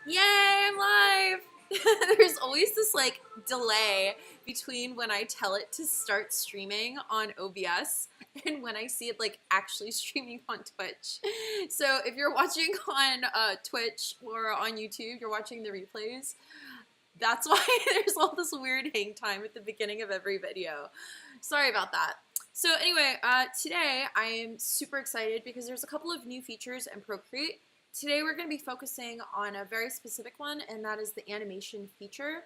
Yay, I'm live! There's always this like delay between when I tell it to start streaming on OBS and when I see it like actually streaming on Twitch. So if you're watching on Twitch or on YouTube, you're watching the replays. That's why there's all this weird hang time at the beginning of every video. Sorry about that. So anyway, today I am super excited because there's a couple of new features in Procreate. Today we're going to be focusing on a very specific one, and that is the animation feature.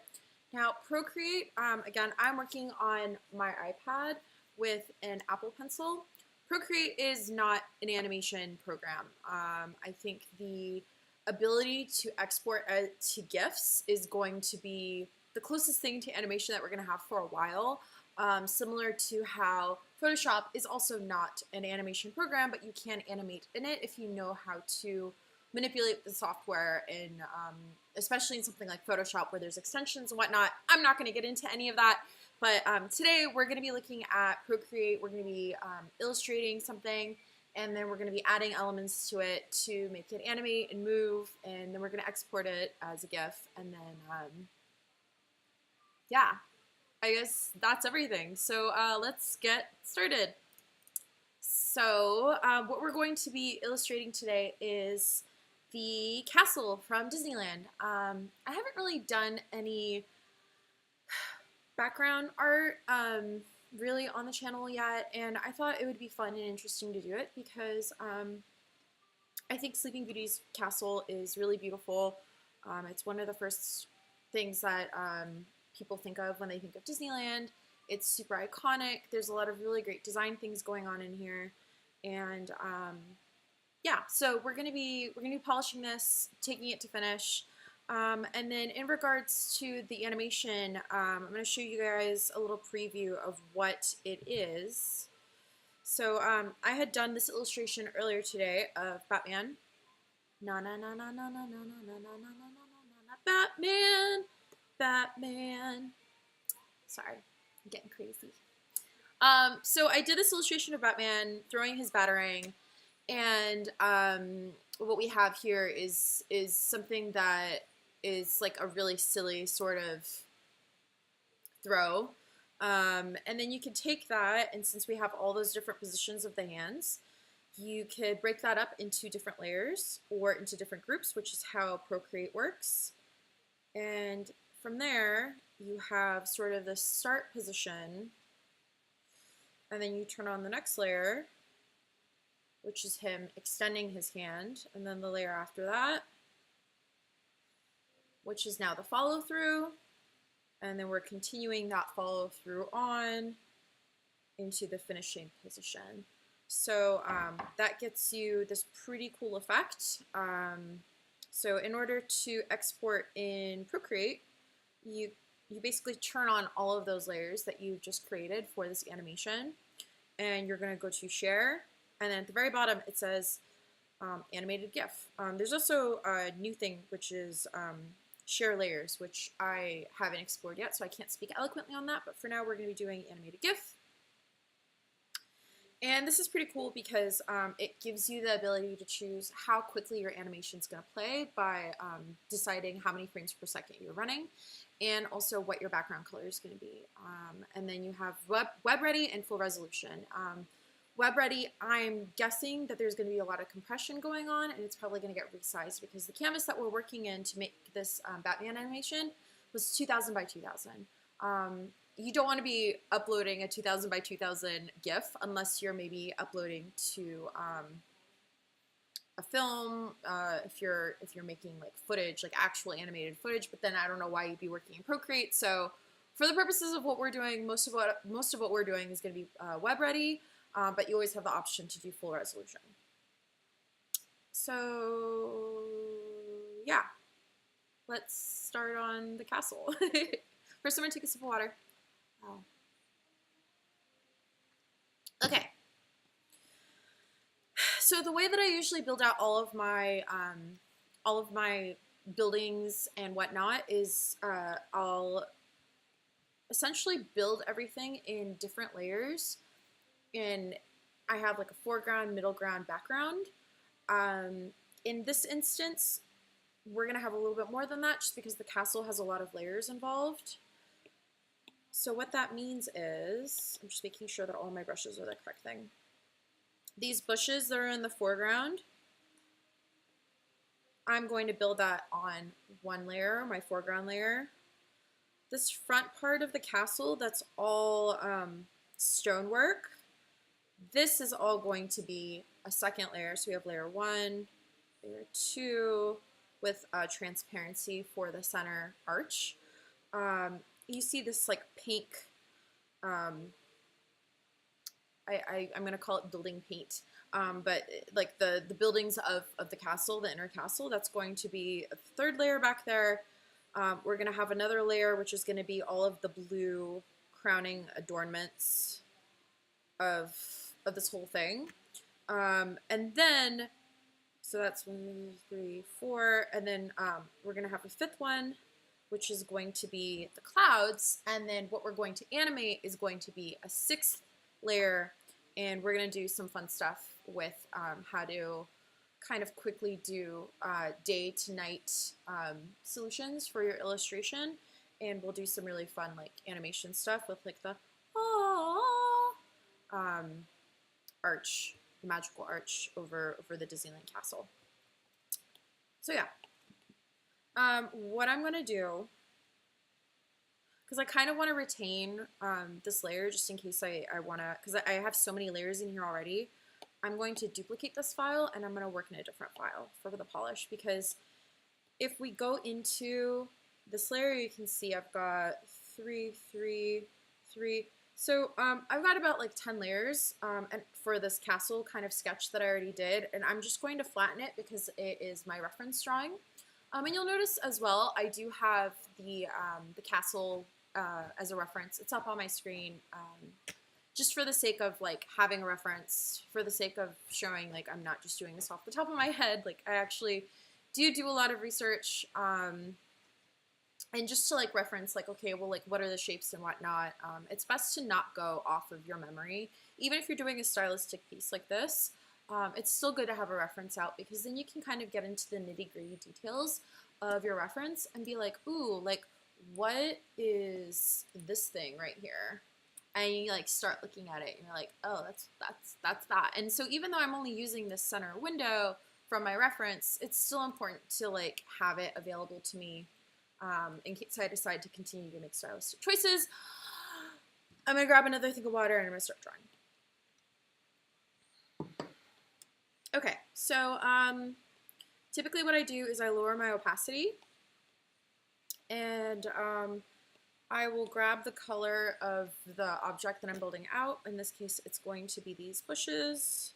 Now Procreate, again, I'm working on my iPad with an Apple Pencil. Procreate is not an animation program. I think the ability to export to GIFs is going to be the closest thing to animation that we're going to have for a while. Similar to how Photoshop is also not an animation program, but you can animate in it if you know how to manipulate the software, and especially in something like Photoshop where there's extensions and whatnot. I'm not going to get into any of that, but today we're going to be looking at Procreate. We're going to be illustrating something, and then we're going to be adding elements to it to make it animate and move, and then we're going to export it as a GIF, and then yeah, I guess that's everything. So let's get started. So what we're going to be illustrating today is the castle from Disneyland. I haven't really done any background art really on the channel yet, and I thought it would be fun and interesting to do it because I think Sleeping Beauty's castle is really beautiful. It's one of the first things that people think of when they think of Disneyland. It's super iconic. There's a lot of really great design things going on in here, and yeah, so we're gonna be polishing this, taking it to finish, and then in regards to the animation, I'm gonna show you guys a little preview of what it is. So I had done this illustration earlier today of Batman. Na na na na na na na na na na na na na Batman, Batman. Sorry, I'm getting crazy. So I did this illustration of Batman throwing his batarang, and what we have here is something that is like a really silly sort of throw. And then you can take that, and since we have all those different positions of the hands, you could break that up into different layers or into different groups, which is how Procreate works. And from there, you have sort of the start position, and then you turn on the next layer, which is him extending his hand, and then the layer after that, which is now the follow through, and then we're continuing that follow through on into the finishing position. So that gets you this pretty cool effect. So in order to export in Procreate, you basically turn on all of those layers that you just created for this animation, and you're going to go to Share, and then at the very bottom it says Animated GIF. There's also a new thing, which is Share Layers, which I haven't explored yet, so I can't speak eloquently on that, but for now we're going to be doing Animated GIF. And this is pretty cool because it gives you the ability to choose how quickly your animation is going to play by deciding how many frames per second you're running, and also what your background color is going to be. And then you have web ready and full resolution. Web ready, I'm guessing that there's going to be a lot of compression going on, and it's probably going to get resized because the canvas that we're working in to make this Batman animation was 2000 by 2000. You don't want to be uploading a 2000 by 2000 GIF unless you're maybe uploading to a film, if you're making like footage, like actual animated footage. But then I don't know why you'd be working in Procreate. So for the purposes of what we're doing, most of what we're doing is going to be web ready, but you always have the option to do full resolution. So yeah, let's start on the castle. First, I'm gonna take a sip of water. Oh. Okay. So the way that I usually build out all of my buildings and whatnot is I'll essentially build everything in different layers, and I have like a foreground, middle ground, background. In this instance, we're gonna have a little bit more than that just because the castle has a lot of layers involved. So what that means is, I'm just making sure that all my brushes are the correct thing. These bushes that are in the foreground, I'm going to build that on one layer, my foreground layer. This front part of the castle, that's all stonework. This is all going to be a second layer. So we have layer 1, layer 2, with transparency for the center arch. You see this like pink, I'm going to call it building paint. But like the buildings of the castle, the inner castle, that's going to be a third layer back there. We're going to have another layer, which is going to be all of the blue crowning adornments of this whole thing. And then, so that's 1, 2, 3, 4, and then we're going to have a fifth one, which is going to be the clouds. And then what we're going to animate is going to be a sixth layer. And we're going to do some fun stuff with how to kind of quickly do day to night solutions for your illustration. And we'll do some really fun like animation stuff with like the arch, the magical arch over the Disneyland castle. So yeah, what I'm going to do, because I kind of want to retain this layer just in case I want to, because I have so many layers in here already. I'm going to duplicate this file and I'm going to work in a different file for the polish, because if we go into this layer, you can see I've got 3, 3, 3. So I've got about like 10 layers and for this castle kind of sketch that I already did, and I'm just going to flatten it because it is my reference drawing. And you'll notice as well, I do have the castle as a reference. It's up on my screen just for the sake of like having a reference, for the sake of showing like I'm not just doing this off the top of my head. Like I actually do a lot of research and just to like reference like, okay, well, like what are the shapes and whatnot. It's best to not go off of your memory. Even if you're doing a stylistic piece like this, it's still good to have a reference out, because then you can kind of get into the nitty-gritty details of your reference and be like, ooh, like what is this thing right here? And you like start looking at it and you're like, oh, that's that. And so even though I'm only using this center window from my reference, it's still important to like have it available to me in case I decide to continue to make stylistic choices. I'm gonna grab another thing of water and I'm gonna start drawing. Okay, so typically what I do is I lower my opacity, and I will grab the color of the object that I'm building out. In this case, it's going to be these bushes.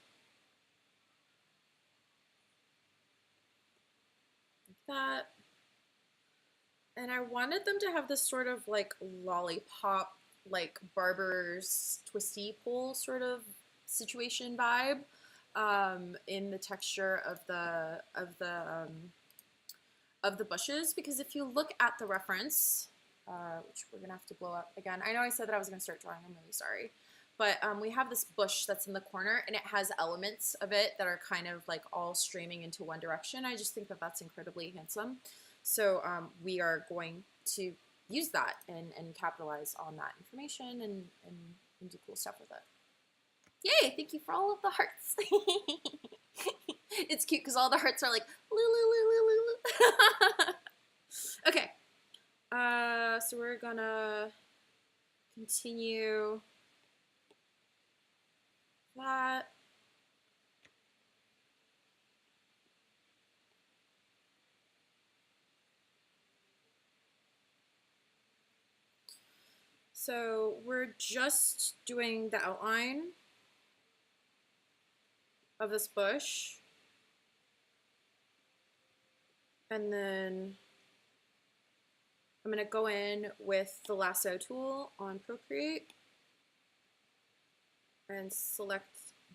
Like that. And I wanted them to have this sort of like lollipop, like Barber's twisty pole sort of situation vibe in the texture of the bushes, because if you look at the reference, which we're gonna have to blow up again. I know I said that I was gonna start drawing, I'm really sorry. But we have this bush that's in the corner and it has elements of it that are kind of like all streaming into one direction. I just think that that's incredibly handsome. So we are going to use that and capitalize on that information and do cool stuff with it. Yay, thank you for all of the hearts. It's cute because all the hearts are like, okay. So we're gonna continue that. So we're just doing the outline of this bush. And then I'm gonna go in with the lasso tool on Procreate and select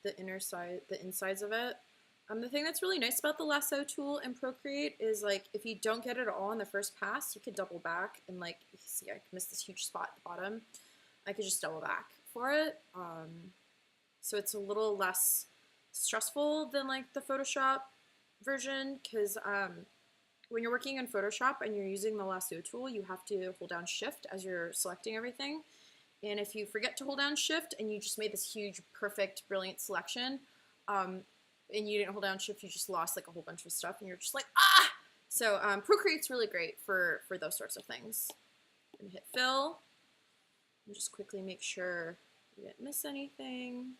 the insides of it. The thing that's really nice about the lasso tool in Procreate is like if you don't get it all in the first pass, you could double back, and like you can see I missed this huge spot at the bottom. I could just double back for it. So it's a little less stressful than like the Photoshop version, because when you're working in Photoshop and you're using the lasso tool, you have to hold down Shift as you're selecting everything. And if you forget to hold down Shift and you just made this huge, perfect, brilliant selection, and you didn't hold down Shift, you just lost like a whole bunch of stuff, and you're just like, ah! So Procreate's really great for those sorts of things. I'm gonna hit fill, and just quickly make sure you didn't miss anything.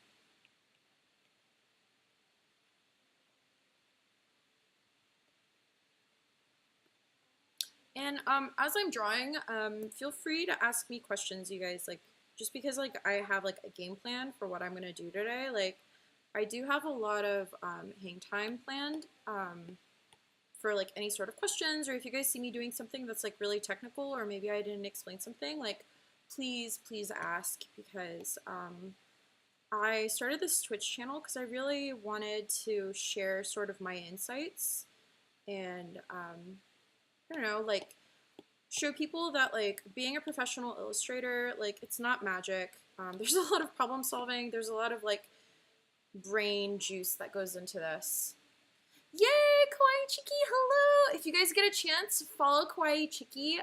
And as I'm drawing, feel free to ask me questions, you guys. Like, just because like I have like a game plan for what I'm gonna do today. Like, I do have a lot of hang time planned for like any sort of questions, or if you guys see me doing something that's like really technical, or maybe I didn't explain something, like please ask, because I started this Twitch channel because I really wanted to share sort of my insights and I don't know, like show people that like being a professional illustrator, like it's not magic. There's a lot of problem solving. There's a lot of like brain juice that goes into this. Yay, Kawaii Chiki, hello! If you guys get a chance, follow Kawaii Chiki.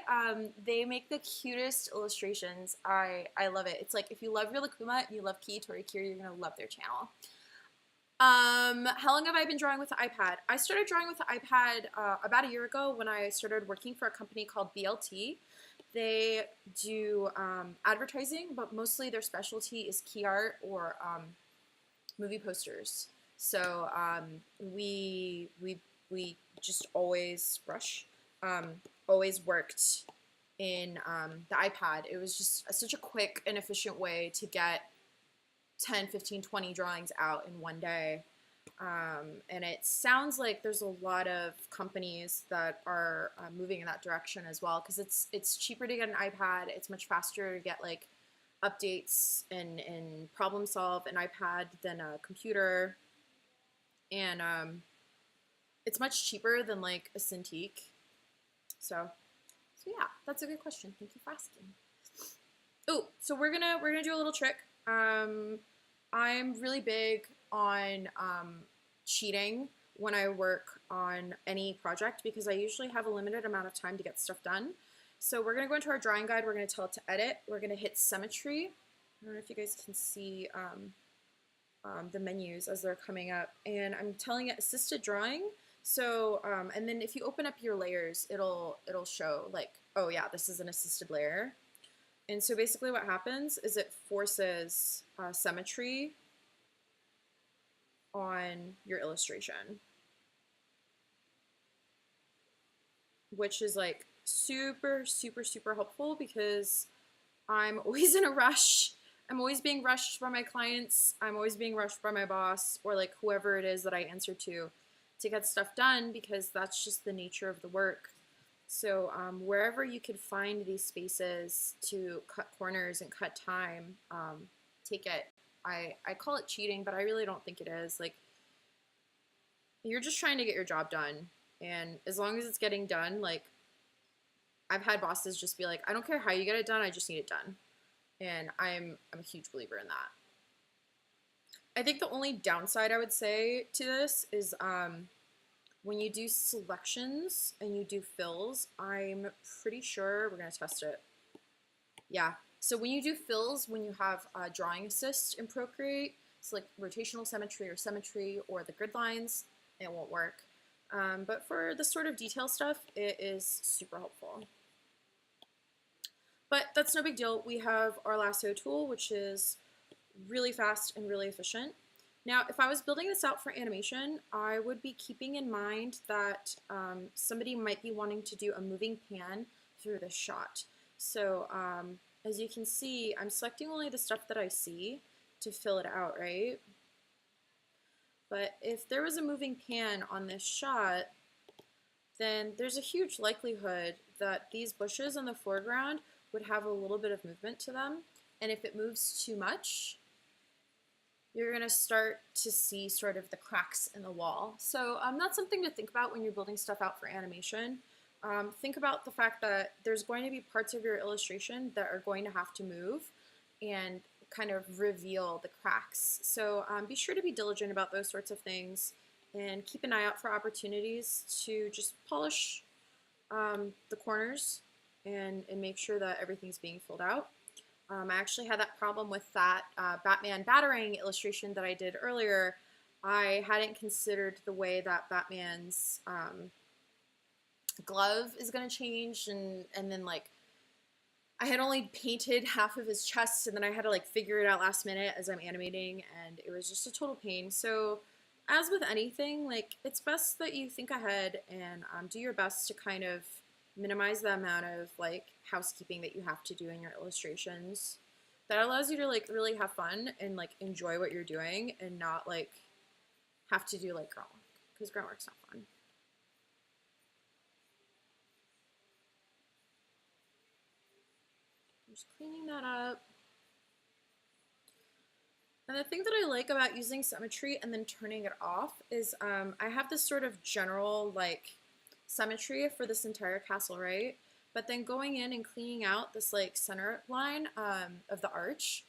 They make the cutest illustrations. I love it. It's like if you love Rilakuma and you love Ki Torikiri, you're gonna love their channel. How long have I been drawing with the iPad? I started drawing with the iPad about a year ago when I started working for a company called BLT. They do advertising, but mostly their specialty is key art or movie posters. So we just always always worked in the iPad. It was just such a quick and efficient way to get 10, 15, 20 drawings out in one day. And it sounds like there's a lot of companies that are moving in that direction as well, because it's cheaper to get an iPad. It's much faster to get like updates and problem solve an iPad than a computer. And it's much cheaper than like a Cintiq. So yeah, that's a good question. Thank you for asking. Oh, so we're gonna do a little trick. I'm really big on cheating when I work on any project because I usually have a limited amount of time to get stuff done. So we're gonna go into our drawing guide. We're gonna tell it to edit. We're gonna hit symmetry. I don't know if you guys can see the menus as they're coming up, and I'm telling it assisted drawing. So and then if you open up your layers, it'll show like, oh yeah, this is an assisted layer. And so basically what happens is it forces symmetry on your illustration, which is like super helpful because I'm always in a rush. I'm always being rushed by my clients. I'm always being rushed by my boss or like whoever it is that I answer to get stuff done, because that's just the nature of the work. So wherever you could find these spaces to cut corners and cut time, take it. I call it cheating, but I really don't think it is. Like, you're just trying to get your job done, and as long as it's getting done, like, I've had bosses just be like, I don't care how you get it done, I just need it done. And I'm a huge believer in that. I think the only downside I would say to this is when you do selections and you do fills, I'm pretty sure, we're gonna test it. Yeah, so when you do fills, when you have drawing assist in Procreate, it's like rotational symmetry or the grid lines, it won't work. But for the sort of detail stuff, it is super helpful. But that's no big deal. We have our lasso tool, which is really fast and really efficient. Now, if I was building this out for animation, I would be keeping in mind that somebody might be wanting to do a moving pan through this shot. So as you can see, I'm selecting only the stuff that I see to fill it out, right? But if there was a moving pan on this shot, then there's a huge likelihood that these bushes in the foreground would have a little bit of movement to them. And if it moves too much, you're gonna start to see sort of the cracks in the wall. So that's something to think about when you're building stuff out for animation. Think about the fact that there's going to be parts of your illustration that are going to have to move and kind of reveal the cracks. So be sure to be diligent about those sorts of things and keep an eye out for opportunities to just polish the corners and make sure that everything's being filled out. I actually had that problem with that Batman Batarang illustration that I did earlier. I hadn't considered the way that Batman's glove is going to change, and then like I had only painted half of his chest, and then I had to like figure it out last minute as I'm animating, and it was just a total pain. So as with anything, like it's best that you think ahead and do your best to kind of minimize the amount of like housekeeping that you have to do in your illustrations. That allows you to like really have fun and like enjoy what you're doing and not like have to do like grunt work, because grunt work's not fun. Just cleaning that up. And the thing that I like about using symmetry and then turning it off is I have this sort of general like symmetry for this entire castle, right? But then going in and cleaning out this like center line of the arch,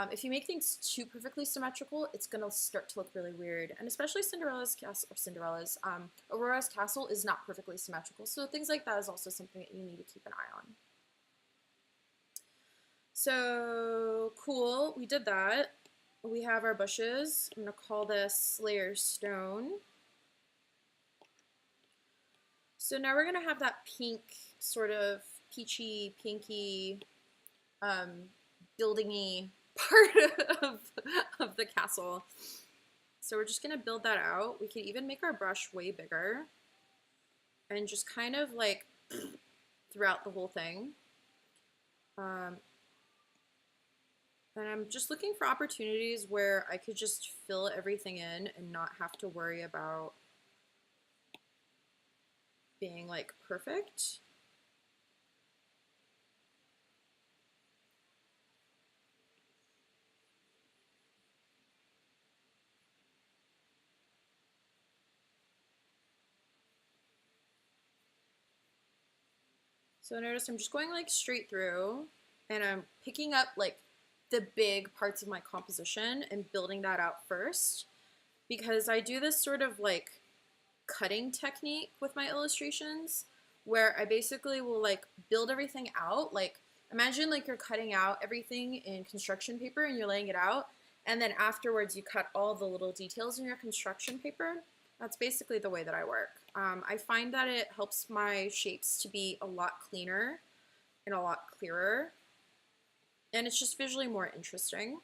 if you make things too perfectly symmetrical, it's gonna start to look really weird. And especially Aurora's castle is not perfectly symmetrical. So things like that is also something that you need to keep an eye on. So cool, we did that. We have our bushes. I'm gonna call this layer stone. So now we're gonna have that pink, sort of peachy, pinky, buildingy part of the castle. So we're just gonna build that out. We could even make our brush way bigger and just kind of like throughout the whole thing. And I'm just looking for opportunities where I could just fill everything in and not have to worry about being like perfect. So notice I'm just going like straight through and I'm picking up like the big parts of my composition and building that out first, because I do this sort of like cutting technique with my illustrations where I basically will like build everything out. Like imagine like you're cutting out everything in construction paper and you're laying it out, and then afterwards you cut all the little details in your construction paper. That's basically the way that I work. I find that it helps my shapes to be a lot cleaner and a lot clearer, and it's just visually more interesting.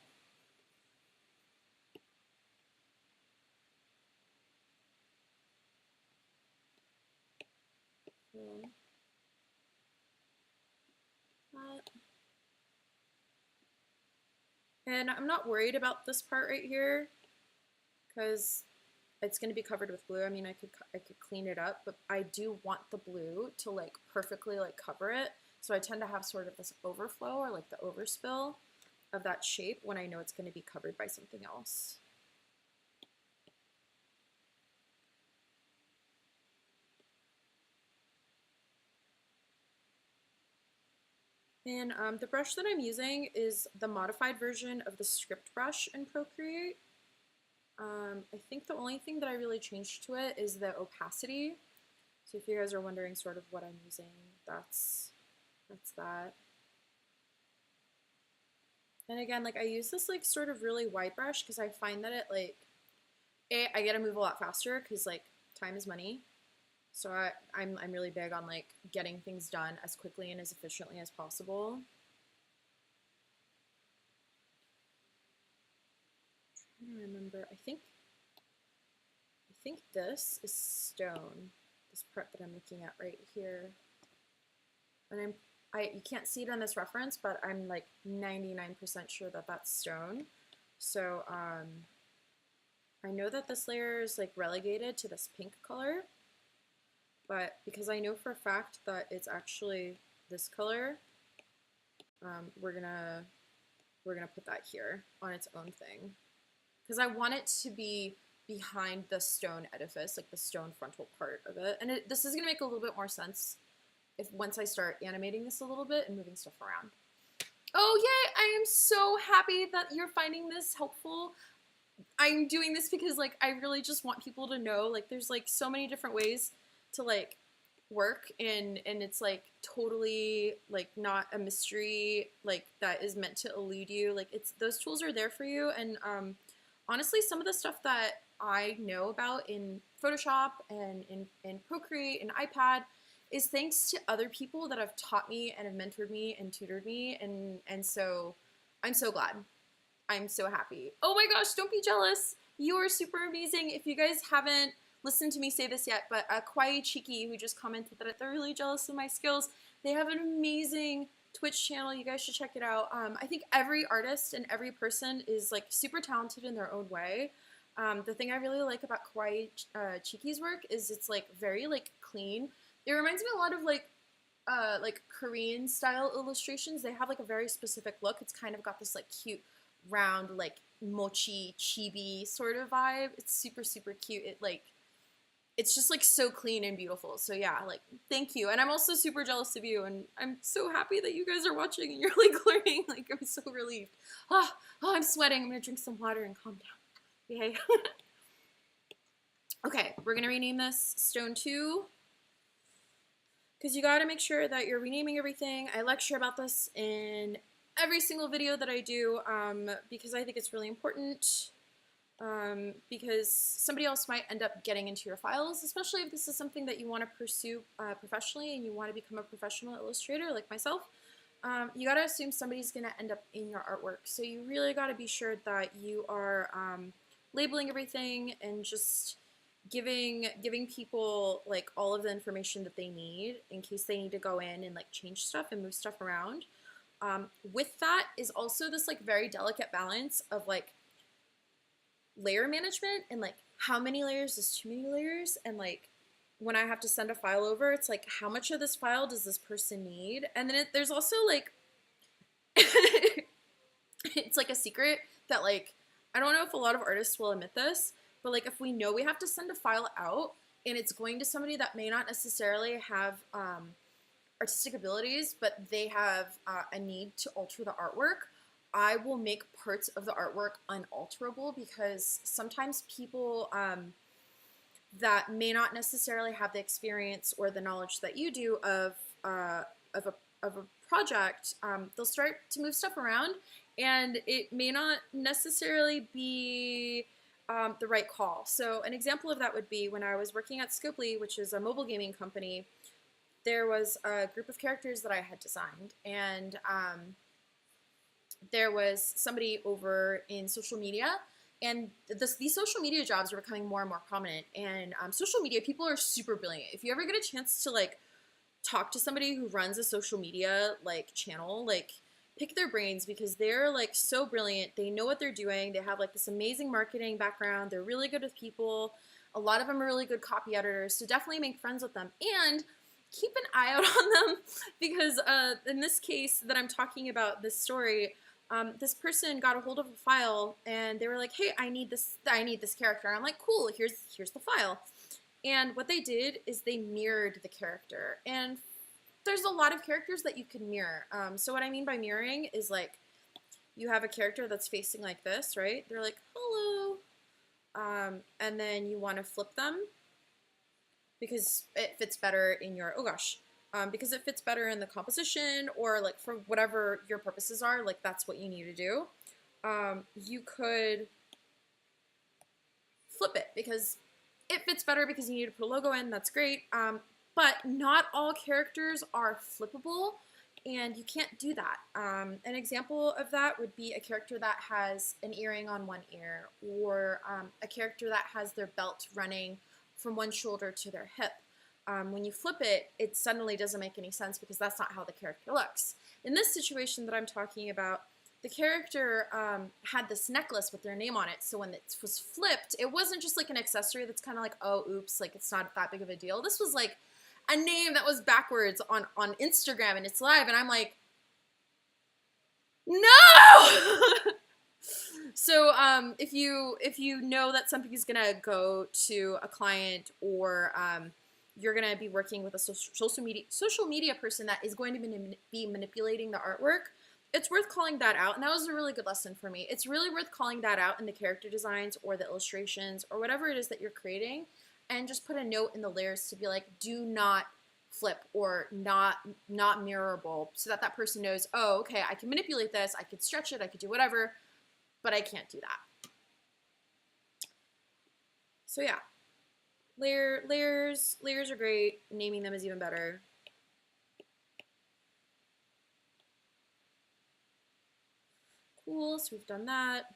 And I'm not worried about this part right here because it's going to be covered with blue. I mean, I could clean it up, but I do want the blue to like perfectly like cover it. So I tend to have sort of this overflow or like the overspill of that shape when I know it's going to be covered by something else. And the brush that I'm using is the modified version of the script brush in Procreate. I think the only thing that I really changed to it is the opacity. So if you guys are wondering sort of what I'm using, that's that. And again, like I use this like sort of really wide brush because I find that it like, I get to move a lot faster because like time is money. So I'm really big on like getting things done as quickly and as efficiently as possible. I'm trying to remember, I think this is stone, this part that I'm looking at right here. And you can't see it on this reference, but I'm like 99% sure that that's stone. So I know that this layer is like relegated to this pink color, but because I know for a fact that it's actually this color, we're gonna put that here on its own thing. Because I want it to be behind the stone edifice, like the stone frontal part of it. And this is gonna make a little bit more sense once I start animating this a little bit and moving stuff around. Oh yay, I am so happy that you're finding this helpful. I'm doing this because like I really just want people to know like there's like so many different ways to like work, and it's like totally like not a mystery like that is meant to elude you. Like it's those tools are there for you, and honestly, some of the stuff that I know about in Photoshop and in Procreate and iPad is thanks to other people that have taught me and have mentored me and tutored me, and so I'm so glad. I'm so happy. Oh my gosh, don't be jealous. You are super amazing. If you guys haven't listened to me say this yet, but Kawaii Chiki, who just commented that they're really jealous of my skills, they have an amazing Twitch channel. You guys should check it out. I think every artist and every person is like super talented in their own way. The thing I really like about Kawaii Chiki's work is it's like very like clean. It reminds me a lot of like Korean style illustrations. They have like a very specific look. It's kind of got this like cute round like mochi chibi sort of vibe. It's super super cute. It's just like so clean and beautiful. So yeah, like thank you. And I'm also super jealous of you, and I'm so happy that you guys are watching and you're like learning. Like I'm so relieved. I'm sweating. I'm gonna drink some water and calm down. Yay. Okay, we're gonna rename this Stone 2 because you gotta make sure that you're renaming everything. I lecture about this in every single video that I do because I think it's really important. Because somebody else might end up getting into your files, especially if this is something that you want to pursue professionally and you want to become a professional illustrator like myself. You got to assume somebody's going to end up in your artwork. So you really got to be sure that you are labeling everything and just giving people like all of the information that they need in case they need to go in and like change stuff and move stuff around. With that is also this like very delicate balance of like layer management and like how many layers is too many layers, and like when I have to send a file over, it's like how much of this file does this person need. And then there's also like it's like a secret that like I don't know if a lot of artists will admit this, but like if we know we have to send a file out and it's going to somebody that may not necessarily have artistic abilities, but they have a need to alter the artwork, I will make parts of the artwork unalterable because sometimes people that may not necessarily have the experience or the knowledge that you do of a project, they'll start to move stuff around, and it may not necessarily be the right call. So an example of that would be when I was working at Scopely, which is a mobile gaming company. There was a group of characters that I had designed, and there was somebody over in social media, and these social media jobs are becoming more and more prominent, and social media people are super brilliant. If you ever get a chance to like talk to somebody who runs a social media like channel, like pick their brains because they're like so brilliant. They know what they're doing. They have like this amazing marketing background. They're really good with people. A lot of them are really good copy editors, so definitely make friends with them and keep an eye out on them because in this case that I'm talking about, this story, this person got a hold of a file and they were like, hey, I need this character. I'm like, cool, here's the file. And what they did is they mirrored the character. And there's a lot of characters that you can mirror. So what I mean by mirroring is like, you have a character that's facing like this, right? They're like, hello. And then you want to flip them because it fits better in your, oh gosh, because it fits better in the composition or like for whatever your purposes are, like that's what you need to do. You could flip it because it fits better because you need to put a logo in, that's great. But not all characters are flippable and you can't do that. An example of that would be a character that has an earring on one ear, or a character that has their belt running from one shoulder to their hip. When you flip it, it suddenly doesn't make any sense because that's not how the character looks. In this situation that I'm talking about, the character had this necklace with their name on it, so when it was flipped, it wasn't just like an accessory that's kind of like, oh, oops, like it's not that big of a deal. This was like a name that was backwards on Instagram and it's live, and I'm like, no! So if you know that something is gonna go to a client or you're gonna be working with a social media person that is going to be manipulating the artwork, it's worth calling that out. And that was a really good lesson for me. It's really worth calling that out in the character designs or the illustrations or whatever it is that you're creating, and just put a note in the layers to be like, do not flip or not mirrorable, so that that person knows, oh, okay, I can manipulate this, I could stretch it, I could do whatever, but I can't do that. So yeah, layers are great. Naming them is even better. Cool, so we've done that.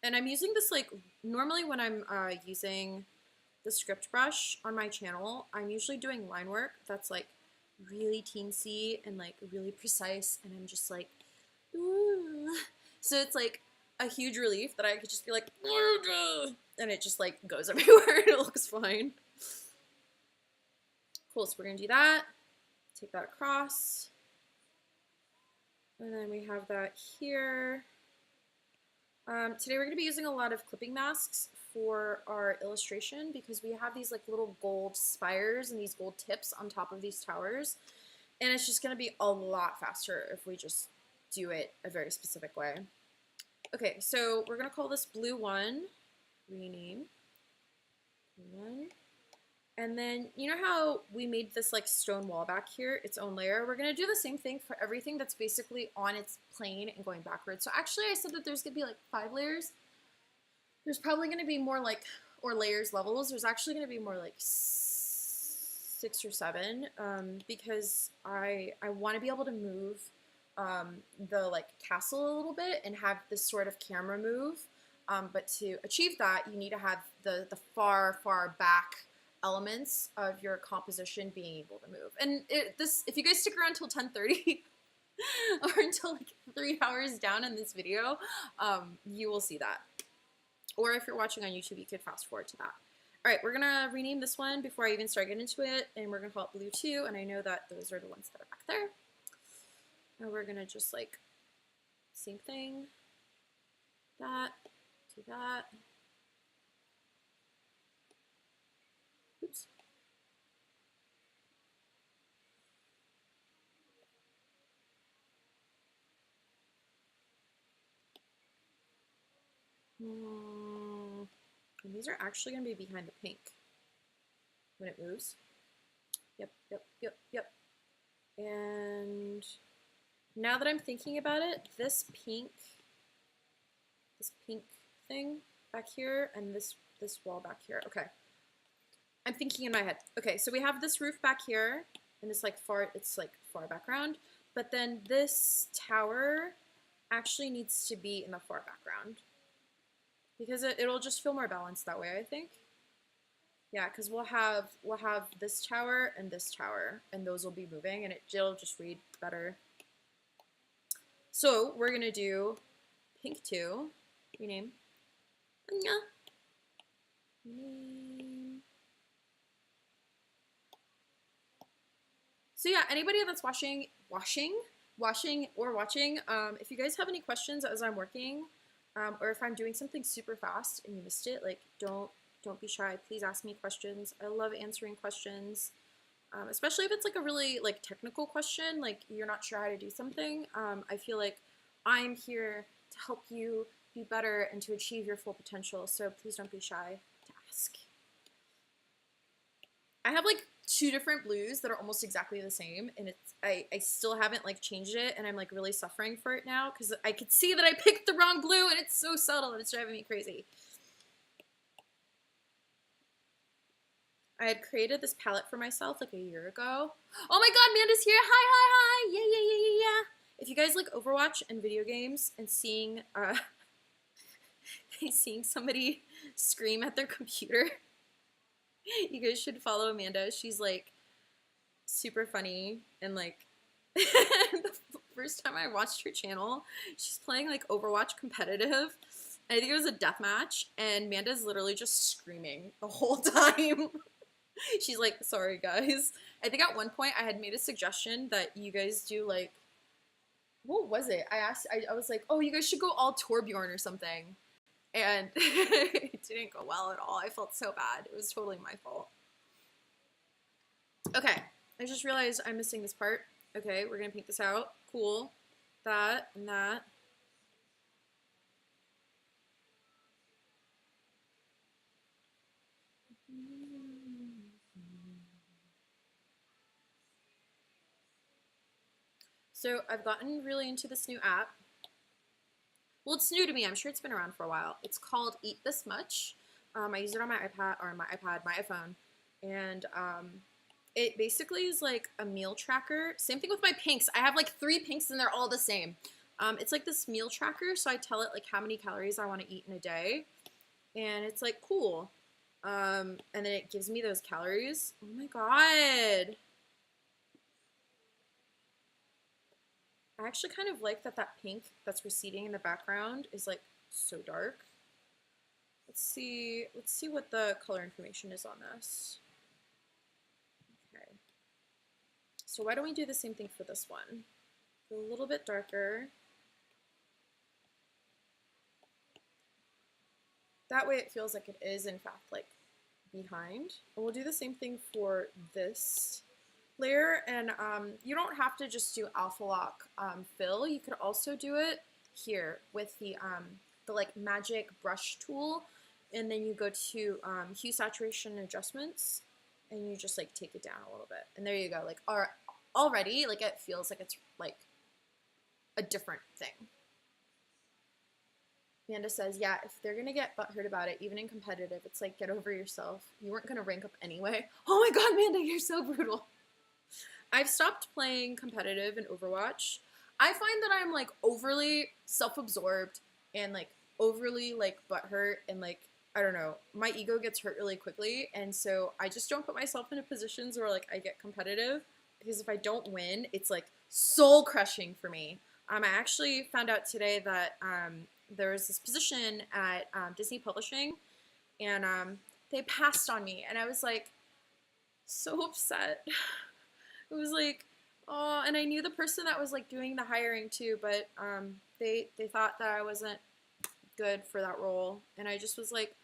And I'm using this, like, normally when I'm using the script brush on my channel, I'm usually doing line work that's like really teensy and like really precise, and I'm just like, ooh. So it's like a huge relief that I could just be like, and it just like goes everywhere and it looks fine. Cool, so we're gonna do that. Take that across. And then we have that here. Today we're going to be using a lot of clipping masks for our illustration because we have these like little gold spires and these gold tips on top of these towers, and it's just going to be a lot faster if we just do it a very specific way. Okay, so we're going to call this blue one, rename, blue one. And then, you know how we made this like stone wall back here, its own layer? We're gonna do the same thing for everything that's basically on its plane and going backwards. So actually I said that there's gonna be like 5 layers. There's probably gonna be more like, or layers, levels. There's actually gonna be more like 6 or 7 because I wanna be able to move the like castle a little bit and have this sort of camera move. But to achieve that, you need to have the far, far back elements of your composition being able to move. And if you guys stick around until 10:30 or until like 3 hours down in this video, you will see that. Or if you're watching on YouTube, you could fast forward to that. All right, we're gonna rename this one before I even start getting into it, and we're gonna call it blue 2, and I know that those are the ones that are back there. And we're gonna just like, same thing, that, do that. Oops. And these are actually going to be behind the pink when it moves. Yep, yep, yep, yep. And now that I'm thinking about it, this pink thing back here and this wall back here. Okay. I'm thinking in my head. Okay, so we have this roof back here and it's like far background, but then this tower actually needs to be in the far background because it'll just feel more balanced that way, I think. Yeah, because we'll have this tower, and those will be moving, and it'll just read better. So we're gonna do pink 2, rename. So yeah, anybody that's watching, if you guys have any questions as I'm working, or if I'm doing something super fast and you missed it, like don't be shy. Please ask me questions. I love answering questions, especially if it's like a really like technical question, like you're not sure how to do something. I feel like I'm here to help you be better and to achieve your full potential. So please don't be shy to ask. I have like 2 different blues that are almost exactly the same, and I still haven't like changed it, and I'm like really suffering for it now because I could see that I picked the wrong blue and it's so subtle and it's driving me crazy. I had created this palette for myself like a year ago. Oh my god, Amanda's here! Hi! Yeah. If you guys like Overwatch and video games and seeing seeing somebody scream at their computer, you guys should follow Amanda. She's like super funny, and like the first time I watched her channel, she's playing like Overwatch competitive. I think it was a deathmatch, and Amanda's literally just screaming the whole time. She's like, sorry guys. I think at one point I had made a suggestion that you guys do like, what was it? I was like, oh, you guys should go all Torbjorn or something. And it didn't go well at all. I felt so bad. It was totally my fault. Okay, I just realized I'm missing this part. Okay, we're gonna paint this out. Cool. That and that. So I've gotten really into this new app. Well, it's new to me. I'm sure it's been around for a while. It's called Eat This Much. I use it on my iPad, my iPhone. And it basically is like a meal tracker. Same thing with my pinks. I have like 3 pinks and they're all the same. It's like this meal tracker. So I tell it like how many calories I want to eat in a day. And it's like cool. And then it gives me those calories. Oh my God. I actually kind of like that pink that's receding in the background is like so dark. Let's see what the color information is on this. Okay. So why don't we do the same thing for this one? Go a little bit darker. That way it feels like it is in fact like behind. And we'll do the same thing for this layer, and you don't have to just do alpha lock fill. You could also do it here with the like magic brush tool, and then you go to hue saturation adjustments, and you just like take it down a little bit, and there you go. Like already like it feels like it's like a different thing. Amanda says, yeah, if they're gonna get butthurt about it, even in competitive, it's like, get over yourself. You weren't gonna rank up anyway. Oh my God, Amanda, you're so brutal. I've stopped playing competitive in Overwatch. I find that I'm like overly self-absorbed and like overly like butthurt, and like, I don't know, my ego gets hurt really quickly, and so I just don't put myself into positions where like I get competitive, because if I don't win, it's like soul crushing for me. I actually found out today that there was this position at Disney Publishing, and they passed on me, and I was like so upset. It was like, oh, and I knew the person that was like doing the hiring too, but they thought that I wasn't good for that role, and I just was like,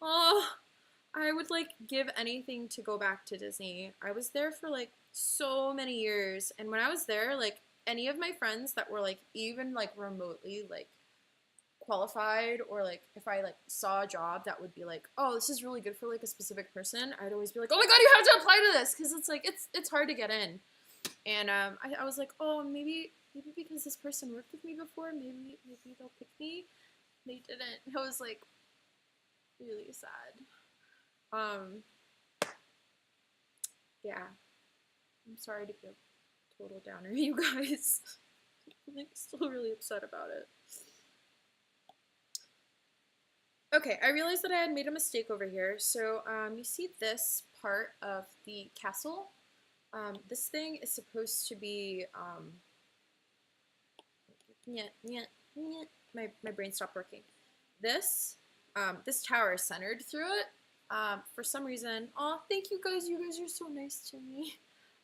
oh, I would like give anything to go back to Disney. I was there for like so many years, and when I was there, like any of my friends that were like even like remotely like qualified, or like if I like saw a job that would be like, oh, this is really good for like a specific person, I'd always be like, oh my God, you have to apply to this, because it's like it's hard to get in. And I was like, oh, maybe because this person worked with me before, maybe they'll pick me. They didn't. I was like really sad. Yeah, I'm sorry to be a total downer, you guys. I'm like still really upset about it. Okay, I realized that I had made a mistake over here. So you see this part of the castle? This thing is supposed to be, my brain stopped working. This tower is centered through it. For some reason, oh, thank you guys are so nice to me.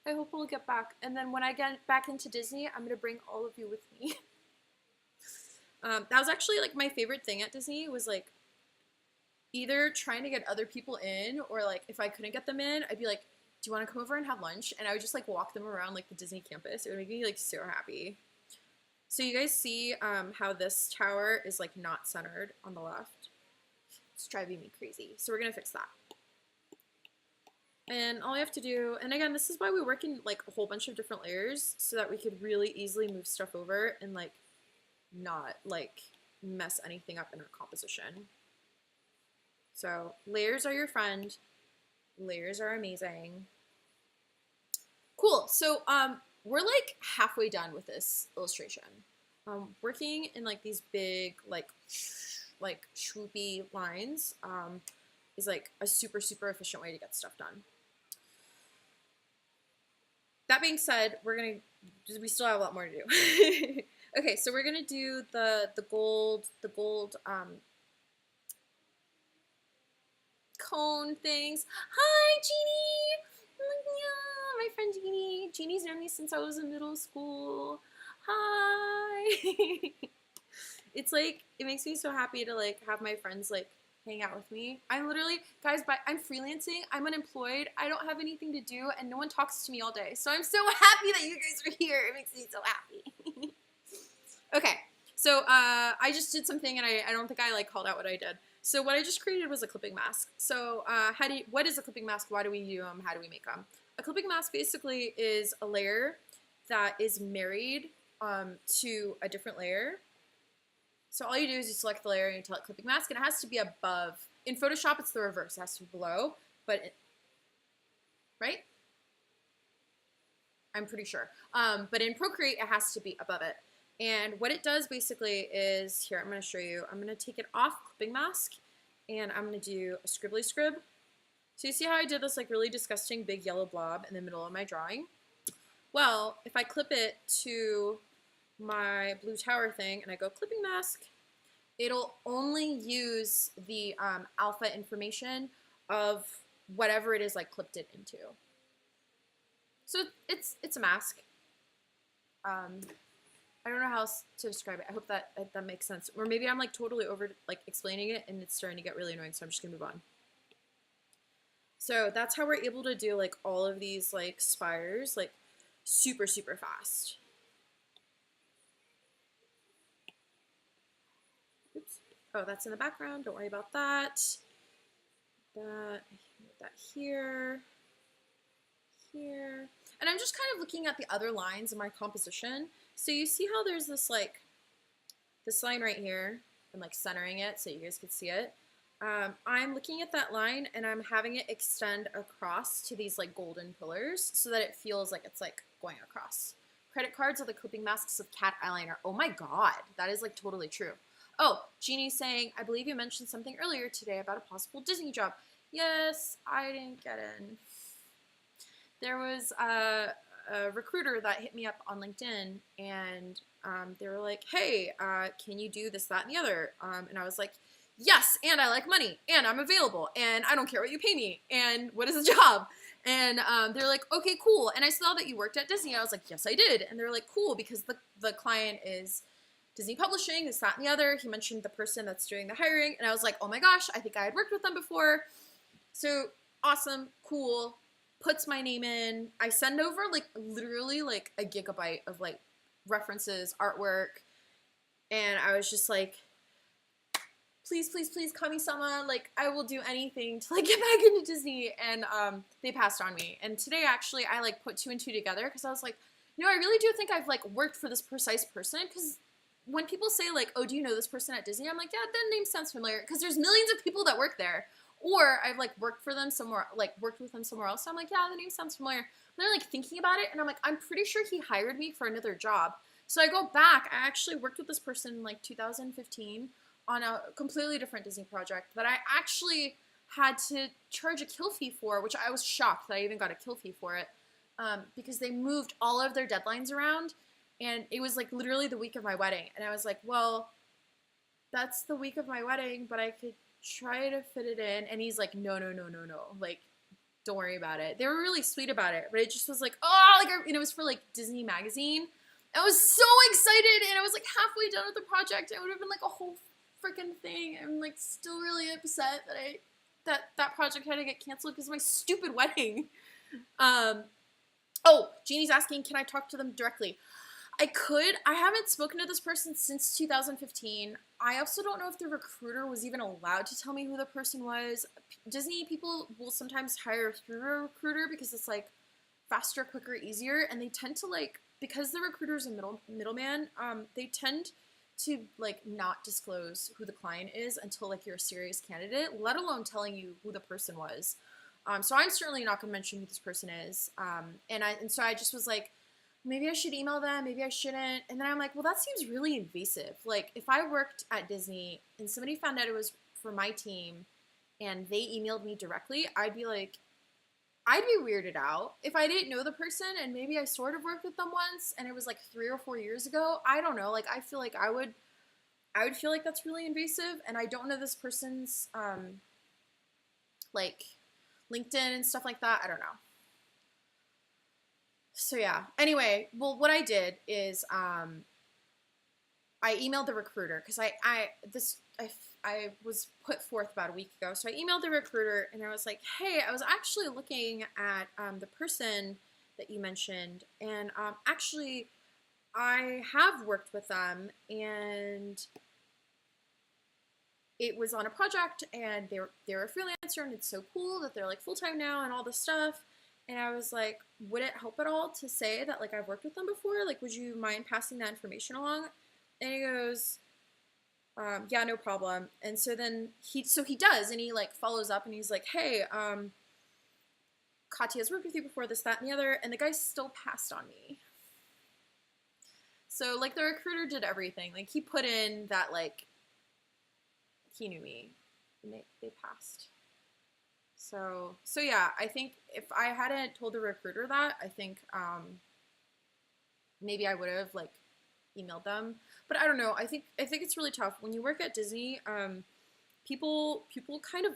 I hope we'll get back. And then when I get back into Disney, I'm gonna bring all of you with me. That was actually like my favorite thing at Disney, was like either trying to get other people in, or like if I couldn't get them in, I'd be like, do you want to come over and have lunch? And I would just like walk them around like the Disney campus. It would make me like so happy. So you guys see how this tower is like not centered on the left? It's driving me crazy. So we're gonna fix that. And all I have to do, and again, this is why we work in like a whole bunch of different layers, so that we could really easily move stuff over and like not like mess anything up in our composition. So layers are your friend. Layers are amazing. Cool. So we're like halfway done with this illustration. Working in like these big like swoopy lines is like a super efficient way to get stuff done. That being said, we still have a lot more to do. Okay, so we're gonna do the gold cone things. Hi, Jeannie! Yeah, my friend Jeannie. Jeannie's known me since I was in middle school. Hi! It's like, it makes me so happy to like have my friends like hang out with me. I'm literally, guys, I'm freelancing, I'm unemployed, I don't have anything to do, and no one talks to me all day. So I'm so happy that you guys are here. It makes me so happy. Okay, so I just did something, and I don't think I like called out what I did. So what I just created was a clipping mask. So what is a clipping mask? Why do we do them? How do we make them? A clipping mask basically is a layer that is married to a different layer. So all you do is you select the layer and you tell it clipping mask, and it has to be above. In Photoshop, it's the reverse. It has to be below, but right? I'm pretty sure. But in Procreate, it has to be above it. And what it does basically is, here, I'm going to show you. I'm going to take it off clipping mask, and I'm going to do a scribbly scrib. So you see how I did this like really disgusting big yellow blob in the middle of my drawing? Well, if I clip it to my blue tower thing and I go clipping mask, it'll only use the alpha information of whatever it is I clipped it into. So it's a mask. I don't know how else to describe it. I hope that makes sense. Or maybe I'm like totally over like explaining it and it's starting to get really annoying, so I'm just gonna move on. So that's how we're able to do like all of these like spires like super, super fast. Oops. Oh, that's in the background. Don't worry about that. That here. Here. And I'm just kind of looking at the other lines in my composition. So you see how there's this like, this line right here. I'm like centering it so you guys can see it. I'm looking at that line and I'm having it extend across to these like golden pillars so that it feels like it's like going across. Credit cards are the clipping masks of cat eyeliner. Oh my god, that is like totally true. Oh, Jeannie's saying, I believe you mentioned something earlier today about a possible Disney job. Yes, I didn't get in. There was a recruiter that hit me up on LinkedIn and they were like, hey, can you do this, that, and the other? And I was like, yes, and I like money, and I'm available, and I don't care what you pay me, and what is the job? And they're like, okay, cool. And I saw that you worked at Disney. I was like, yes, I did. And they're like, cool, because the client is Disney Publishing, this, that, and the other. He mentioned the person that's doing the hiring, and I was like, oh my gosh, I think I had worked with them before. So awesome, cool, puts my name in. I send over like literally like a gigabyte of like references, artwork, and I was just like, please, please, please, Kami-sama, like, I will do anything to, like, get back into Disney, and, they passed on me, and today, actually, I, like, put 2 and 2 together, because I was like, you know, I really do think I've, like, worked for this precise person, because when people say, like, oh, do you know this person at Disney, I'm like, yeah, that name sounds familiar, because there's millions of people that work there, or I've, like, worked for them somewhere, like, worked with them somewhere else, so I'm like, yeah, the name sounds familiar, and then, like, thinking about it, and I'm like, I'm pretty sure he hired me for another job, so I go back, I actually worked with this person in, like, 2015, on a completely different Disney project that I actually had to charge a kill fee for, which I was shocked that I even got a kill fee for it, because they moved all of their deadlines around, and it was like literally the week of my wedding, and I was like, well, that's the week of my wedding, but I could try to fit it in, and he's like, no, no, no, no, no, like, don't worry about it. They were really sweet about it, but it just was like, oh, like, and it was for like Disney Magazine. I was so excited, and I was like halfway done with the project. It would have been like a whole freaking thing. I'm like still really upset that that project had to get canceled because of my stupid wedding. Oh, Jeannie's asking, can I talk to them directly? I could. I haven't spoken to this person since 2015. I also don't know if the recruiter was even allowed to tell me who the person was. Disney people will sometimes hire through a recruiter because it's like faster, quicker, easier, and they tend to like, because the recruiter's a middleman, they tend to like not disclose who the client is until like you're a serious candidate, let alone telling you who the person was. So I'm certainly not going to mention who this person is. And so I just was like, maybe I should email them, maybe I shouldn't. And then I'm like, well, that seems really invasive. Like if I worked at Disney and somebody found out it was for my team and they emailed me directly, I'd be like, I'd be weirded out if I didn't know the person and maybe I sort of worked with them once and it was like 3 or 4 years ago. I don't know. Like I feel like I would feel like that's really invasive, and I don't know this person's like LinkedIn and stuff like that. I don't know. So yeah. Anyway, well, what I did is I emailed the recruiter because I was put forth about a week ago. So I emailed the recruiter and I was like, hey, I was actually looking at the person that you mentioned, and actually I have worked with them, and it was on a project, and they're a freelancer, and it's so cool that they're like full-time now and all this stuff. And I was like, would it help at all to say that, like, I've worked with them before? Like, would you mind passing that information along? And he goes, yeah, no problem. And so then he does, and he, like, follows up, and he's like, hey, Katya's worked with you before, this, that, and the other, and the guy still passed on me. So, like, the recruiter did everything. Like, he put in that, like, he knew me, and they passed. So yeah, I think if I hadn't told the recruiter that, I think maybe I would have, like, emailed them. But I don't know. I think it's really tough when you work at Disney. People kind of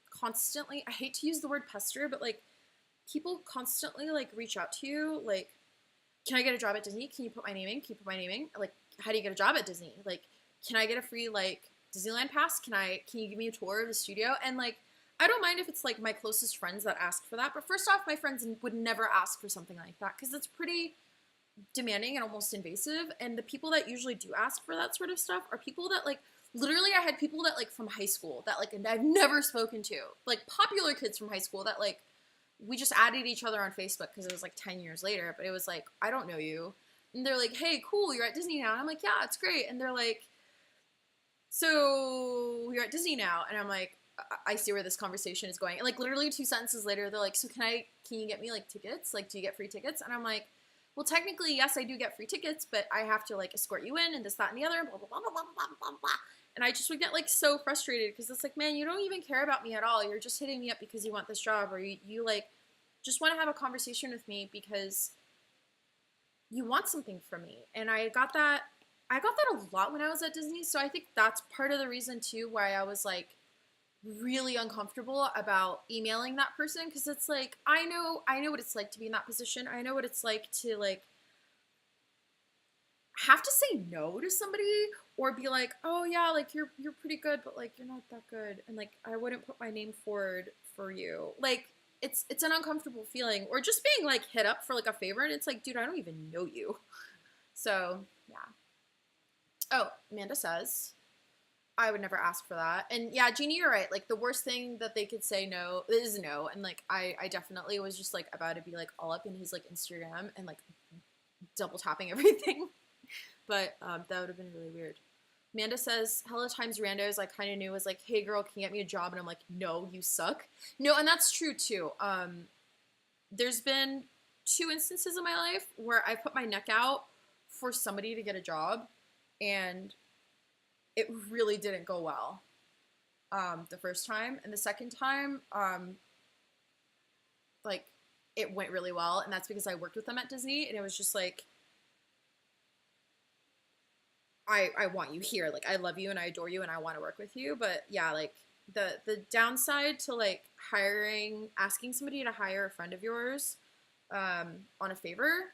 constantly, I hate to use the word pester, but, like, people constantly, like, reach out to you, like, can I get a job at Disney? Can you put my name in? Can you put my name in? Like, how do you get a job at Disney? Like, can I get a free, like, Disneyland pass? Can you give me a tour of the studio? And, like, I don't mind if it's, like, my closest friends that ask for that. But first off, my friends would never ask for something like that because it's pretty demanding and almost invasive. And the people that usually do ask for that sort of stuff are people that, like, literally I had people that, like, from high school that, like, I've never spoken to. Like, popular kids from high school that, like, we just added each other on Facebook because it was, like, 10 years later. But it was like, I don't know you. And they're like, hey, cool, you're at Disney now. And I'm like, yeah, it's great. And they're like, so you're at Disney now. And I'm like, I see where this conversation is going. And, like, literally 2 sentences later, they're like, so can you get me, like, tickets? Like, do you get free tickets? And I'm like, well, technically, yes, I do get free tickets, but I have to, like, escort you in and this, that, and the other, blah, blah, blah, blah, blah, blah, blah. And I just would get, like, so frustrated because it's like, man, you don't even care about me at all. You're just hitting me up because you want this job, or you like, just want to have a conversation with me because you want something from me. And I got that a lot when I was at Disney. So I think that's part of the reason too why I was, like, really uncomfortable about emailing that person, because it's like, I know what it's like to be in that position. I know what it's like to, like, have to say no to somebody or be like, oh yeah, like, you're pretty good, but, like, you're not that good, and, like, I wouldn't put my name forward for you. Like, it's an uncomfortable feeling. Or just being, like, hit up for, like, a favor, and it's like, dude, I don't even know you. So yeah. Oh, Amanda says, I would never ask for that. And yeah, Jeannie, you're right. Like, the worst thing that they could say no is no. And, like, I definitely was just, like, about to be, like, all up in his, like, Instagram and, like, double tapping everything. But that would have been really weird. Amanda says, hella times randos I kind of knew was like, hey girl, can you get me a job? And I'm like, no, you suck. No, and that's true too. There's been 2 instances in my life where I put my neck out for somebody to get a job, and it really didn't go well the first time. And the second time, like, it went really well, and that's because I worked with them at Disney, and it was just like, I want you here. Like, I love you and I adore you and I want to work with you. But yeah, like, the downside to, like, asking somebody to hire a friend of yours on a favor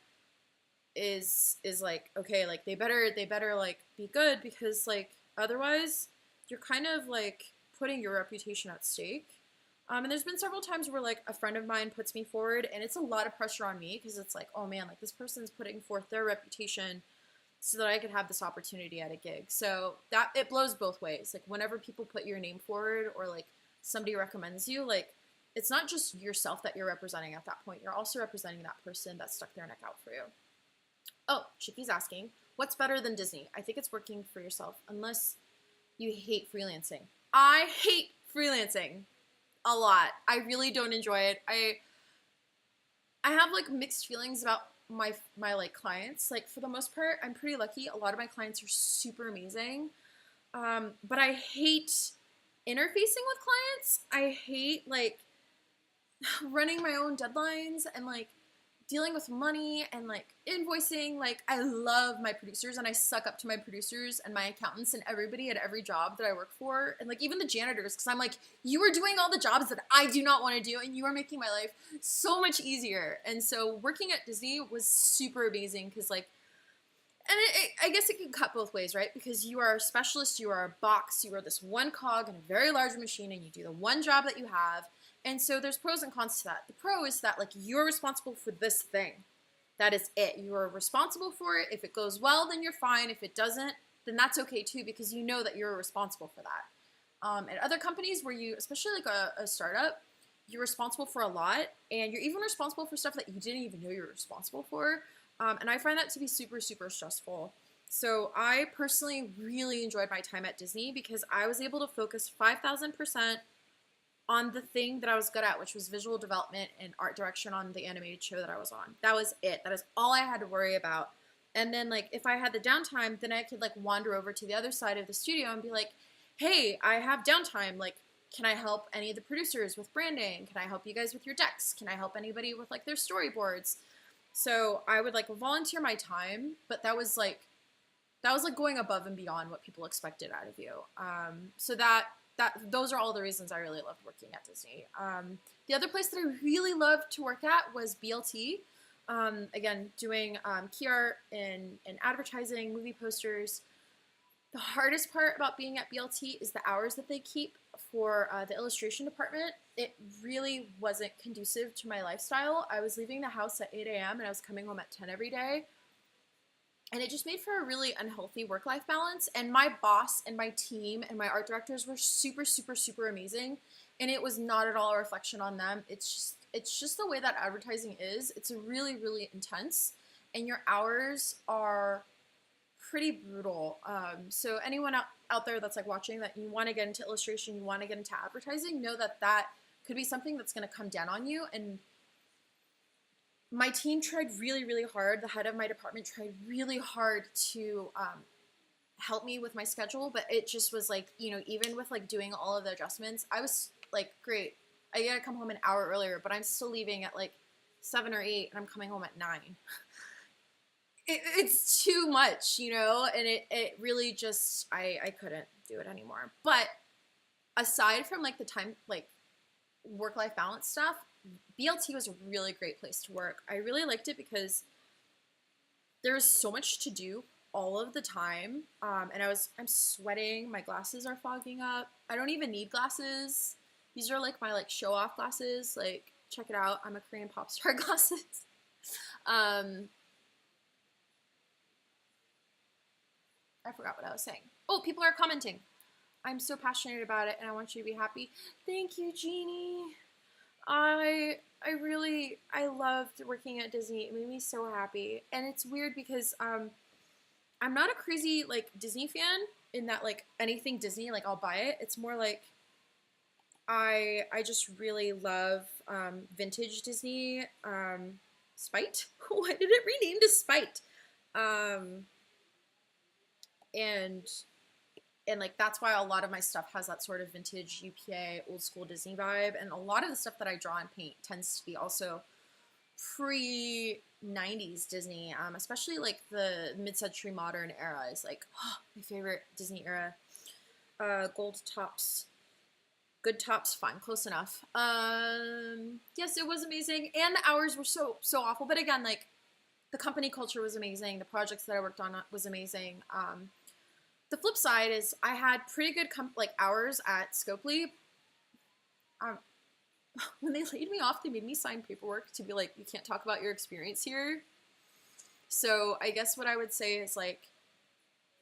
is like, okay, like, they better like be good, because, like, otherwise you're kind of, like, putting your reputation at stake. And there's been several times where, like, a friend of mine puts me forward, and it's a lot of pressure on me because it's like, oh man, like, this person's putting forth their reputation so that I could have this opportunity at a gig. So that, it blows both ways. Like, whenever people put your name forward, or, like, somebody recommends you, like, it's not just yourself that you're representing at that point. You're also representing that person that stuck their neck out for you. Oh, Chiki's asking, what's better than Disney? I think it's working for yourself, unless you hate freelancing. I hate freelancing a lot. I really don't enjoy it. I have, like, mixed feelings about my like, clients. Like, for the most part, I'm pretty lucky. A lot of my clients are super amazing. But I hate interfacing with clients. I hate, like, running my own deadlines and, like, dealing with money and, like, invoicing. Like, I love my producers, and I suck up to my producers and my accountants and everybody at every job that I work for, and, like, even the janitors, because I'm like, you are doing all the jobs that I do not want to do, and you are making my life so much easier. And so working at Disney was super amazing because, like, and I guess it can cut both ways, right? Because you are a specialist, you are a box, you are this one cog in a very large machine, and you do the one job that you have. And so there's pros and cons to that. The pro is that, like, you're responsible for this thing. That is it. You are responsible for it. If it goes well, then you're fine. If it doesn't, then that's okay too, because you know that you're responsible for that. At other companies where you, especially like a startup, you're responsible for a lot, and you're even responsible for stuff that you didn't even know you were responsible for. And I find that to be super, super stressful. So I personally really enjoyed my time at Disney because I was able to focus 5,000% on the thing that I was good at, which was visual development and art direction on the animated show that I was on. That was it. That is all I had to worry about. And then like if I had the downtime, then I could like wander over to the other side of the studio and be like, hey, I have downtime. Like, can I help any of the producers with branding? Can I help you guys with your decks? Can I help anybody with like their storyboards? So I would like volunteer my time, but that was like going above and beyond what people expected out of you. So those are all the reasons I really loved working at Disney. The other place that I really loved to work at was BLT. Again, doing key art and advertising, movie posters. The hardest part about being at BLT is the hours that they keep for the illustration department. It really wasn't conducive to my lifestyle. I was leaving the house at 8 a.m. and I was coming home at 10 every day. And it just made for a really unhealthy work-life balance. And my boss and my team and my art directors were super, super, super amazing. And it was not at all a reflection on them. It's just the way that advertising is. It's really, really intense. And your hours are pretty brutal. So anyone out there that's like watching that you want to get into illustration, you want to get into advertising, know that that could be something that's going to come down on you. And my team tried really, really hard. The head of my department tried really hard to help me with my schedule, but it just was like, you know, even with like doing all of the adjustments, I was like, great, I gotta come home an hour earlier, but I'm still leaving at like 7 or 8 and I'm coming home at 9. It's too much, you know, and it really just, I couldn't do it anymore. But aside from like the time, like work-life balance stuff, BLT was a really great place to work. I really liked it because there was so much to do all of the time. And I'm sweating. My glasses are fogging up. I don't even need glasses. These are like my like show off glasses. Like, check it out. I'm a Korean pop star glasses. I forgot what I was saying. Oh, people are commenting. I'm so passionate about it and I want you to be happy. Thank you, Jeannie. I loved working at Disney. It made me so happy. And it's weird because I'm not a crazy like Disney fan in that like anything Disney, like I'll buy it. It's more like I just really love vintage Disney. Spite? Why did it rename to Spite? And like that's why a lot of my stuff has that sort of vintage UPA old school Disney vibe, and a lot of the stuff that I draw and paint tends to be also pre-90s Disney, especially like the mid-century modern era is like my favorite Disney era. Gold tops, good tops, fine, close enough. Yes, it was amazing, and the hours were so awful, but again, like the company culture was amazing, the projects that I worked on was amazing. The flip side is I had pretty good hours at Scopely. When they laid me off, they made me sign paperwork to be like, you can't talk about your experience here. So I guess what I would say is like,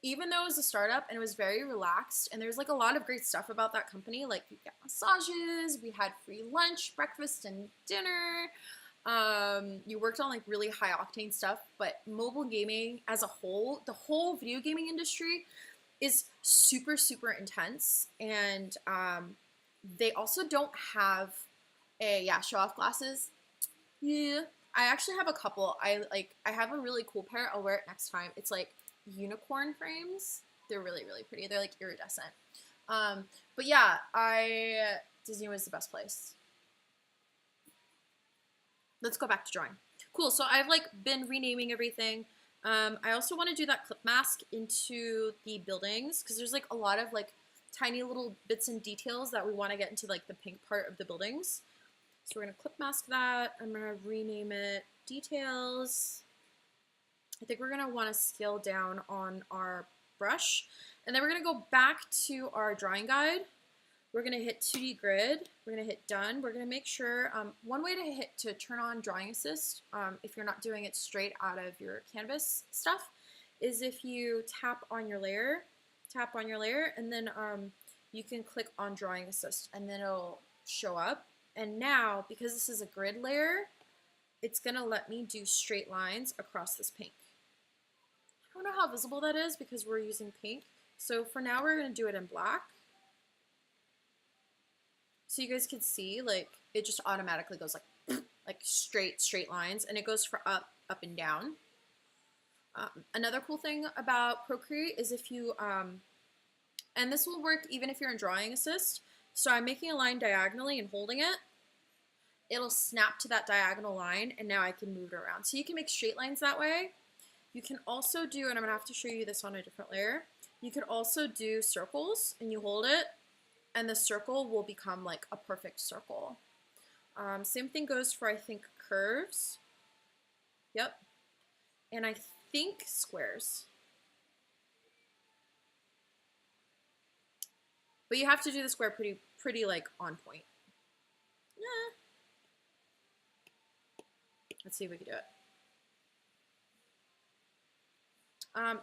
even though it was a startup and it was very relaxed and there's like a lot of great stuff about that company, like we got massages, we had free lunch, breakfast, and dinner. You worked on like really high octane stuff, but mobile gaming as a whole, the whole video gaming industry is super, super intense. And they also don't have show off glasses. Yeah, I actually have a couple. I have a really cool pair. I'll wear it next time. It's like unicorn frames. They're really, really pretty. They're like iridescent. But yeah, Disney was the best place. Let's go back to drawing. Cool, so I've like been renaming everything. I also want to do that clip mask into the buildings because there's like a lot of like tiny little bits and details that we want to get into like the pink part of the buildings. So we're going to clip mask that. I'm going to rename it details. I think we're going to want to scale down on our brush. And then we're going to go back to our drawing guide. We're going to hit 2D grid. We're going to hit done. We're going to make sure, one way to turn on drawing assist, if you're not doing it straight out of your canvas stuff, is if you tap on your layer, and then you can click on drawing assist and then it'll show up. And now, because this is a grid layer, it's gonna let me do straight lines across this pink. I don't know how visible that is because we're using pink. So for now, we're gonna do it in black. So you guys can see, like, it just automatically goes like straight lines, and it goes for up and down. Another cool thing about Procreate is if you, and this will work even if you're in Drawing Assist. So I'm making a line diagonally and holding it. It'll snap to that diagonal line, and now I can move it around. So you can make straight lines that way. You can also do, and I'm gonna have to show you this on a different layer, you could also do circles, and you hold it, and the circle will become like a perfect circle. Same thing goes for, I think, curves. Yep. And I think squares. But you have to do the square pretty like on point. Yeah. Let's see if we can do it.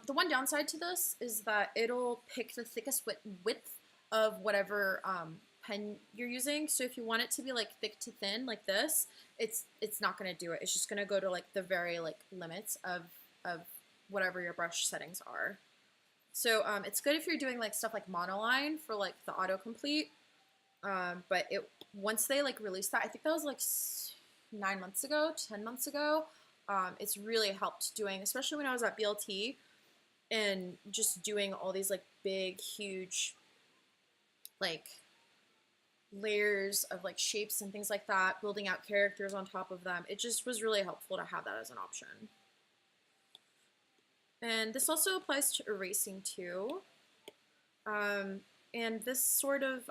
The one downside to this is that it'll pick the thickest width of whatever pen you're using. So if you want it to be like thick to thin like this, it's not going to do it. It's just going to go to like the very like limits of whatever your brush settings are. So it's good if you're doing like stuff like monoline for like the autocomplete. But once they like released that, I think that was like 9 months ago, 10 months ago. It's really helped doing, especially when I was at BLT and just doing all these like big, huge, like layers of like shapes and things like that, building out characters on top of them. It just was really helpful to have that as an option. And this also applies to erasing too. And this sort of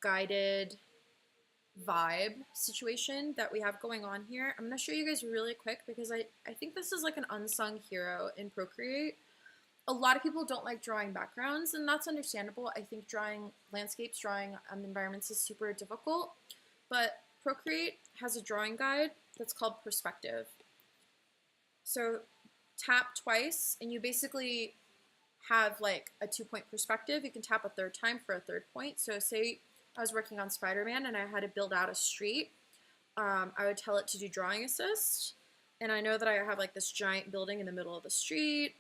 guided vibe situation that we have going on here, I'm going to show you guys really quick because I think this is like an unsung hero in Procreate. A lot of people don't like drawing backgrounds, and that's understandable. I think drawing landscapes, drawing environments is super difficult, but Procreate has a drawing guide that's called Perspective. So tap twice and you basically have like a 2-point perspective. You can tap a third time for a third point. So say I was working on Spider-Man and I had to build out a street. I would tell it to do Drawing Assist. And I know that I have like this giant building in the middle of the street.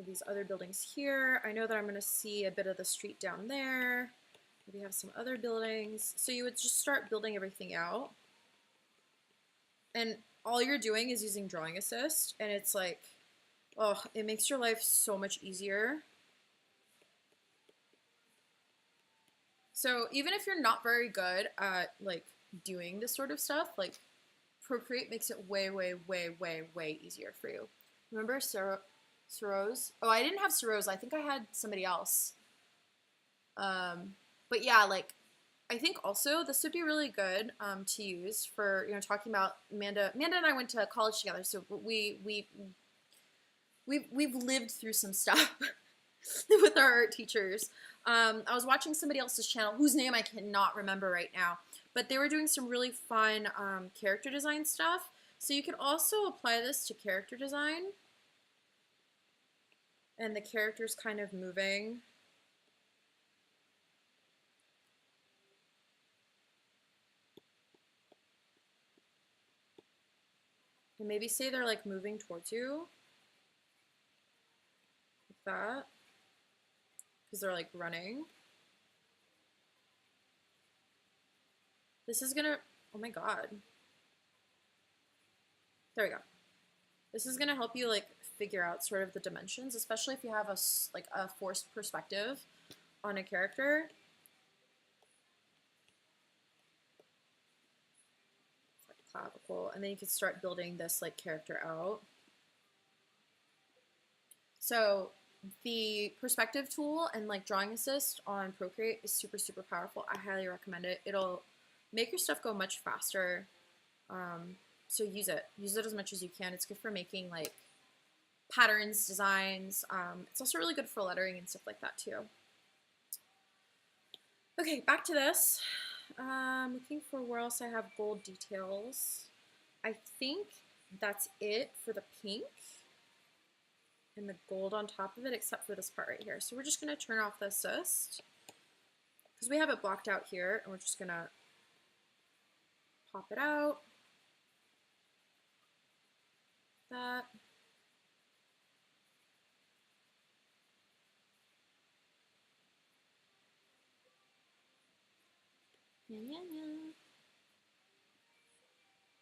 These other buildings here. I know that I'm going to see a bit of the street down there. Maybe have some other buildings. So you would just start building everything out. And all you're doing is using Drawing Assist. And it's like, oh, it makes your life so much easier. So even if you're not very good at like doing this sort of stuff, like Procreate makes it way easier for you. Remember Saroz? Oh, I didn't have Saroz. I think I had somebody else. But yeah, like I think also this would be really good to use for, you know, talking about Amanda. Amanda and I went to college together, so we've lived through some stuff with our art teachers. I was watching somebody else's channel, whose name I cannot remember right now, but they were doing some really fun character design stuff. So you could also apply this to character design. And the character's kind of moving. And maybe say they're like moving towards you. Like that. Because they're like running. This is gonna, oh my god. There we go. This is gonna help you like figure out sort of the dimensions, especially if you have a forced perspective on a character. Like clavicle, and then you can start building this like character out. So the perspective tool and like Drawing Assist on Procreate is super powerful. I highly recommend it. It'll make your stuff go much faster. So use it as much as you can. It's good for making like patterns, designs. It's also really good for lettering and stuff like that too. Okay, back to this. Looking for where else I have gold details. I think that's it for the pink and the gold on top of it, except for this part right here. So we're just gonna turn off the assist because we have it blocked out here, and we're just gonna pop it out. That. Yeah, yeah,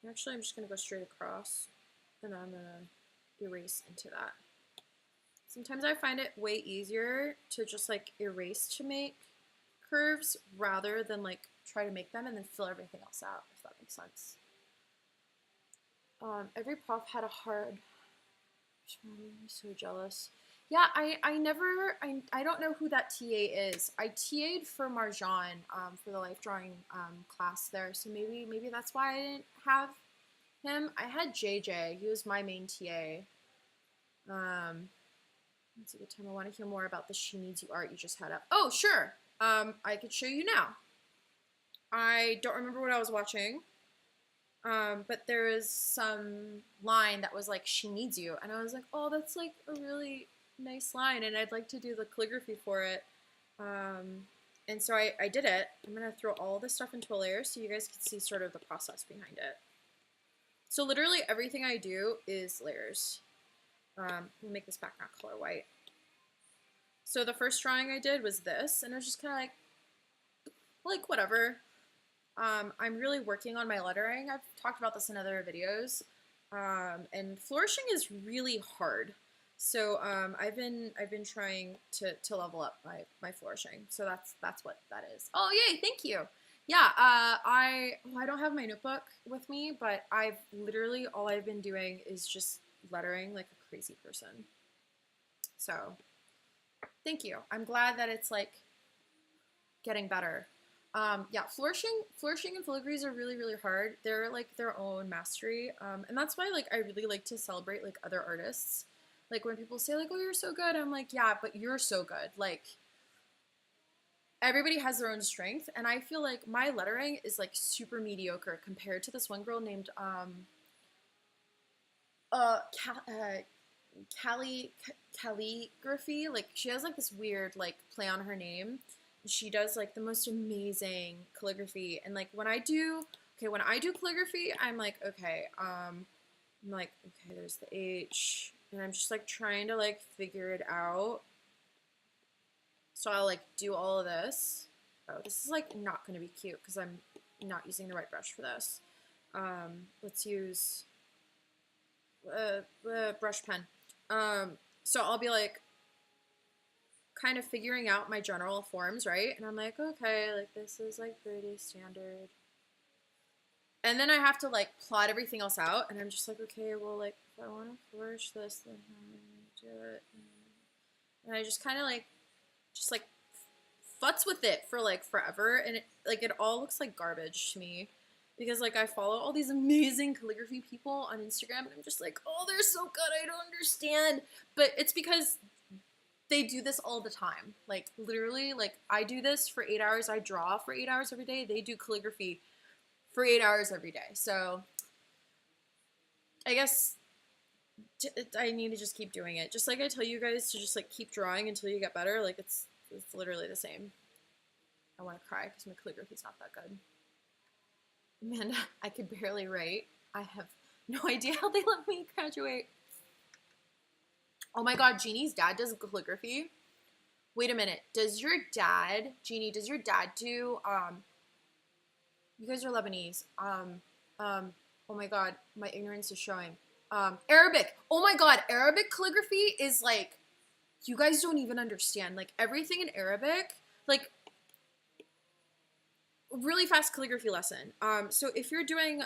yeah. Actually, I'm just gonna go straight across, and I'm gonna erase into that. Sometimes I find it way easier to just like erase to make curves rather than like try to make them and then fill everything else out, if that makes sense. Every prof had a hard, I'm so jealous. Yeah, I don't know who that TA is. I TA'd for Marjan for the life drawing class there, so maybe that's why I didn't have him. I had JJ. He was my main TA. It's a good time. I want to hear more about the She Needs You art you just had up. Oh, sure. I could show you now. I don't remember what I was watching, but there is some line that was like, "She needs you," and I was like, "Oh, that's like a really nice line," and I'd like to do the calligraphy for it. And so I did it. I'm gonna throw all this stuff into a layer so you guys can see sort of the process behind it. So literally everything I do is layers. We'll make this background color white. So the first drawing I did was this, and it was just kind of like whatever. I'm really working on my lettering. I've talked about this in other videos, and flourishing is really hard. So I've been trying to level up my flourishing. So that's what that is. Oh yay! Thank you. Yeah, I don't have my notebook with me, but I've literally all I've been doing is just lettering like a crazy person. So thank you. I'm glad that it's like getting better. Yeah, flourishing and filigrees are really, really hard. They're like their own mastery. And that's why like I really like to celebrate like other artists. Like when people say like, "Oh, you're so good," I'm like, "Yeah, but you're so good." Like everybody has their own strength, and I feel like my lettering is like super mediocre compared to this one girl named calligraphy. Like she has like this weird like play on her name. She does like the most amazing calligraphy, and like when I do calligraphy, I'm like, okay, there's the H, and I'm just like trying to like figure it out. So I'll like do all of this. Oh, this is like not going to be cute because I'm not using the right brush for this. Let's use brush pen. So I'll be like kind of figuring out my general forms, right? And I'm like, okay, like this is like pretty standard. And then I have to like plot everything else out, and I'm just like, okay, well, like if I want to flourish this, then how am I gonna do it? And I just kind of like, futz with it for like forever, and it all looks like garbage to me. Because like I follow all these amazing calligraphy people on Instagram, and I'm just like, oh, they're so good, I don't understand. But it's because they do this all the time. Like literally, like I do this for 8 hours, I draw for 8 hours every day. They do calligraphy for 8 hours every day. So I guess I need to just keep doing it. Just like I tell you guys to just like keep drawing until you get better. Like it's literally the same. I want to cry because my calligraphy's not that good. Amanda, I could barely write. I have no idea how they let me graduate. Oh my god, Jeannie's dad does calligraphy. Wait a minute. Does your dad, Jeannie, does your dad do, you guys are Lebanese. Oh my god, my ignorance is showing. Arabic. Oh my god, Arabic calligraphy is like, you guys don't even understand. Like everything in Arabic, like really fast calligraphy lesson. So if you're doing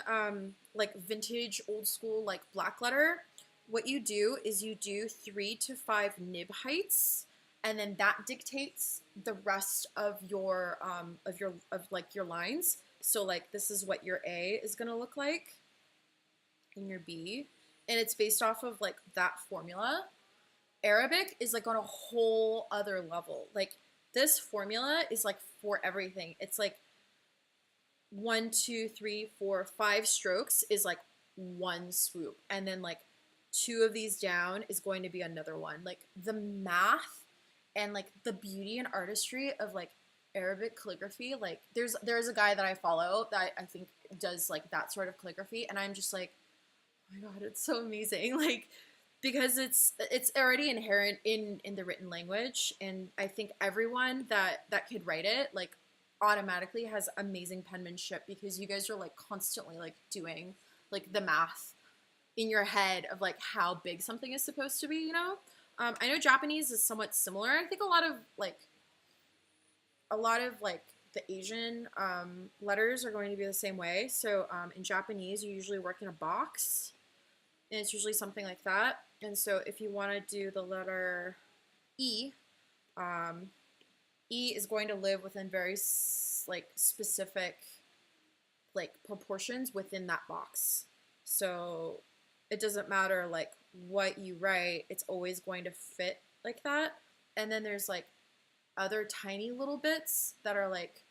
like vintage, old school, like black letter, what you do is you do 3 to 5 nib heights, and then that dictates the rest of your like your lines. So like this is what your A is gonna look like, and your B, and it's based off of like that formula. Arabic is like on a whole other level. Like this formula is like for everything. It's like 1, 2, 3, 4, 5 strokes is like one swoop, and then like 2 of these down is going to be another one. Like the math and like the beauty and artistry of like Arabic calligraphy, like there's a guy that I follow that I think does like that sort of calligraphy, and I'm just like, oh my god, it's so amazing. Like, because it's already inherent in the written language, and I think everyone that could write it like automatically has amazing penmanship, because you guys are like constantly like doing like the math in your head of like how big something is supposed to be, you know. I know Japanese is somewhat similar. I think a lot of like the Asian letters are going to be the same way. So in Japanese, you usually work in a box, and it's usually something like that. And so if you want to do the letter E, E is going to live within very like specific like proportions within that box. So it doesn't matter like what you write, it's always going to fit like that. And then there's like other tiny little bits that are like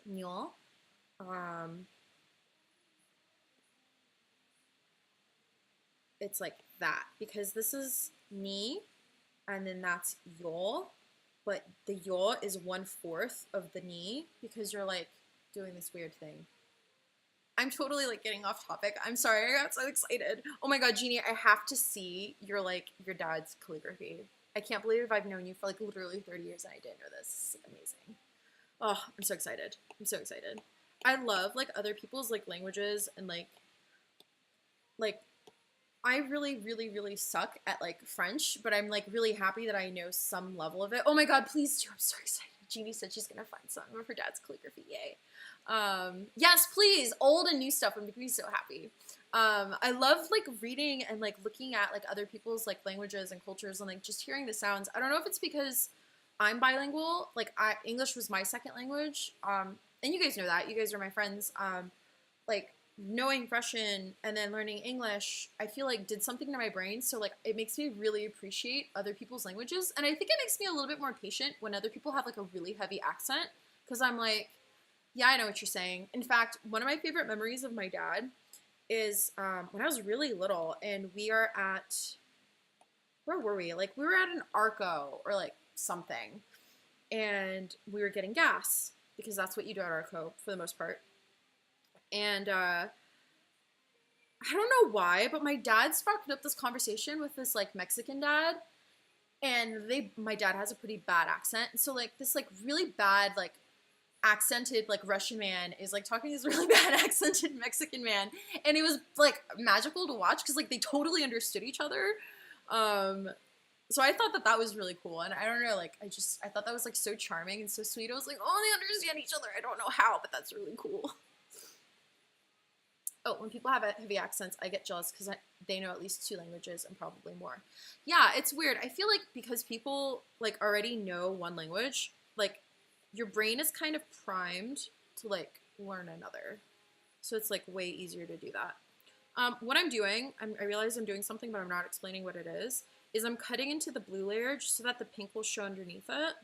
nyo. It's like that, because this is ni, and then that's yo, but the yo is 1/4 of the ni, because you're like doing this weird thing. I'm totally like getting off topic. I'm sorry, I got so excited. Oh my god, Jeannie, I have to see your dad's calligraphy. I can't believe I've known you for like literally 30 years and I didn't know this. It's amazing. Oh, I'm so excited. I'm so excited. I love like other people's like languages, and like I really, really, really suck at like French, but I'm like really happy that I know some level of it. Oh my god, please do. I'm so excited. Jeannie said she's gonna find some of her dad's calligraphy. Yay. Yes, please. Old and new stuff would make me so happy. I love like reading and like looking at like other people's like languages and cultures, and like just hearing the sounds. I don't know if it's because I'm bilingual. Like English was my second language. And you guys know that. You guys are my friends. Like knowing Russian and then learning English, I feel like did something to my brain. So like it makes me really appreciate other people's languages. And I think it makes me a little bit more patient when other people have like a really heavy accent, because I'm like, yeah, I know what you're saying. In fact, one of my favorite memories of my dad is when I was really little, and we are at, where were we? Like we were at an Arco or like something, and we were getting gas, because that's what you do at Arco for the most part. And I don't know why, but my dad sparked up this conversation with this like Mexican dad, and my dad has a pretty bad accent, and so like this like really bad like accented like Russian man is like talking to this really bad accented Mexican man, and it was like magical to watch, because like they totally understood each other. So I thought that was really cool, and I don't know, like I thought that was like so charming and so sweet. I was like, oh, they understand each other. I don't know how, but that's really cool. Oh, when people have heavy accents, I get jealous, because they know at least 2 languages and probably more. Yeah, it's weird. I feel like because people like already know one language, like your brain is kind of primed to like learn another. So it's like way easier to do that. What I'm doing, I realize I'm doing something, but I'm not explaining what it is I'm cutting into the blue layer just so that the pink will show underneath it,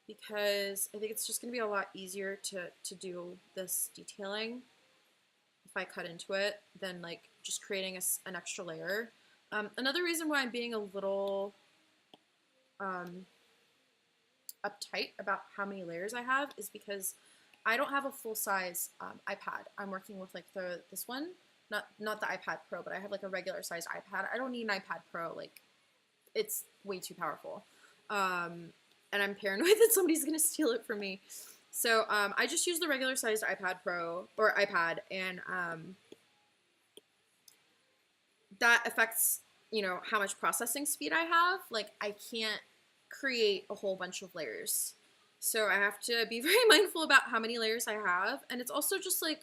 because I think it's just going to be a lot easier to do this detailing if I cut into it than like just creating an extra layer. Another reason why I'm being a little uptight about how many layers I have is because I don't have a full-size iPad. I'm working with like this one, not the iPad Pro, but I have like a regular sized iPad. I don't need an iPad Pro. Like it's way too powerful. And I'm paranoid that somebody's gonna steal it from me. So I just use the regular sized iPad Pro or iPad, and that affects, you know, how much processing speed I have. Like I can't create a whole bunch of layers. So I have to be very mindful about how many layers I have. And it's also just like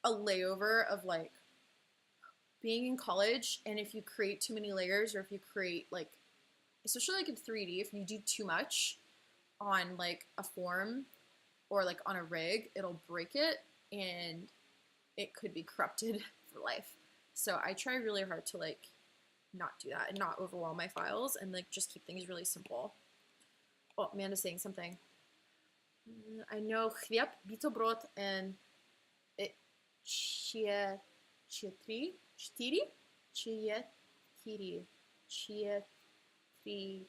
a layover of like being in college, and if you create too many layers, or if you create like, especially like in 3D, if you do too much on like a form or like on a rig, it'll break it and it could be corrupted for life. So I try really hard to like not do that and not overwhelm my files, and like just keep things really simple. Oh, Amanda's saying something. I know chlieb, bito brot, and chietiri, chietiri, chietiri, chia tri.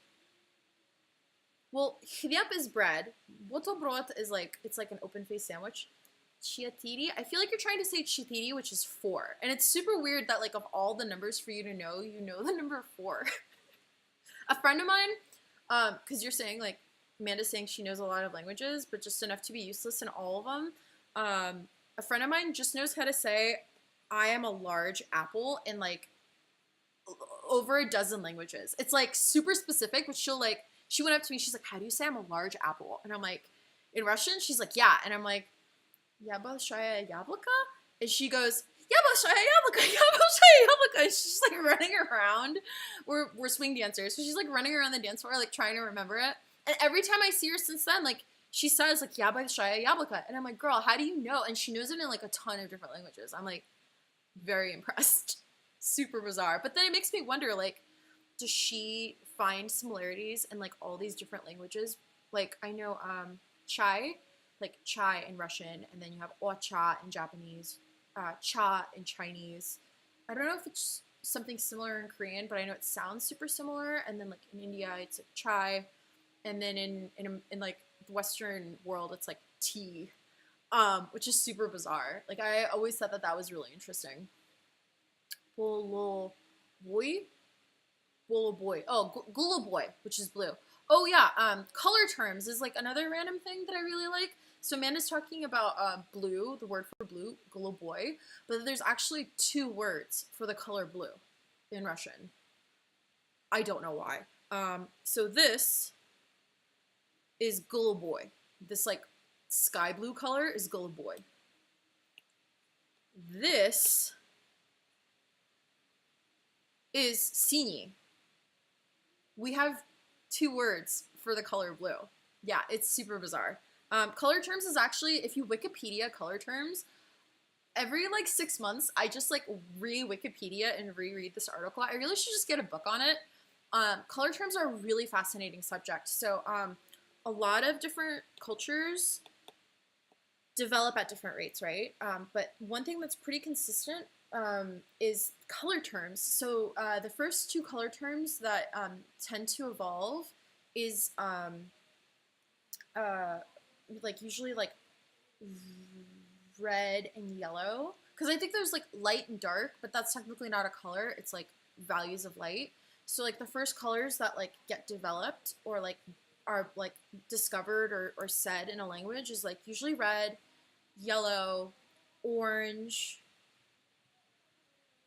Well, hriap is bread. Buterbrot is like, it's like an open-faced sandwich. Chiatiri, I feel like you're trying to say chitiri, which is 4. And it's super weird that like of all the numbers for you to know, you know the number 4. A friend of mine, because you're saying like, Amanda's saying she knows a lot of languages, but just enough to be useless in all of them. A friend of mine just knows how to say, I am a large apple in like over a dozen languages. It's like super specific, but she'll like, she went up to me, she's like, how do you say I'm a large apple? And I'm like, in Russian? She's like, yeah. And I'm like, Yaboshaya Yablaka? And she goes, Yaboshaya Yablaka, Yaboshaya Yablaka. And she's like running around. We're swing dancers. So she's like running around the dance floor, like trying to remember it. And every time I see her since then, like, she says like Yaboshaya Yablaka. And I'm like, girl, how do you know? And she knows it in like a ton of different languages. I'm like, very impressed. Super bizarre. But then it makes me wonder, like, does she find similarities in like all these different languages? Like, I know chai, like chai in Russian, and then you have ocha in Japanese, cha in Chinese. I don't know if it's something similar in Korean, but I know it sounds super similar. And then like in India, it's like chai, and then in like the Western world, it's like tea, which is super bizarre. Like I always thought that that was really interesting. Bolo boy, bolo boy. Oh, gula boy, which is blue. Oh yeah, color terms is like another random thing that I really like. So Amanda's talking about blue, the word for blue, goluboy, but there's actually 2 words for the color blue in Russian. I don't know why. So this is goluboy. This like sky blue color is goluboy. This is sini. We have 2 words for the color blue. Yeah, it's super bizarre. Color terms is actually, if you Wikipedia color terms, every like 6 months, I just like re-Wikipedia and reread this article. I really should just get a book on it. Color terms are a really fascinating subject. So a lot of different cultures develop at different rates, right? But one thing that's pretty consistent is color terms. So the first 2 color terms that tend to evolve is like usually like red and yellow, because I think there's like light and dark, but that's technically not a color, it's like values of light. So like the first colors that like get developed or like are like discovered or said in a language is like usually red, yellow, orange,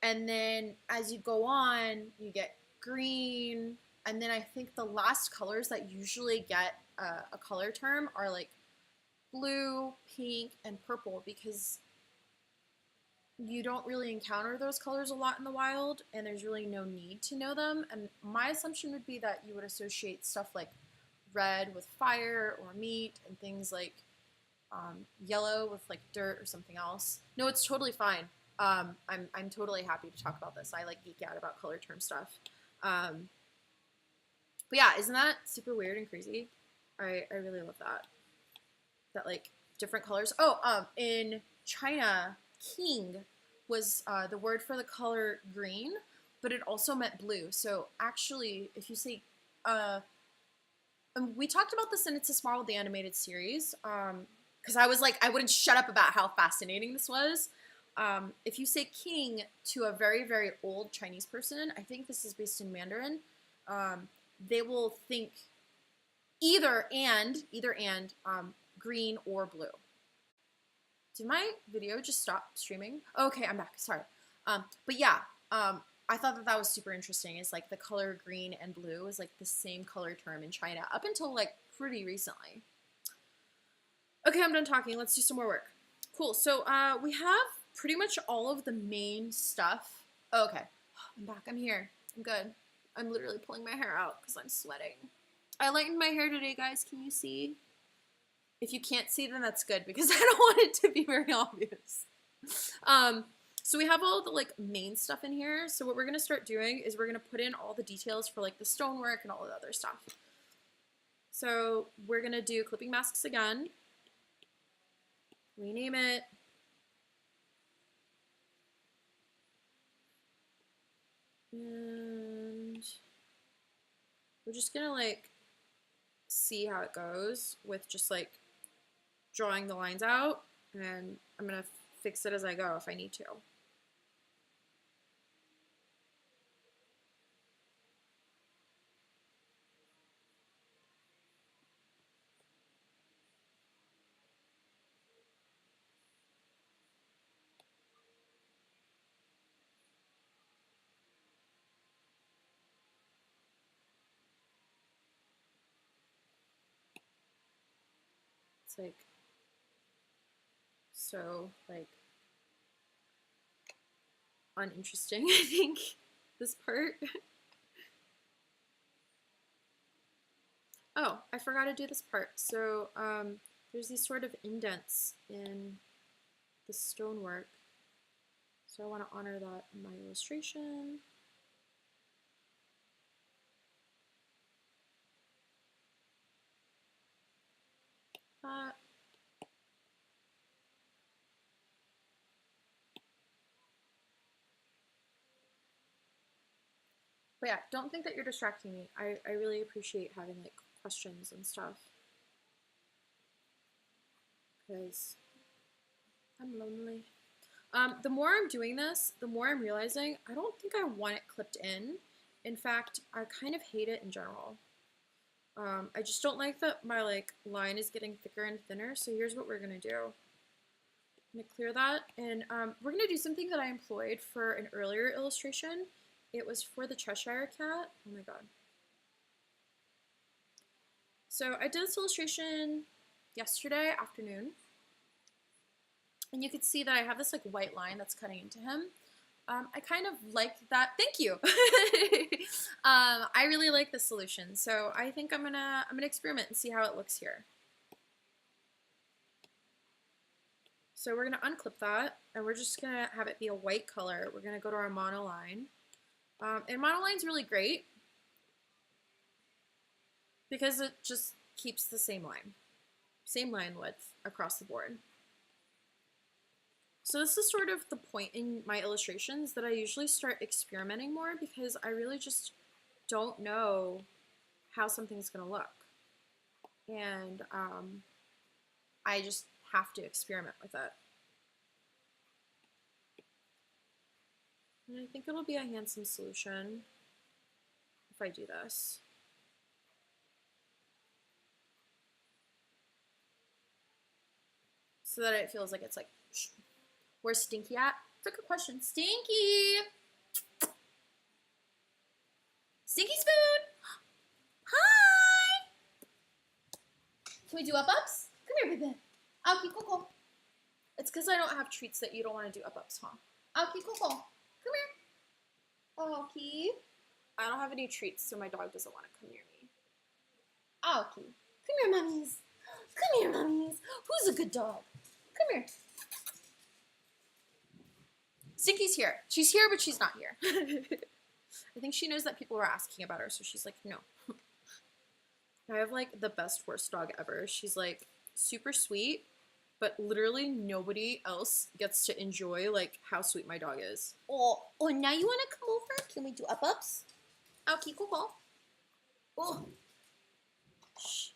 and then as you go on you get green, and then I think the last colors that usually get a color term are like blue, pink, and purple, because you don't really encounter those colors a lot in the wild, and there's really no need to know them. And my assumption would be that you would associate stuff like red with fire or meat, and things like yellow with like dirt or something else. No, it's totally fine. I'm totally happy to talk about this. I like geek out about color term stuff. But yeah, isn't that super weird and crazy? I really love that. That like different colors. Oh, in China, king was the word for the color green, but it also meant blue. So actually, if you say, we talked about this in It's a Small World, the animated series, because I was like, I wouldn't shut up about how fascinating this was. If you say king to a very, very old Chinese person, I think this is based in Mandarin, they will think either and, green or blue. Did my video just stop streaming? Okay, I'm back. Sorry. But yeah, I thought that that was super interesting. Is like the color green and blue is like the same color term in China up until like pretty recently. Okay, I'm done talking. Let's do some more work. Cool. So we have pretty much all of the main stuff. Oh, okay, I'm back. I'm here. I'm good. I'm literally pulling my hair out because I'm sweating. I lightened my hair today, guys. Can you see? If you can't see, then that's good, because I don't want it to be very obvious. So we have all the like main stuff in here. So what we're gonna start doing is we're gonna put in all the details for like the stonework and all the other stuff. So we're gonna do clipping masks again. Rename it. And we're just gonna like see how it goes with just like drawing the lines out, and I'm gonna fix it as I go if I need to. It's like so like uninteresting, I think, this part. Oh, I forgot to do this part. So there's these sort of indents in the stonework. So I want to honor that in my illustration. That. But yeah, don't think that you're distracting me. I really appreciate having like questions and stuff. Because I'm lonely. The more I'm doing this, the more I'm realizing I don't think I want it clipped in. In fact, I kind of hate it in general. I just don't like that my like line is getting thicker and thinner. So here's what we're gonna do. I'm gonna clear that, and we're gonna do something that I employed for an earlier illustration. It was for the Cheshire Cat. Oh my god. So I did this illustration yesterday afternoon, and you could see that I have this like white line that's cutting into him. I kind of like that. Thank you. I really like this solution, so I think I'm gonna experiment and see how it looks here. So we're gonna unclip that, and we're just gonna have it be a white color. We're gonna go to our monoline, and monoline's really great because it just keeps the same line width across the board. So this is sort of the point in my illustrations that I usually start experimenting more because I really just don't know how something's gonna look. And I just have to experiment with it. And I think it'll be a handsome solution if I do this. So that it feels like it's like, where's Stinky at? That's a good question. Stinky! Stinky Spoon! Hi! Can we do up-ups? Come here, baby. Alki, Coco. It's because I don't have treats that you don't want to do up-ups, huh? Alki, Coco. Come here. Alki. I don't have any treats, so my dog doesn't want to come near me. Alki. Come here, mummies. Come here, mummies. Who's a good dog? Come here. Stinky's here. She's here, but she's not here. I think she knows that people were asking about her, so she's like, no. I have like the best horse dog ever. She's like super sweet, but literally nobody else gets to enjoy like how sweet my dog is. Oh, now you want to come over? Can we do up-ups? Okay, cool. Oh, shh.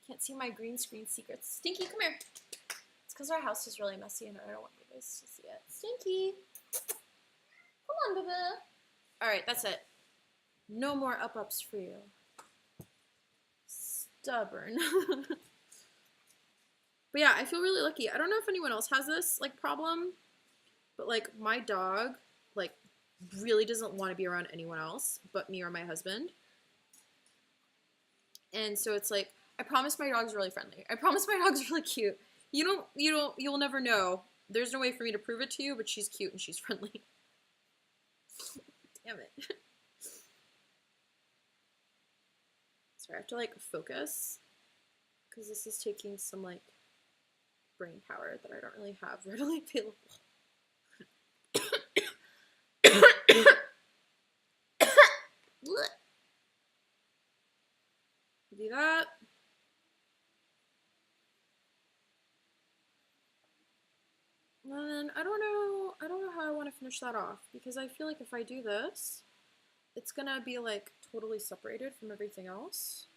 Can't see my green screen secrets. Stinky, come here. It's because our house is really messy and I don't want you guys to see it. Stinky. Come on, baby. All right, that's it. No more up-ups for you. Stubborn. But yeah, I feel really lucky. I don't know if anyone else has this like problem, but like my dog like really doesn't want to be around anyone else but me or my husband. And so it's like, I promise my dog's really friendly. I promise my dog's really cute. You'll never know. There's no way for me to prove it to you, but she's cute and she's friendly. Damn it. Sorry, I have to like focus because this is taking some like brain power that I don't really have readily available. Do that. And then I don't know how I want to finish that off because I feel like if I do this, it's gonna be like totally separated from everything else.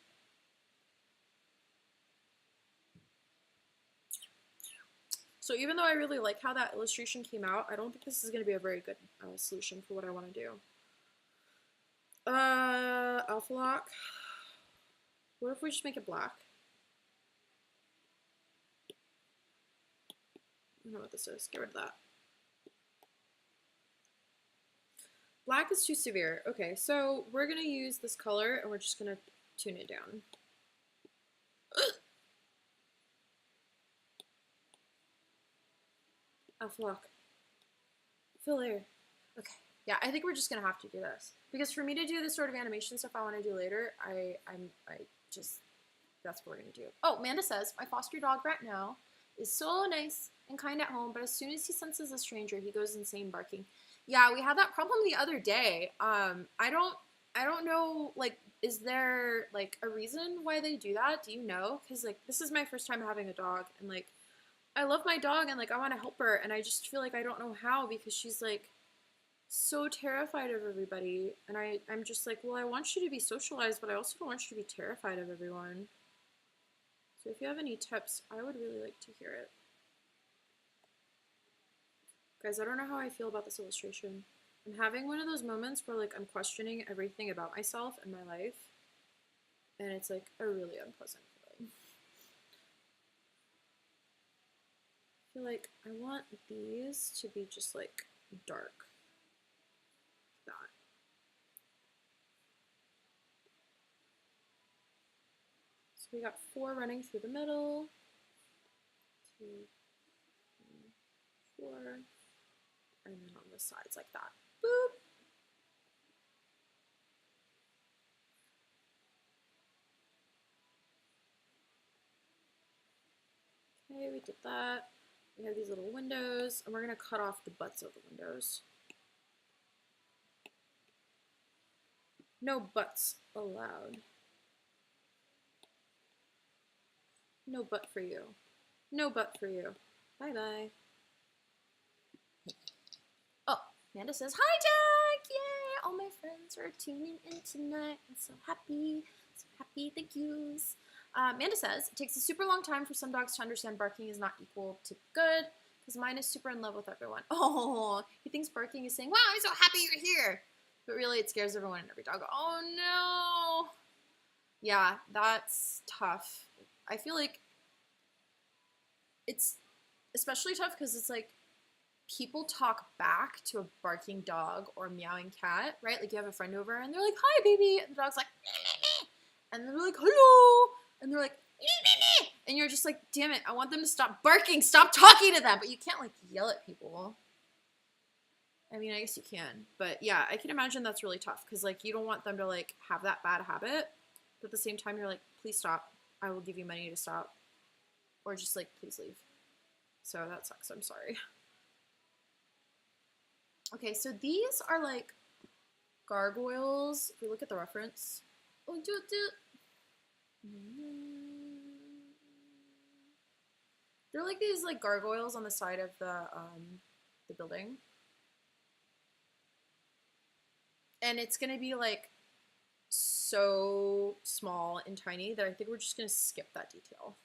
So even though I really like how that illustration came out, I don't think this is going to be a very good solution for what I want to do. Alpha lock. What if we just make it black? I don't know what this is. Get rid of that. Black is too severe. Okay, so we're going to use this color and we're just going to tune it down. Alpha lock. Fill air. Okay. Yeah, I think we're just gonna have to do this because for me to do this sort of animation stuff I want to do later, I just that's what we're gonna do. Oh, Amanda says my foster dog right now is so nice and kind at home, but as soon as he senses a stranger, he goes insane barking. Yeah, we had that problem the other day. I don't know. Like, is there like a reason why they do that? Do you know? Because like this is my first time having a dog, and like I love my dog and like I want to help her, and I just feel like I don't know how because she's like so terrified of everybody, and I'm just like, well, I want you to be socialized, but I also don't want you to be terrified of everyone. So if you have any tips, I would really like to hear it. Guys, I don't know how I feel about this illustration. I'm having one of those moments where like I'm questioning everything about myself and my life, and it's like a really unpleasant feeling. I feel like I want these to be just like dark. That. So we got 4 running through the middle. 2, 3, 4, and then on the sides like that. Boop. Okay, we did that. We have these little windows, and we're gonna cut off the butts of the windows. No butts allowed. No butt for you. No butt for you. Bye-bye. Oh, Amanda says, hi, Jack! Yay! All my friends are tuning in tonight. I'm so happy. So happy. Thank yous. Amanda says, it takes a super long time for some dogs to understand barking is not equal to good, because mine is super in love with everyone. Oh, he thinks barking is saying, wow, I'm so happy you're here. But really, it scares everyone and every dog. Oh, no. Yeah, that's tough. I feel like it's especially tough because it's like people talk back to a barking dog or meowing cat, right? Like you have a friend over and they're like, hi, baby. And the dog's like, and they're like, hello. And they're like, and you're just like, damn it, I want them to stop barking. Stop talking to them. But you can't like yell at people. I mean, I guess you can. But yeah, I can imagine that's really tough because like you don't want them to like have that bad habit. But at the same time, you're like, please stop. I will give you money to stop. Or just like, please leave. So that sucks. I'm sorry. Okay, so these are like gargoyles. If we look at the reference. Oh, they're like these like gargoyles on the side of the building. And it's gonna be like so small and tiny that I think we're just gonna skip that detail.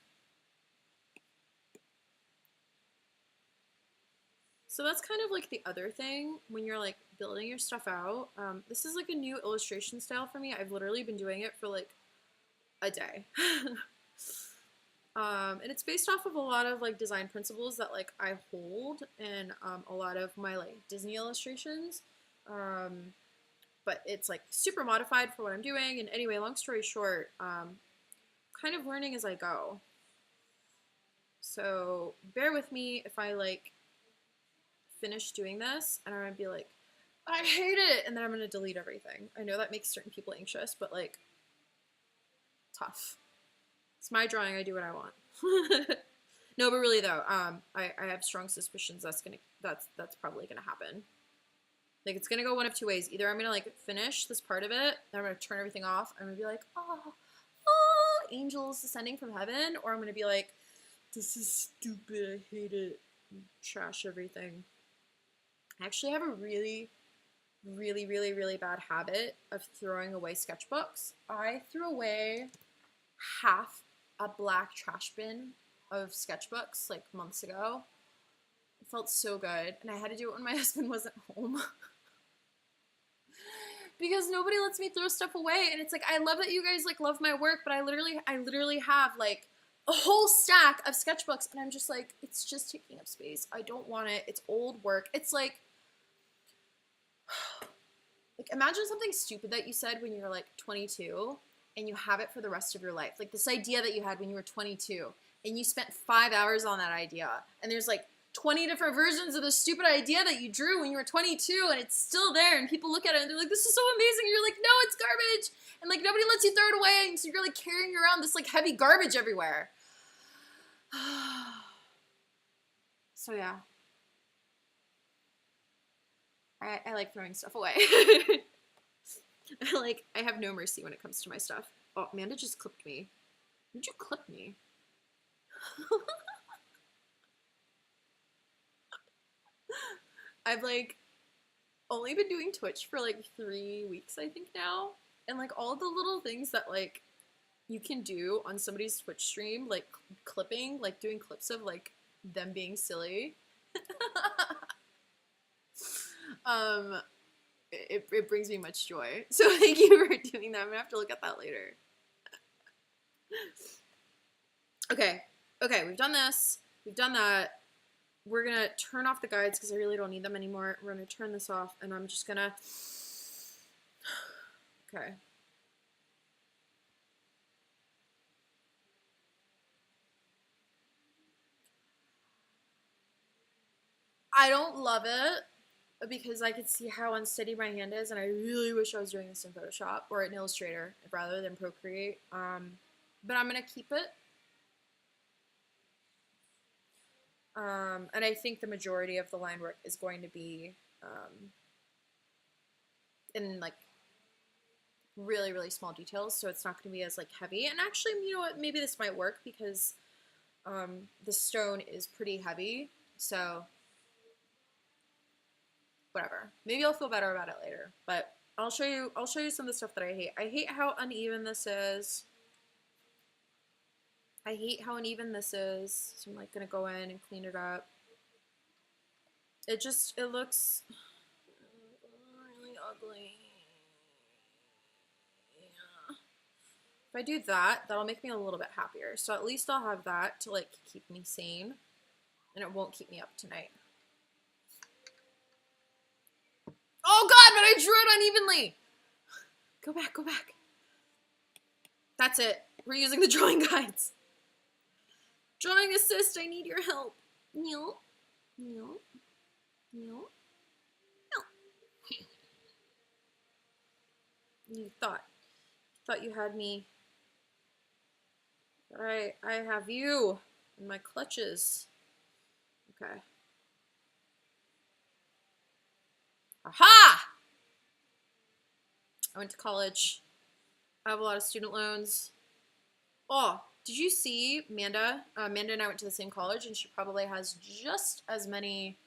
So that's kind of like the other thing when you're like building your stuff out. This is like a new illustration style for me. I've literally been doing it for like a day. And it's based off of a lot of like design principles that like I hold in a lot of my like Disney illustrations. But it's like super modified for what I'm doing. And anyway, long story short, kind of learning as I go. So bear with me if I like finish doing this and I'm gonna be like, I hate it, and then I'm gonna delete everything. I know that makes certain people anxious, but like, tough. It's my drawing, I do what I want. No, but really though, I have strong suspicions that's probably gonna happen. Like it's gonna go one of two ways. Either I'm gonna like finish this part of it, then I'm gonna turn everything off, I'm gonna be like, oh, angels descending from heaven, or I'm gonna be like, this is stupid, I hate it, trash everything. I actually have a really, really, really, really bad habit of throwing away sketchbooks. I threw away half a black trash bin of sketchbooks like months ago. It felt so good, and I had to do it when my husband wasn't home. Because nobody lets me throw stuff away, and it's like, I love that you guys like love my work, but I literally have like a whole stack of sketchbooks, and I'm just like, it's just taking up space. I don't want it. It's old work. It's like imagine something stupid that you said when you were like 22 and you have it for the rest of your life. Like this idea that you had when you were 22 and you spent 5 hours on that idea, and there's like 20 different versions of the stupid idea that you drew when you were 22, and it's still there, and people look at it and they're like, this is so amazing, and you're like, no, it's garbage, and like nobody lets you throw it away, and so you're like carrying around this like heavy garbage everywhere. So yeah, I like throwing stuff away. I have no mercy when it comes to my stuff. Oh, Amanda just clipped me. Did you clip me? I've like only been doing Twitch for like 3 weeks, I think now. And like all the little things that like you can do on somebody's Twitch stream, like clipping, like doing clips of like them being silly. It brings me much joy. So thank you for doing that. I'm gonna have to look at that later. Okay, we've done this. We've done that. We're gonna turn off the guides because I really don't need them anymore. We're gonna turn this off, and I'm just gonna, okay. I don't love it because I could see how unsteady my hand is, and I really wish I was doing this in Photoshop or in Illustrator rather than Procreate. But I'm gonna keep it. And I think the majority of the line work is going to be in like really, really small details, so it's not going to be as like heavy. And actually, you know what, maybe this might work because the stone is pretty heavy, so whatever. Maybe I'll feel better about it later, but I'll show you some of the stuff that I hate. I hate how uneven this is. I hate how uneven this is, so I'm like gonna go in and clean it up. It looks really ugly. Yeah. If I do that, that'll make me a little bit happier. So at least I'll have that to like keep me sane, and it won't keep me up tonight. Oh God, but I drew it unevenly. Go back, go back. That's it. We're using the drawing guides. Drawing assist, I need your help. No. No. No. No. You thought you had me. But I have you in my clutches. Okay. Aha! I went to college. I have a lot of student loans. Oh, did you see Amanda? Amanda and I went to the same college, and she probably has just as many.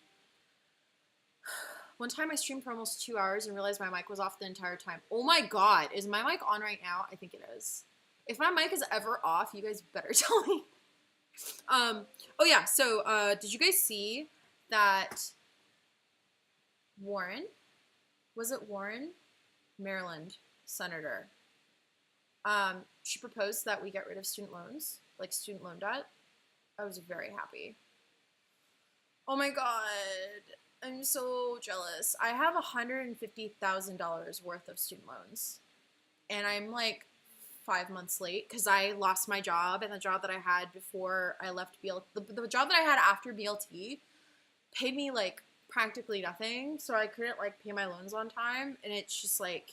One time I streamed for almost 2 hours and realized my mic was off the entire time. Oh my God, is my mic on right now? I think it is. If my mic is ever off, you guys better tell me. Oh yeah, so did you guys see that Warren, was it Warren? Maryland senator. She proposed that we get rid of student loans, like student loan debt. I was very happy. Oh my God, I'm so jealous. I have $150,000 worth of student loans, and I'm like 5 months late because I lost my job, and the job that I had before I left BLT, the job that I had after BLT paid me like practically nothing, so I couldn't like pay my loans on time, and it's just like,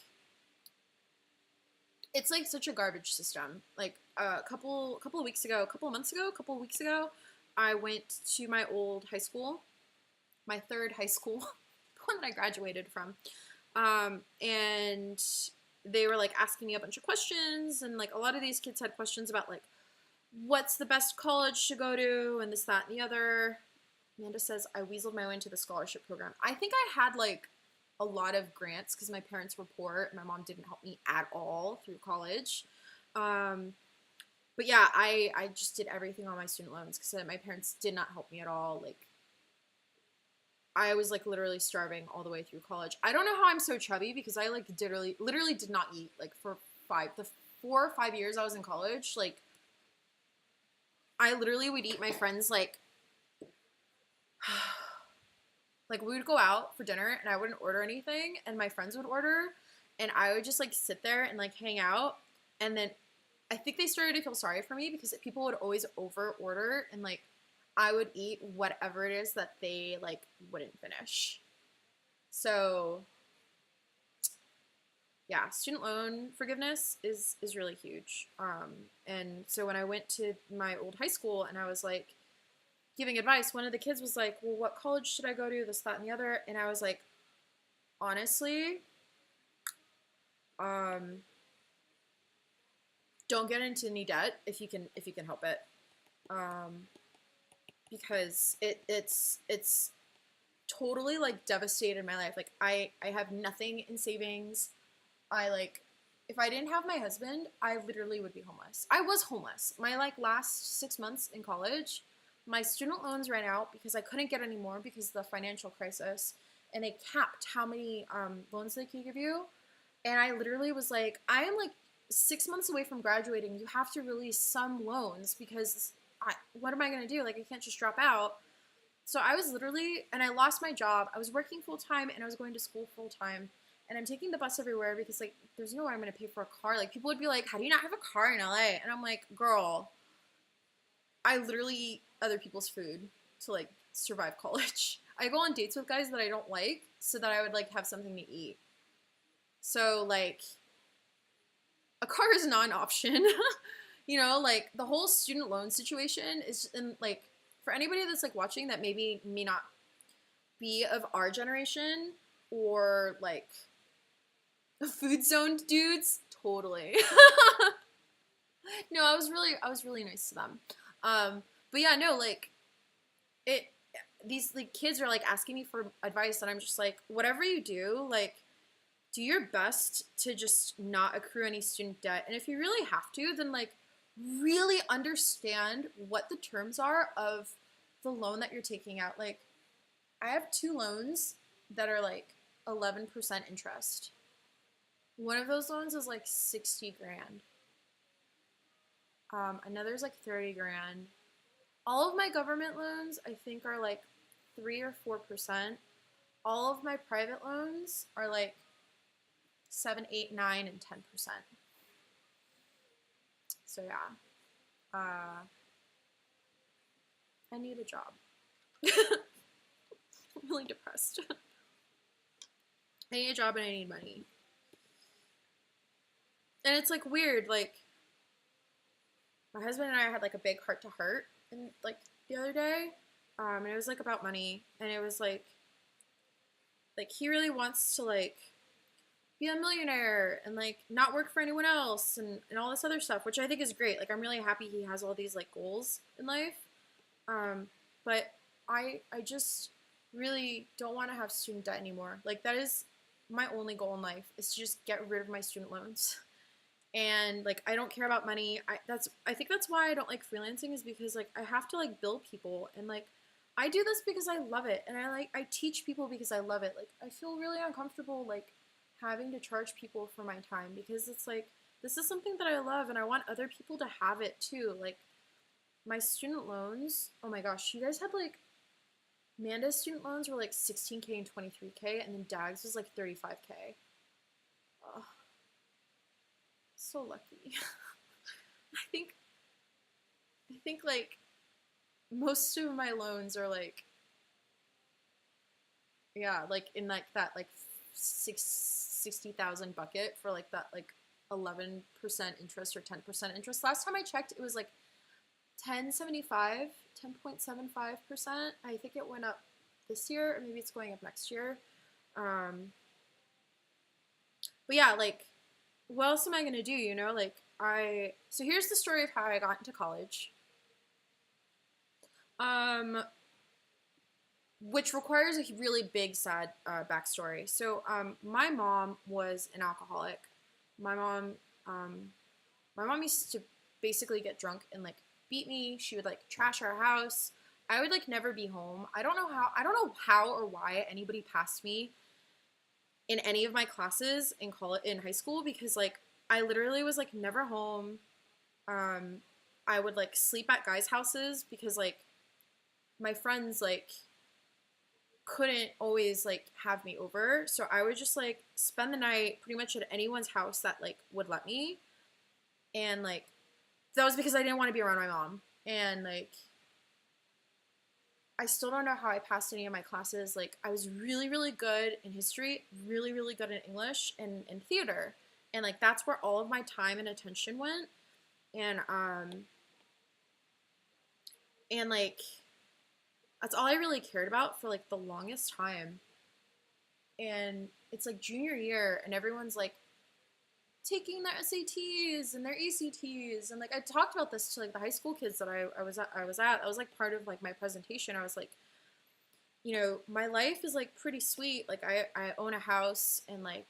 it's like such a garbage system. Like a couple months ago, I went to my old high school, my third high school, the one that I graduated from, and they were like asking me a bunch of questions, and like a lot of these kids had questions about like what's the best college to go to and this, that, and the other. Amanda says I weaseled my way into the scholarship program. I think I had like a lot of grants because my parents were poor and my mom didn't help me at all through college. But yeah, I just did everything on my student loans because my parents did not help me at all. Like, I was like literally starving all the way through college. I don't know how I'm so chubby because I like literally did not eat like for the 4 or 5 years I was in college. Like, I literally would eat my friends like we would go out for dinner and I wouldn't order anything and my friends would order and I would just like sit there and like hang out. And then I think they started to feel sorry for me because people would always over order and like I would eat whatever it is that they like wouldn't finish. So yeah, student loan forgiveness is really huge. And so when I went to my old high school and I was like giving advice, one of the kids was like, well, what college should I go to, this, that, and the other? And I was like, honestly, don't get into any debt if you can help it. Because it's totally like devastated my life. Like I have nothing in savings. I like, if I didn't have my husband, I literally would be homeless. I was homeless. My like last 6 months in college, my student loans ran out because I couldn't get any more because of the financial crisis, and they capped how many loans they could give you. And I literally was like, I am like 6 months away from graduating. You have to release some loans because what am I going to do? Like, I can't just drop out. So I was literally, and I lost my job. I was working full time and I was going to school full time. And I'm taking the bus everywhere because like, there's no way I'm going to pay for a car. Like, people would be like, how do you not have a car in LA? And I'm like, girl, I literally eat other people's food to like survive college. I go on dates with guys that I don't like so that I would like have something to eat. So like, a car is not an option. You know, like the whole student loan situation is, and like for anybody that's like watching that maybe may not be of our generation or like food zoned dudes, totally. No, I was really nice to them. But yeah, no, like it, these like kids are like asking me for advice and I'm just like, whatever you do, like do your best to just not accrue any student debt. And if you really have to, then like really understand what the terms are of the loan that you're taking out. Like I have 2 loans that are like 11% interest. One of those loans is like 60 grand. Another's like 30 grand. All of my government loans, I think, are like 3 or 4%. All of my private loans are like 7, 8, 9, and 10%. So yeah, I need a job. I'm really depressed. I need a job and I need money. And it's like weird, like my husband and I had like a big heart to heart and like the other day, and it was like about money, and it was like he really wants to like be a millionaire and like not work for anyone else and all this other stuff, which I think is great. Like I'm really happy he has all these like goals in life. But I just really don't want to have student debt anymore. Like that is my only goal in life, is to just get rid of my student loans. And like I don't care about money. I think that's why I don't like freelancing, is because like I have to like bill people, and like I do this because I love it, and I teach people because I love it. Like I feel really uncomfortable like having to charge people for my time, because it's like this is something that I love and I want other people to have it too. Like my student loans, oh my gosh, you guys had like Amanda's student loans were like 16K and 23K, and then Dag's was like 35K. Oh, so lucky. I think like most of my loans are like, yeah, like in like that like 60,000 bucket for like that like 11% interest or 10% interest. Last time I checked, it was like 10.75, 10.75%. I think it went up this year, or maybe it's going up next year. But yeah, like, what else am I gonna do? You know, like so here's the story of how I got into college. which requires a really big, sad backstory. So, my mom was an alcoholic. My mom, um, my mom used to basically get drunk and like beat me. She would like trash our house. I would like never be home. I don't know how or why anybody passed me in any of my classes in college, in high school, because like I literally was like never home. Um, I would like sleep at guys' houses because like my friends like couldn't always like have me over. So I would just like spend the night pretty much at anyone's house that like would let me. And like that was because I didn't want to be around my mom. And like I still don't know how I passed any of my classes. Like I was really, really good in history, really, really good in English and theater. And like that's where all of my time and attention went. And and like that's all I really cared about for like the longest time. And it's like junior year and everyone's like taking their SATs and their ACTs, and like I talked about this to like the high school kids that I was at. I was like part of like my presentation. I was like, you know, my life is like pretty sweet. Like I own a house and like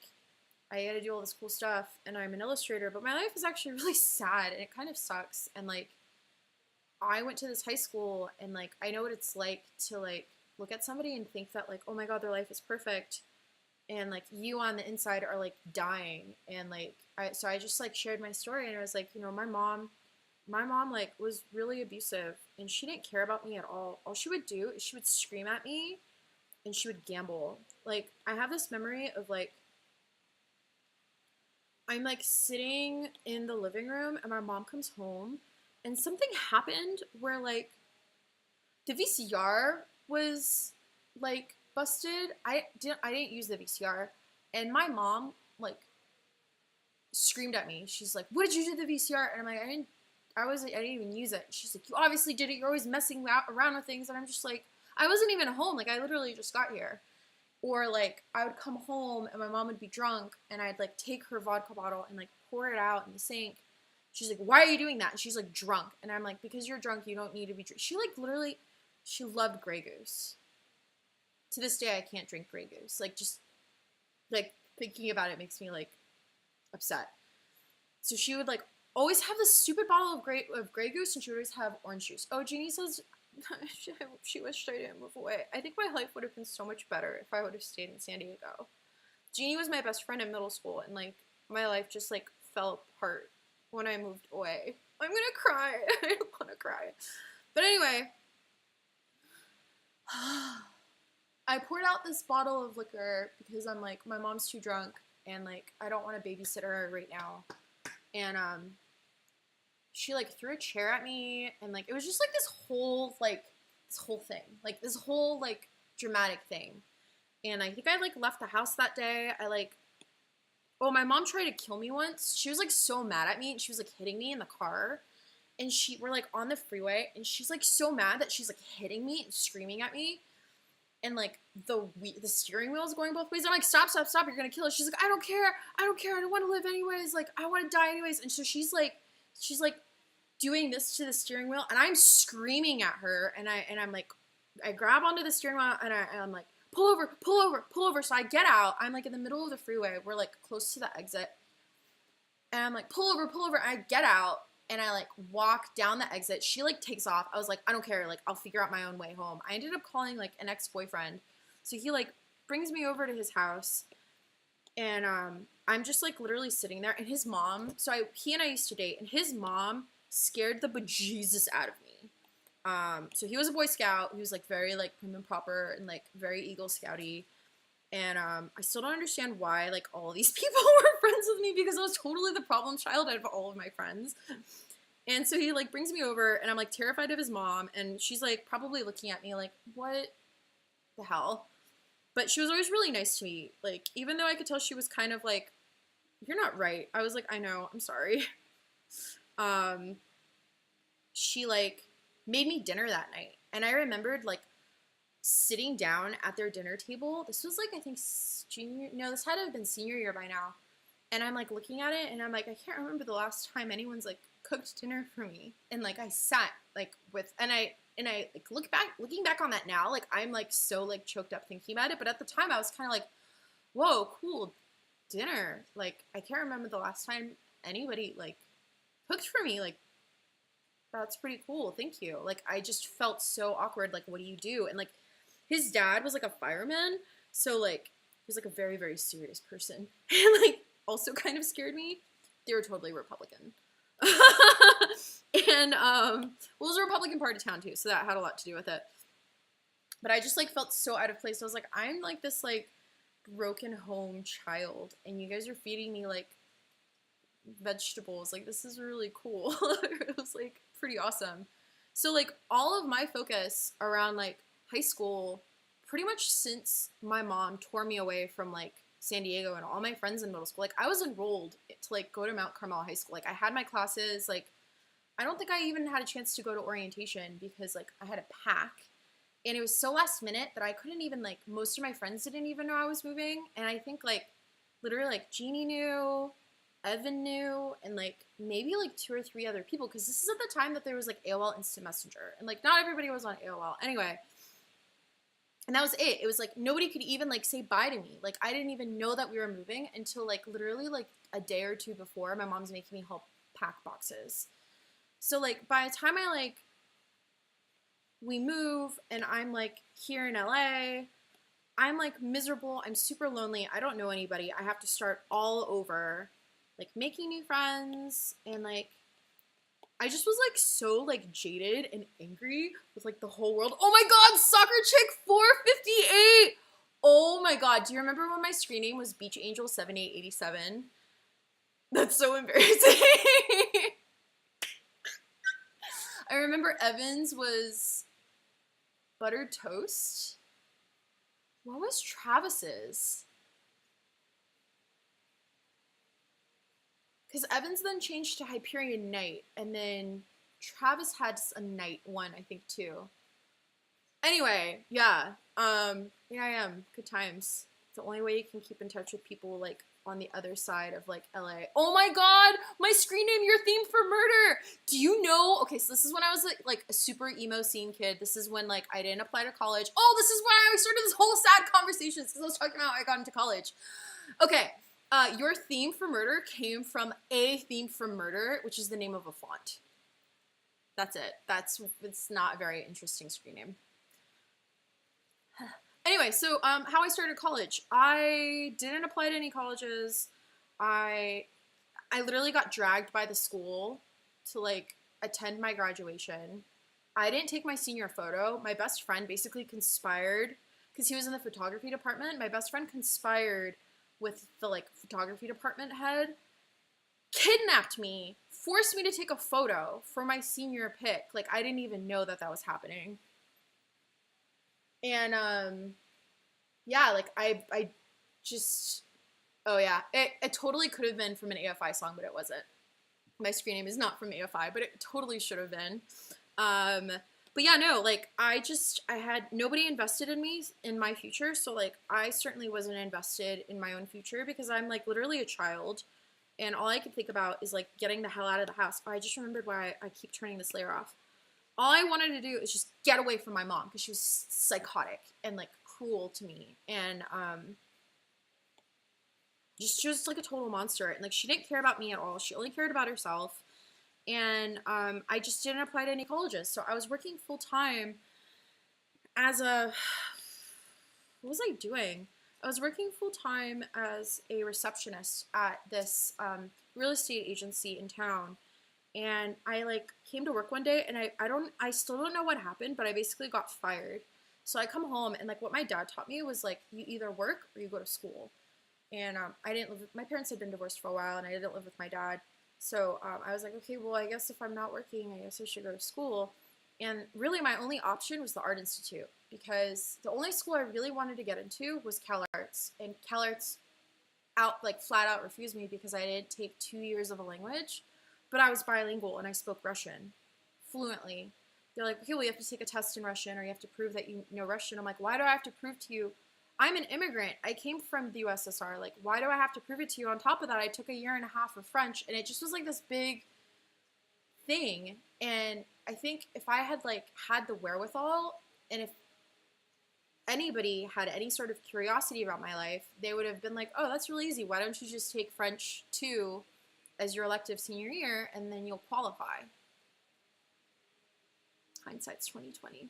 I get to do all this cool stuff and I'm an illustrator, but my life is actually really sad and it kind of sucks. And like I went to this high school and like I know what it's like to like look at somebody and think that like, oh my god, their life is perfect, and like you on the inside are like dying. And like so I just like shared my story and I was like, you know, my mom like was really abusive and she didn't care about me at all. All she would do is she would scream at me and she would gamble. Like I have this memory of like I'm like sitting in the living room and my mom comes home and something happened where like the VCR was like busted. I didn't use the VCR, and my mom like screamed at me. She's like, "What did you do to the VCR?" And I'm like, I didn't even use it. She's like, "You obviously did it. You're always messing around with things." And I'm just like, I wasn't even home. Like I literally just got here. Or like I would come home and my mom would be drunk and I'd like take her vodka bottle and like pour it out in the sink. She's like, "Why are you doing that?" And she's like, "Drunk." And I'm like, "Because you're drunk, you don't need to be drunk." She like literally, she loved Grey Goose. To this day, I can't drink Grey Goose. Like just like thinking about it makes me like upset. So she would like always have this stupid bottle of Grey Goose, and she would always have orange juice. Oh, Jeannie says she wished I didn't move away. I think my life would have been so much better if I would have stayed in San Diego. Jeannie was my best friend in middle school, and like my life just like fell apart when I moved away. I'm gonna cry. I don't want to cry. But anyway, I poured out this bottle of liquor because I'm like, my mom's too drunk and like I don't want to babysit her right now. And she like threw a chair at me and like it was just like this whole thing. Like this whole like dramatic thing. And I think I like left the house that day. My mom tried to kill me once. She was like so mad at me and she was like hitting me in the car. And we're like on the freeway and she's like so mad that she's like hitting me and screaming at me. And like the steering wheel is going both ways. I'm like, stop, you're gonna kill us. She's like, I don't care, I don't want to live anyways, like I want to die anyways. And so she's like doing this to the steering wheel and I'm screaming at her and I'm like, I grab onto the steering wheel and I'm like, pull over. So I get out. I'm like in the middle of the freeway. We're like close to the exit. And I'm like, pull over. I get out and I like walk down the exit. She like takes off. I was like, I don't care. Like I'll figure out my own way home. I ended up calling like an ex-boyfriend. So he like brings me over to his house and I'm just like literally sitting there and his mom, he and I used to date and his mom scared the bejesus out of me. So he was a Boy Scout. He was like very like prim and proper and like very Eagle Scouty. And I still don't understand why like all these people were friends with me because I was totally the problem child out of all of my friends. And so he like brings me over and I'm like terrified of his mom and she's like probably looking at me like, what the hell? But she was always really nice to me. Like even though I could tell she was kind of like, you're not right. I was like, I know, I'm sorry. She like made me dinner that night. And I remembered like sitting down at their dinner table. This was like, I think this had to have been senior year by now. And I'm like looking at it and I'm like, I can't remember the last time anyone's like cooked dinner for me. And like I sat like and And I like looking back on that now, like I'm like so like choked up thinking about it. But at the time I was kind of like, whoa, cool dinner. Like I can't remember the last time anybody like cooked for me. Like that's pretty cool. Thank you. Like I just felt so awkward. Like what do you do? And like his dad was like a fireman. So like he was like a very, very serious person. And like also kind of scared me. They were totally Republican. And well, it was a Republican part of town too, so that had a lot to do with it. But I just like felt so out of place. I was like, I'm like this like broken home child, and you guys are feeding me like vegetables. Like this is really cool. It was like pretty awesome. So like all of my focus around like high school, pretty much since my mom tore me away from like San Diego and all my friends in middle school, like I was enrolled to like go to Mount Carmel High School. Like I had my classes. Like I don't think I even had a chance to go to orientation because like I had a pack and it was so last minute that I couldn't even like, most of my friends didn't even know I was moving. And I think like literally like Jeannie knew, Evan knew, and like maybe like 2 or 3 other people, because this is at the time that there was like AOL Instant Messenger and like not everybody was on AOL anyway. And that was it. It was like nobody could even like say bye to me. Like I didn't even know that we were moving until like literally like a day or 2 before my mom's making me help pack boxes. So like by the time I like we move and I'm like here in LA, I'm like miserable. I'm super lonely. I don't know anybody. I have to start all over, like making new friends, and like I just was like so like jaded and angry with like the whole world. Oh my god, Soccer Chick 458. Oh my god, do you remember when my screen name was Beach Angel 7887? That's so embarrassing. I remember Evan's was Buttered Toast. What was Travis's? Because Evan's then changed to Hyperion Night, and then Travis had a night one, I think, too. Anyway, yeah. Here I am. Good times. It's the only way you can keep in touch with people, like, on the other side of, like, LA. Oh my god! My screen name, Your Theme for Murder! Do you know? Okay, so this is when I was, like a super emo scene kid. This is when, like, I didn't apply to college. Oh, this is when I started this whole sad conversation, because I was talking about how I got into college. Okay. Your Theme for Murder came from A Theme for Murder, which is the name of a font. That's it. It's not a very interesting screen name. Anyway, so how I started college. I didn't apply to any colleges. I literally got dragged by the school to like attend my graduation. I didn't take my senior photo. My best friend basically conspired, because he was in the photography department. My best friend conspired with the like photography department head, kidnapped me, forced me to take a photo for my senior pic. Like I didn't even know that was happening. And yeah, like I just, oh yeah, it totally could have been from an AFI song, but it wasn't. My screen name is not from AFI, but it totally should have been. But yeah, no, like I had nobody invested in me, in my future. So like I certainly wasn't invested in my own future, because I'm like literally a child, and all I can think about is like getting the hell out of the house. Oh, I just remembered why I keep turning this layer off. All I wanted to do is just get away from my mom, because she was psychotic and like cruel to me, and just like a total monster. And like she didn't care about me at all. She only cared about herself. And I just didn't apply to any colleges. So I was working full time as a, what was I doing? I was working full time as a receptionist at this real estate agency in town. And I like came to work one day, and I still don't know what happened, but I basically got fired. So I come home, and like what my dad taught me was like, you either work or you go to school. And I didn't live with, my parents had been divorced for a while, and I didn't live with my dad. So I was like, okay, well, I guess if I'm not working, I guess I should go to school. And really my only option was the Art Institute, because the only school I really wanted to get into was CalArts. And CalArts flat out refused me because I didn't take 2 years of a language, but I was bilingual and I spoke Russian fluently. They're like, okay, well, you have to take a test in Russian, or you have to prove that you know Russian. I'm like, why do I have to prove to you? I'm an immigrant. I came from the USSR. Like, why do I have to prove it to you? On top of that, I took a 1.5 years of French, and it just was like this big thing. And I think if I had like had the wherewithal, and if anybody had any sort of curiosity about my life, they would have been like, oh, that's really easy. Why don't you just take French 2 as your elective senior year, and then you'll qualify. Hindsight's 2020.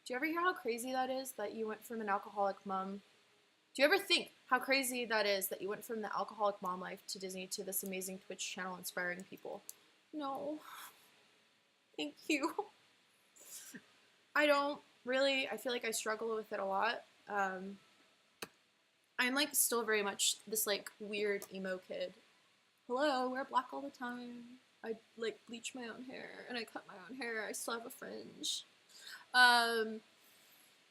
Do you ever hear how crazy that is that you went from an alcoholic mom? Do you ever think how crazy that is that you went from the alcoholic mom life to Disney to this amazing Twitch channel inspiring people? No. Thank you. I don't really, I feel like I struggle with it a lot. I'm like still very much this like weird emo kid. Hello, wear black all the time. I like bleach my own hair and I cut my own hair. I still have a fringe.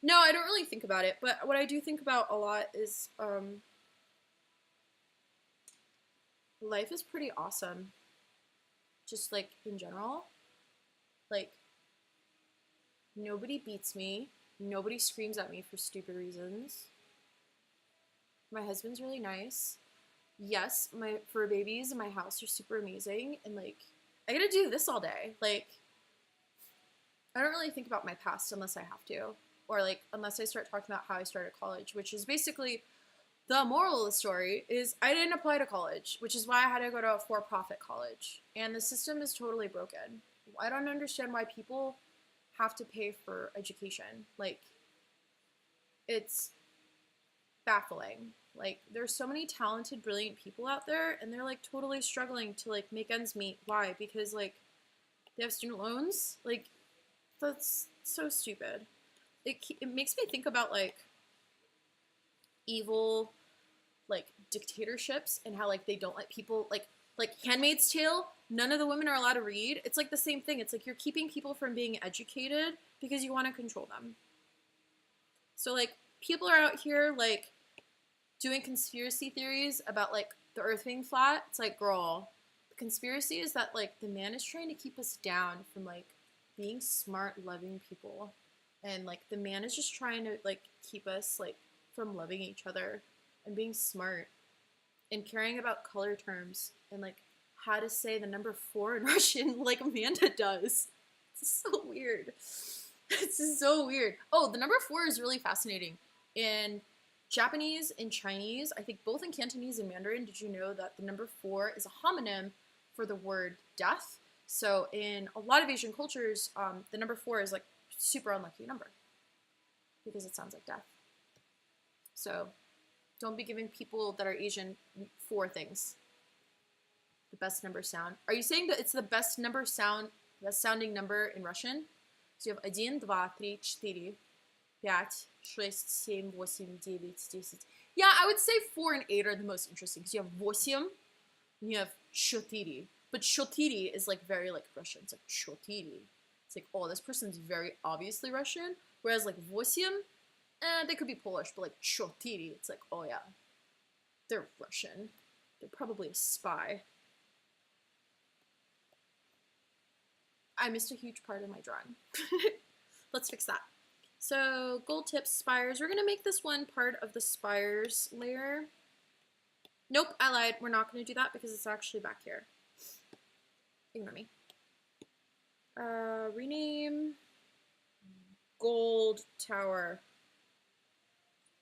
No, I don't really think about it, but what I do think about a lot is life is pretty awesome. Just like in general. Like, nobody beats me. Nobody screams at me for stupid reasons. My husband's really nice. Yes, my fur babies in my house are super amazing, and like I gotta do this all day. Like, I don't really think about my past unless I have to, or like unless I start talking about how I started college, which is basically the moral of the story is I didn't apply to college, which is why I had to go to a for-profit college, and the system is totally broken. I don't understand why people have to pay for education. Like, it's baffling. Like, there's so many talented, brilliant people out there, and they're like totally struggling to like make ends meet. Why? Because like they have student loans. Like, that's so stupid. It makes me think about like evil like dictatorships and how like they don't let people like Handmaid's Tale. None of the women are allowed to read. It's like the same thing. It's like you're keeping people from being educated because you want to control them. So like people are out here like doing conspiracy theories about like the earth being flat. It's like, girl, the conspiracy is that like the man is trying to keep us down from like being smart, loving people. And like the man is just trying to like keep us like from loving each other and being smart and caring about color terms and like how to say the number 4 in Russian like Amanda does. It's so weird. It's so weird. Oh, the number 4 is really fascinating. In Japanese and Chinese, I think both in Cantonese and Mandarin, did you know that the number 4 is a homonym for the word death? So in a lot of Asian cultures, the number 4 is like super unlucky number because it sounds like death. So don't be giving people that are Asian 4 things. The best number sound. Are you saying that it's the best number sound, best sounding number in Russian? So you have 1, 2, 3, 4, 5, 6, 7, 8, 9, 10. Yeah, I would say 4 and 8 are the most interesting because you have 8 and you have 4. But 4 is like very like Russian. It's like 4. It's like, oh, this person's very obviously Russian. Whereas like 8, they could be Polish, but like 4, it's like, oh yeah, they're Russian. They're probably a spy. I missed a huge part of my drawing. Let's fix that. So gold tips, spires. We're gonna make this one part of the spires layer. Nope, I lied. We're not gonna do that because it's actually back here. Ignore me. Rename gold tower.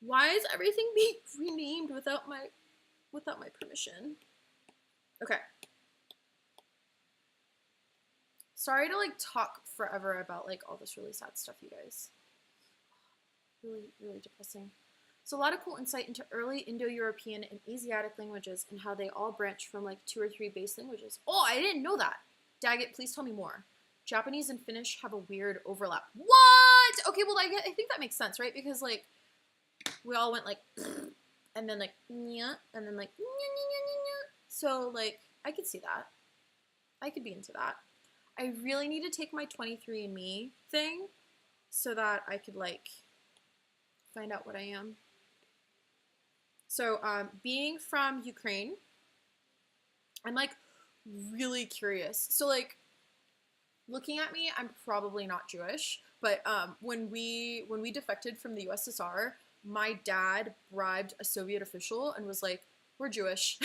Why is everything being renamed without my permission? Okay. Sorry to like talk forever about like all this really sad stuff, you guys. Really, really depressing. So a lot of cool insight into early Indo-European and Asiatic languages and how they all branch from like 2 or 3 base languages. Oh, I didn't know that. Daggett, please tell me more. Japanese and Finnish have a weird overlap. What? Okay, well I think that makes sense, right? Because like we all went like and then like nya and then like nya, nya, nya, nya, nya. So like I could see that. I could be into that. I really need to take my 23andMe thing so that I could like find out what I am. So being from Ukraine, I'm like really curious. So like looking at me, I'm probably not Jewish, but when we defected from the USSR, my dad bribed a Soviet official and was like, we're Jewish.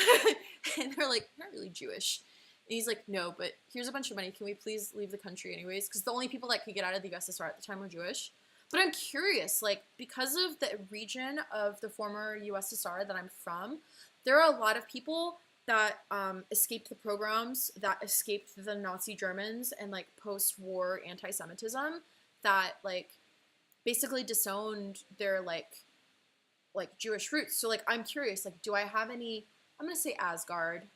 And they're like, not really Jewish. And he's like, no, but here's a bunch of money. Can we please leave the country anyways? Because the only people that could get out of the USSR at the time were Jewish. But I'm curious, like, because of the region of the former USSR that I'm from, there are a lot of people that escaped the pogroms, that escaped the Nazi Germans and, like, post-war anti-Semitism, that, like, basically disowned their, like Jewish roots. So, like, I'm curious, like, do I have any, I'm going to say Asgard,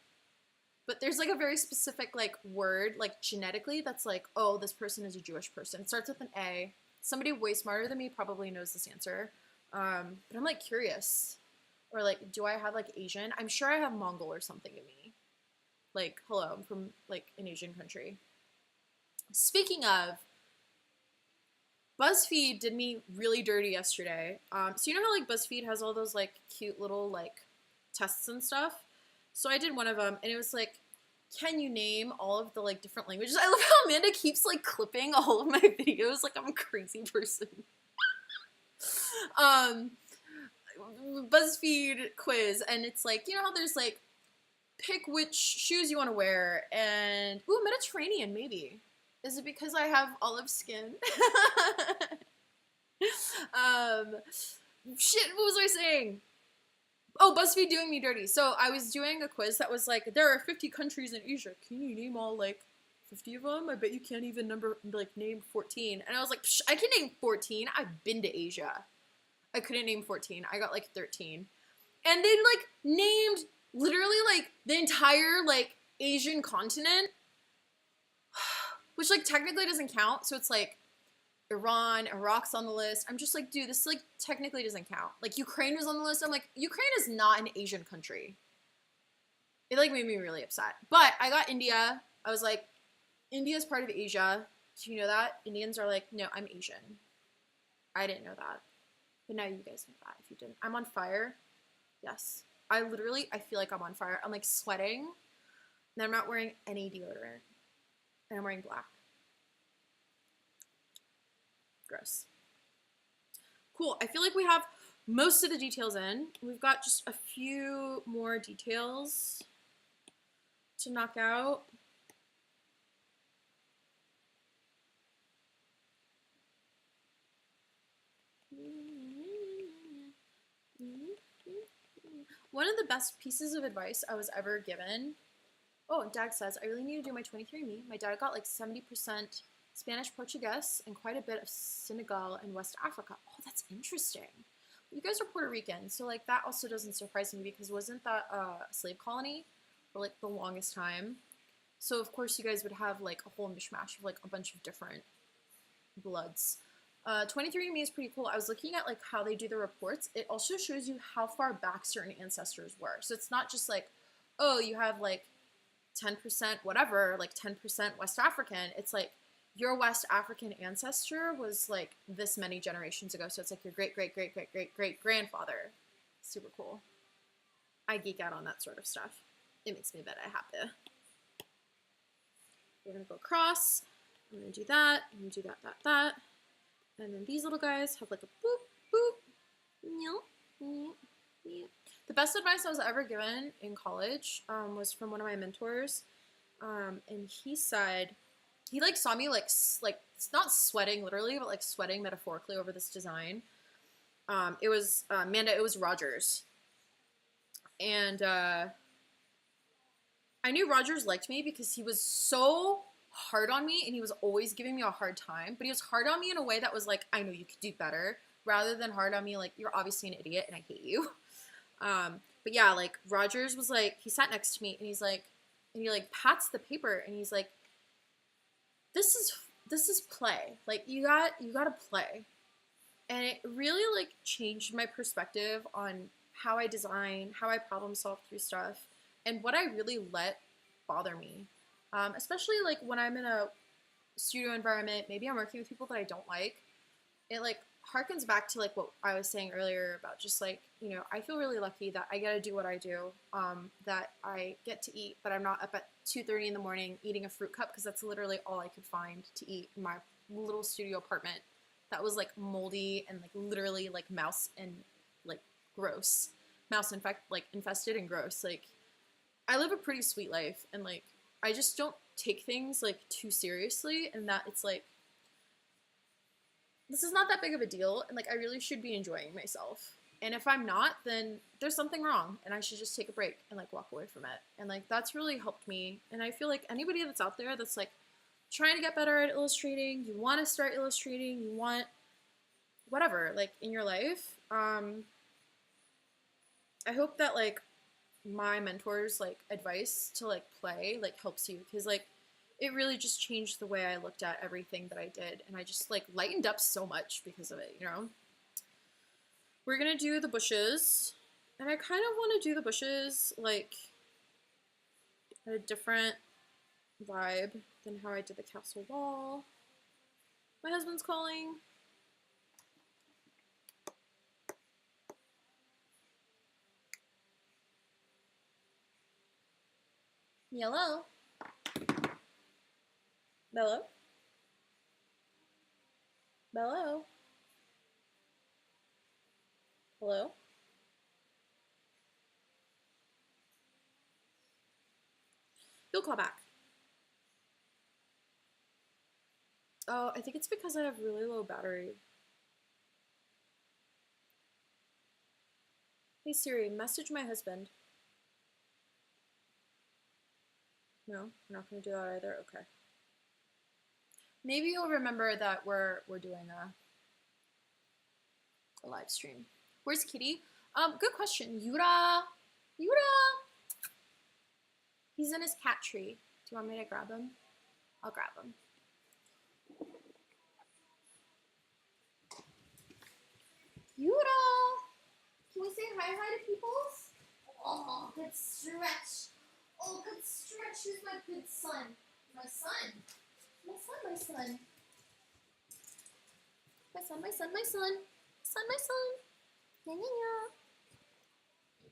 but there's, like, a very specific, like, word, like, genetically that's like, oh, this person is a Jewish person. It starts with an A. Somebody way smarter than me probably knows this answer. But I'm, like, curious. Or, like, do I have, like, Asian? I'm sure I have Mongol or something in me. Like, hello, I'm from, like, an Asian country. Speaking of, BuzzFeed did me really dirty yesterday. So you know how, like, BuzzFeed has all those, like, cute little, like, tests and stuff? So I did one of them, and it was like, can you name all of the, like, different languages? I love how Amanda keeps, like, clipping all of my videos like I'm a crazy person. BuzzFeed quiz, and it's like, you know how there's, like, pick which shoes you want to wear, and, ooh, Mediterranean, maybe. Is it because I have olive skin? Shit, what was I saying? Oh, BuzzFeed doing me dirty. So I was doing a quiz that was like, there are 50 countries in Asia. Can you name all, like, 50 of them? I bet you can't even name 14. And I was like, psh, I can name 14. I've been to Asia. I couldn't name 14. I got, like, 13. And they, like, named literally, like, the entire, like, Asian continent, which, like, technically doesn't count. So it's like Iran, Iraq's on the list. I'm just like, dude, this, like, technically doesn't count. Like, Ukraine was on the list. I'm like, Ukraine is not an Asian country. It, like, made me really upset. But I got India. I was like, India's part of Asia. Do you know that? Indians are like, no, I'm Asian. I didn't know that. But now you guys know that if you didn't. I'm on fire. Yes. I feel like I'm on fire. I'm, like, sweating. And I'm not wearing any deodorant. And I'm wearing black. Gross. Cool. I feel like we have most of the details in. We've got just a few more details to knock out. One of the best pieces of advice I was ever given. Oh, Dad says, I really need to do my 23andMe. My dad got like 70% Spanish, Portuguese, and quite a bit of Senegal and West Africa. Oh, that's interesting. You guys are Puerto Rican, so, like, that also doesn't surprise me because wasn't that a slave colony for, like, the longest time? So, of course, you guys would have, like, a whole mishmash of, like, a bunch of different bloods. 23andMe is pretty cool. I was looking at, like, how they do the reports. It also shows you how far back certain ancestors were. So it's not just like, oh, you have, like, 10% whatever, like 10% West African. It's like your West African ancestor was like this many generations ago. So it's like your great, great, great, great, great, great grandfather. Super cool. I geek out on that sort of stuff. It makes me a bit happy. We're going to go across. I'm going to do that. I'm going to do that. And then these little guys have like a boop, boop. The best advice I was ever given in college was from one of my mentors. And he said, he like saw me like it's not sweating literally, but like sweating metaphorically over this design. It was, Amanda, it was Rogers. And I knew Rogers liked me because he was so hard on me and he was always giving me a hard time, but he was hard on me in a way that was like, I know you could do better, rather than hard on me like, you're obviously an idiot and I hate you. But yeah, like Rogers was like, he sat next to me and he's like, and he like pats the paper and he's like, this is play. Like you gotta play. And it really like changed my perspective on how I design, how I problem solve through stuff, and what I really let bother me. Especially like when I'm in a studio environment, maybe I'm working with people that I don't like. It like harkens back to like what I was saying earlier about just like, you know, I feel really lucky that I get to do what I do, that I get to eat, but I'm not up at 2:30 in the morning eating a fruit cup because that's literally all I could find to eat in my little studio apartment that was like moldy and like literally like mouse and like gross. Mouse infested and gross. Like I live a pretty sweet life and like I just don't take things like too seriously, and that it's like, this is not that big of a deal, and like I really should be enjoying myself. And if I'm not, then there's something wrong, and I should just take a break and like walk away from it. And like that's really helped me. And I feel like anybody that's out there that's like trying to get better at illustrating, you want to start illustrating, you want whatever like in your life, I hope that like my mentor's like advice to like play like helps you, because like it really just changed the way I looked at everything that I did, and I just like lightened up so much because of it, you know. We're gonna do the bushes, and I kind of want to do the bushes like at a different vibe than how I did the castle wall. My husband's calling. Hello? Bello? Bello? Hello? He'll call back. Oh, I think it's because I have really low battery. Hey Siri, message my husband. No, we're not gonna do that either. Okay. Maybe you'll remember that we're doing a live stream. Where's Kitty? Good question. Yura. He's in his cat tree. Do you want me to grab him? I'll grab him. Yura! Can we say hi to peoples? Oh, good stretch. Oh, good stretch. Who's my good son? My son. My son, my son. My son, my son, my son. Son, my son. Yeah, yeah, yeah.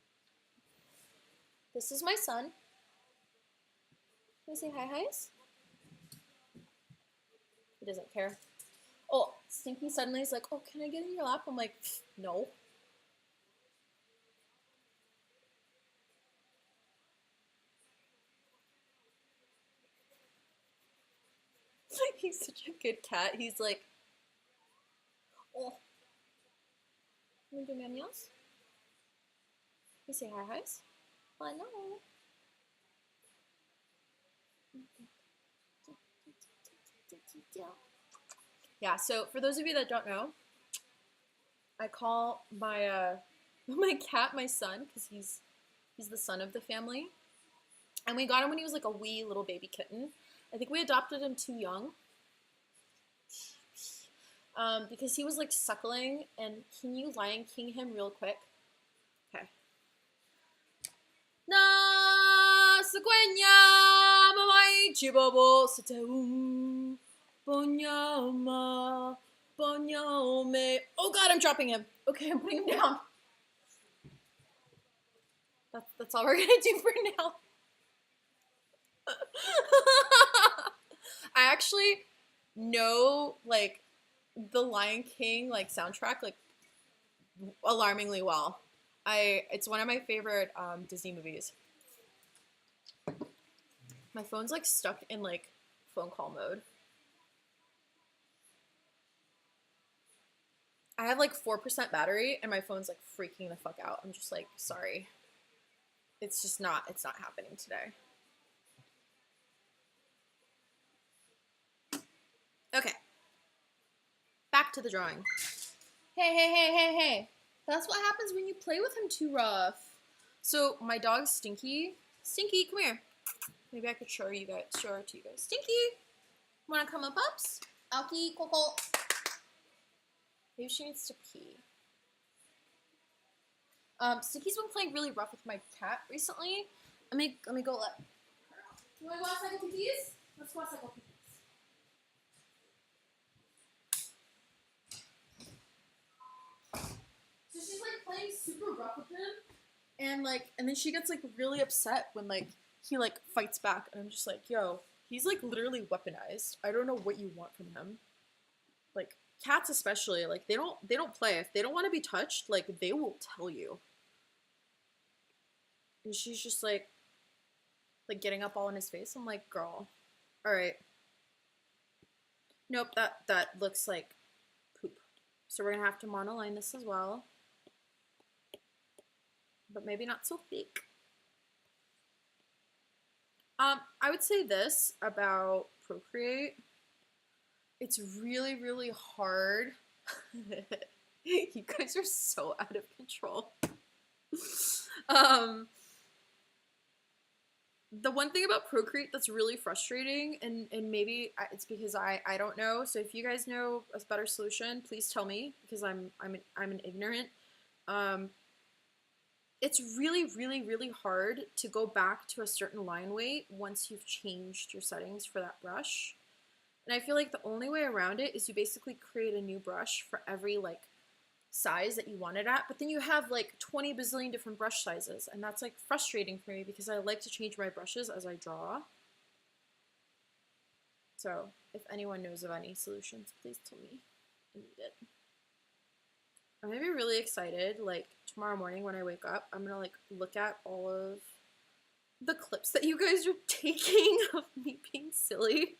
This is my son. Can we say hi, hi's? He doesn't care. Oh, Stinky suddenly is like, oh, can I get in your lap? I'm like, no. He's such a good cat. He's like, oh. Want to do meows? Can we say hi, hi's? Hello. Yeah, so for those of you that don't know, I call my my cat my son, because he's the son of the family. And we got him when he was like a wee little baby kitten. I think we adopted him too young. Because he was like suckling, and can you Lion King him real quick? Okay. Na sequenya mamai chibobo seteum bonyama bonyome. Oh god, I'm dropping him. Okay, I'm putting him down. That's all we're gonna do for now. I actually know like the Lion King like soundtrack like alarmingly well. It's one of my favorite Disney movies. My phone's like stuck in like phone call mode. I have like 4% battery and my phone's like freaking the fuck out. I'm just like, sorry. It's not happening today. Okay. Back to the drawing. Hey. That's what happens when you play with him too rough. So my dog's Stinky. Stinky, come here. Maybe I could show her to you guys. Stinky, wanna come up, ups? Alki, Coco. Maybe she needs to pee. Stinky's been playing really rough with my cat recently. Let me go let her out. You wanna go outside with pee-pees? Let's go outside with pee-pees. So she's like playing super rough with him, and then she gets like really upset when like he like fights back, and I'm just like, yo, he's like literally weaponized. I don't know what you want from him. Like cats especially, like they don't play. If they don't want to be touched, like they will tell you. And she's just like like getting up all in his face. I'm like, girl, all right. Nope, that looks like poop. So we're gonna have to monoline this as well. But maybe not so thick. I would say this about Procreate. It's really, really hard. You guys are so out of control. The one thing about Procreate that's really frustrating, and maybe it's because I don't know. So if you guys know a better solution, please tell me, because I'm an ignorant. It's really, really, really hard to go back to a certain line weight once you've changed your settings for that brush. And I feel like the only way around it is you basically create a new brush for every like size that you want it at, but then you have like 20 bazillion different brush sizes, and that's like frustrating for me because I like to change my brushes as I draw. So if anyone knows of any solutions, please tell me. I need it. I'm gonna be really excited, like tomorrow morning when I wake up, I'm gonna like look at all of the clips that you guys are taking of me being silly.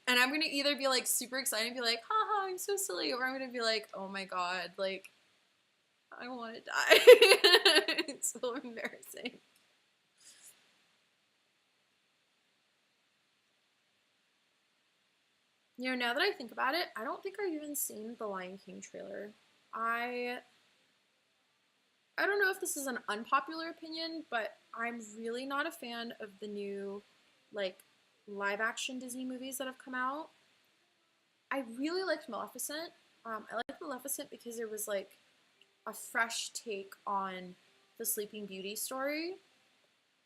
And I'm gonna either be like super excited and be like, haha, I'm so silly, or I'm gonna be like, oh my god, like, I wanna die. It's so embarrassing. You know, now that I think about it, I don't think I've even seen the Lion King trailer. I don't know if this is an unpopular opinion, but I'm really not a fan of the new, like, live action Disney movies that have come out. I really liked Maleficent. I liked Maleficent because it was like a fresh take on the Sleeping Beauty story.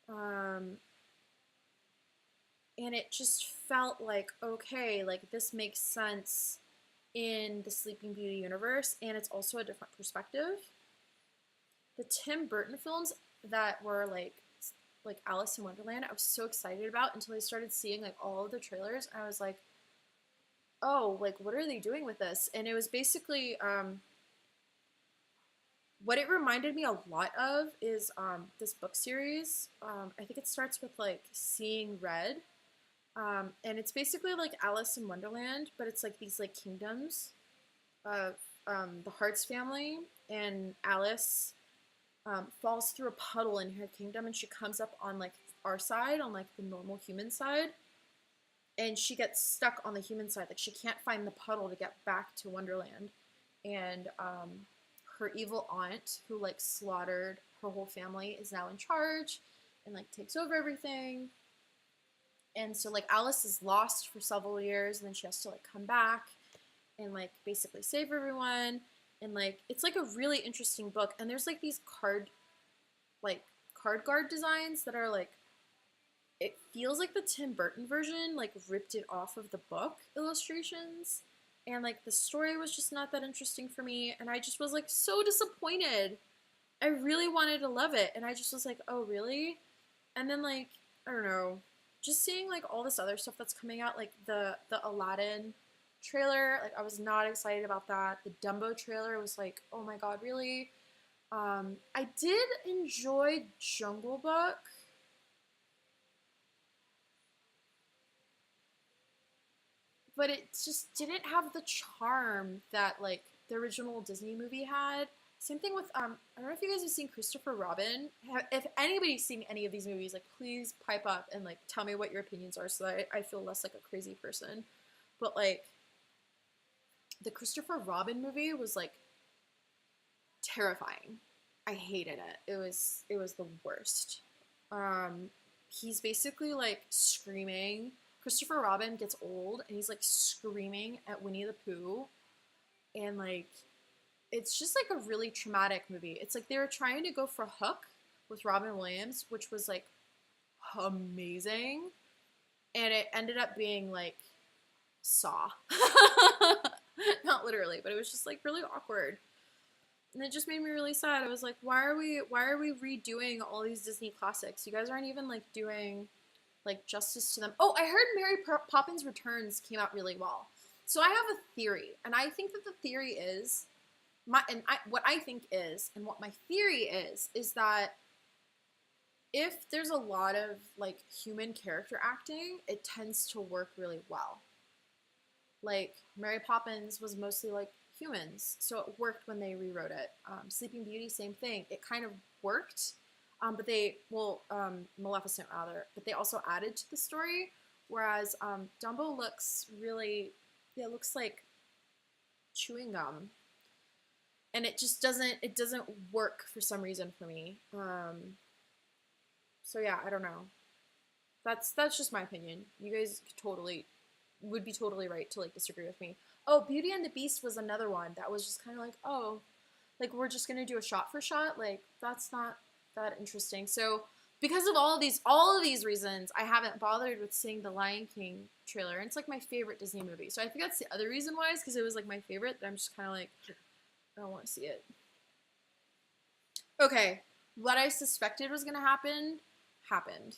And it just felt like, okay, like this makes sense in the Sleeping Beauty universe, and it's also a different perspective. The Tim Burton films that were like Alice in Wonderland, I was so excited about until I started seeing like all of the trailers, and I was like, oh, like what are they doing with this? And it was basically what it reminded me a lot of is this book series. I think it starts with like Seeing Red. And it's basically like Alice in Wonderland, but it's like these like kingdoms of the Hearts family, and Alice falls through a puddle in her kingdom, and she comes up on like our side, on like the normal human side, and she gets stuck on the human side. Like she can't find the puddle to get back to Wonderland, and her evil aunt, who like slaughtered her whole family, is now in charge and like takes over everything. And so like Alice is lost for several years, and then she has to like come back and like basically save everyone. And like it's like a really interesting book, and there's like these card guard designs that are like, it feels like the Tim Burton version like ripped it off of the book illustrations, and like the story was just not that interesting for me, and I just was like so disappointed. I really wanted to love it, and I just was like, oh really? And then like, I don't know, just seeing like all this other stuff that's coming out, like the Aladdin trailer, like I was not excited about that. The Dumbo trailer was like, oh my god, really? I did enjoy Jungle Book. But it just didn't have the charm that like the original Disney movie had. Same thing with I don't know if you guys have seen Christopher Robin. If anybody's seen any of these movies, like please pipe up and like tell me what your opinions are, so that I feel less like a crazy person. But like the Christopher Robin movie was like terrifying. I hated it. It was the worst. He's basically like screaming. Christopher Robin gets old, and he's like screaming at Winnie the Pooh, and like it's just like a really traumatic movie. It's like they were trying to go for Hook with Robin Williams, which was like amazing, and it ended up being like Saw. Not literally, but it was just like really awkward. And it just made me really sad. I was like, why are we redoing all these Disney classics? You guys aren't even like doing like justice to them. Oh, I heard Mary Poppins Returns came out really well. So I have a theory, and I think that the theory is what my theory is that if there's a lot of like human character acting, it tends to work really well. Like Mary Poppins was mostly like humans, so it worked when they rewrote it. Sleeping Beauty, same thing. It kind of worked, but Maleficent rather, but they also added to the story. Whereas Dumbo looks really, it looks like chewing gum, and it just doesn't work for some reason for me. So yeah, I don't know. That's just my opinion. You guys would be totally right to like disagree with me. Oh, Beauty and the Beast was another one that was just kind of like, oh, like we're just gonna do a shot for shot. Like that's not that interesting. So because of all of these reasons, I haven't bothered with seeing the Lion King trailer. And it's like my favorite Disney movie. So I think that's the other reason why, is because it was like my favorite. That I'm just kind of like, I don't want to see it. Okay, what I suspected was gonna happen happened.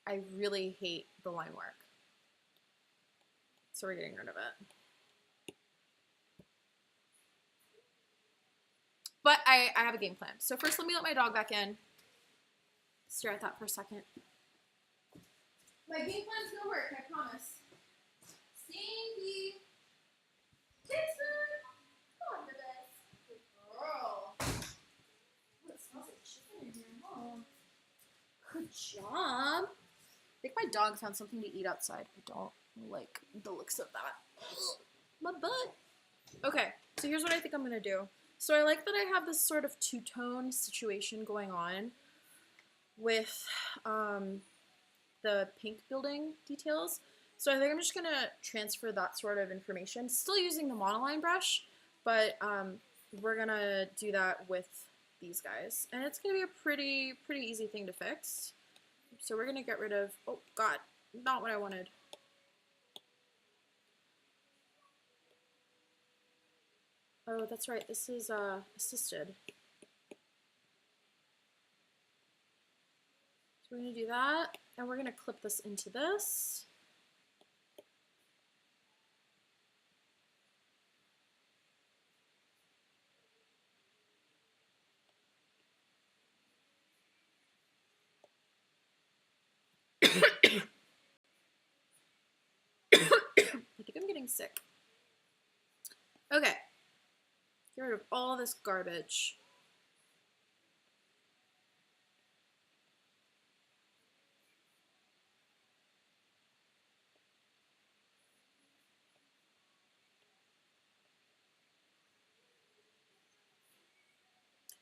I really hate the line work. So we're getting rid of it. But I have a game plan. So first let me let my dog back in. Stare at that for a second. My game plan's gonna work, I promise. Stinky! Kitson! Come on, baby. Good girl. Oh, it smells like chicken in here. Oh. Good job. I think my dog found something to eat outside. I don't like the looks of that. My butt. Okay, so here's what I think I'm gonna do. So I like that I have this sort of two-tone situation going on with the pink building details. So I think I'm just gonna transfer that sort of information, still using the monoline brush, but we're gonna do that with these guys. And it's gonna be a pretty easy thing to fix. So we're gonna get rid of, oh God, not what I wanted. Oh, that's right, this is assisted. So we're gonna do that, and we're gonna clip this into this. I think I'm getting sick. Okay. Get rid of all this garbage.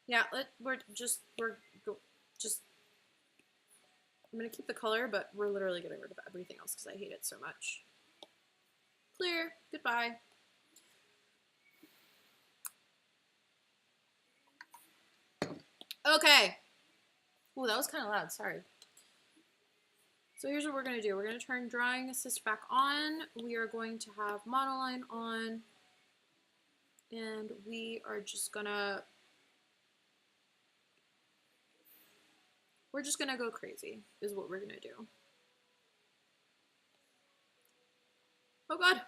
Yeah, we're just I'm gonna keep the color, but we're literally getting rid of everything else because I hate it so much. Clear. Goodbye. Okay. Ooh, that was kind of loud. Sorry. So here's what we're going to do. We're going to turn drawing assist back on. We are going to have monoline on. And we are just going to... We're just going to go crazy is what we're going to do. Oh God.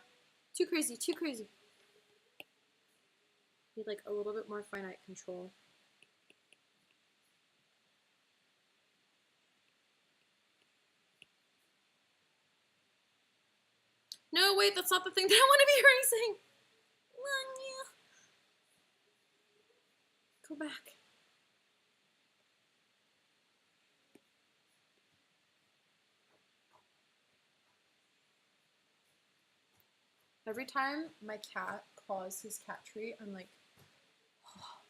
Too crazy. Too crazy. Need like a little bit more finite control. No, wait, that's not the thing that I want to be erasing. Go back. Every time my cat claws his cat treat, I'm like, oh,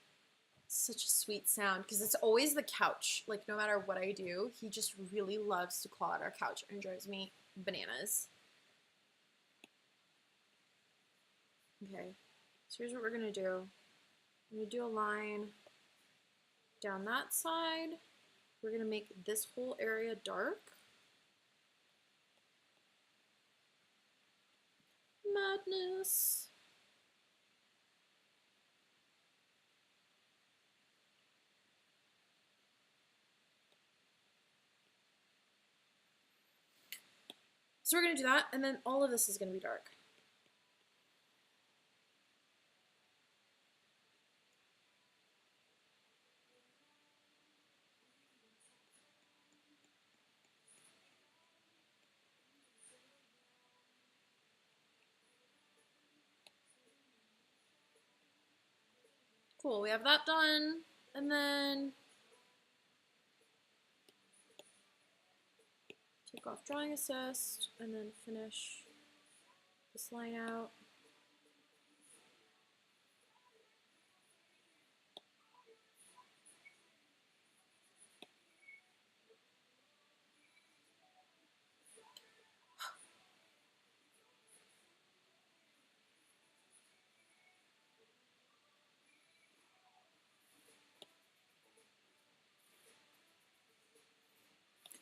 such a sweet sound. Because it's always the couch. Like, no matter what I do, he just really loves to claw at our couch and drives me bananas. Okay, so here's what we're going to do. I'm going to do a line down that side. We're going to make this whole area dark. Madness. So we're going to do that, and then all of this is going to be dark. Cool, we have that done. And then take off drawing assist and then finish this line out.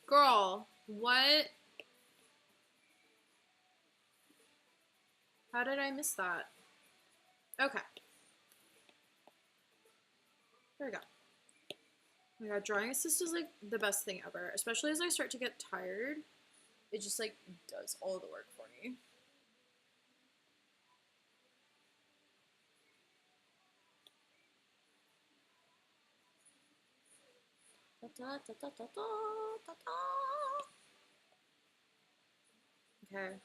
Girl, what? How did I miss that? Okay. There we go. Oh my god, drawing assist is like the best thing ever, especially as I start to get tired. It just like does all the work for me. Da, da, da, da, da, da, da. Okay.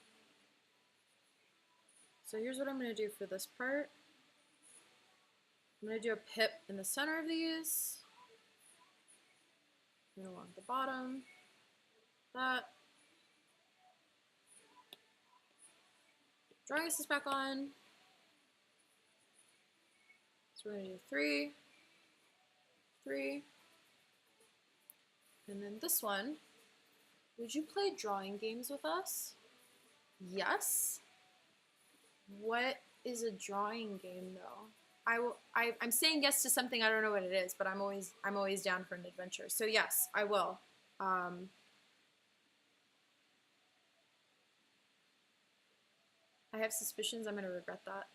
So here's what I'm going to do for this part. I'm going to do a pip in the center of these. And along the bottom. That. Drawing assist back on. So we're going to do 3, 3. And then this one. Would you play drawing games with us? Yes. What is a drawing game though? I'm saying yes to something I don't know what it is, but I'm always down for an adventure. So yes, I will. I have suspicions I'm gonna regret that.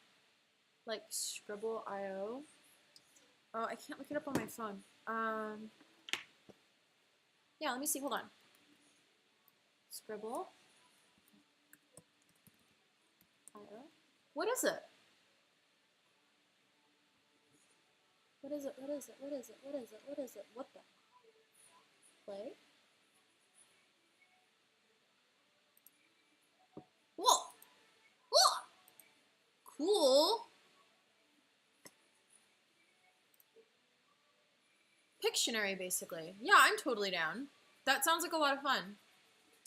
Like Scribble.io. Oh, I can't look it up on my phone. Yeah, let me see. Hold on. Scribble. What is it? What is it? What is it? What is it? What is it? What is it? What the? Play? Whoa! Whoa! Cool. Pictionary, basically. Yeah, I'm totally down. That sounds like a lot of fun.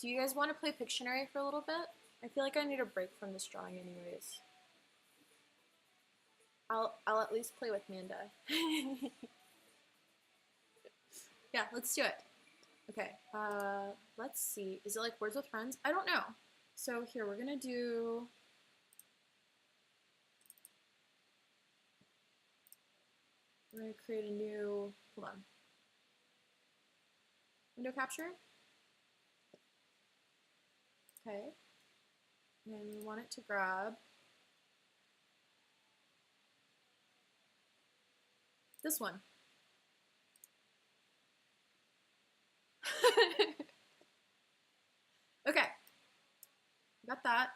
Do you guys want to play Pictionary for a little bit? I feel like I need a break from this drawing anyways. I'll at least play with Manda. Yeah, let's do it. Okay, let's see. Is it like Words with Friends? I don't know. So here, we're gonna do... We're gonna create a new, hold on. Window capture. Okay. And we want it to grab this one. Okay. Got that.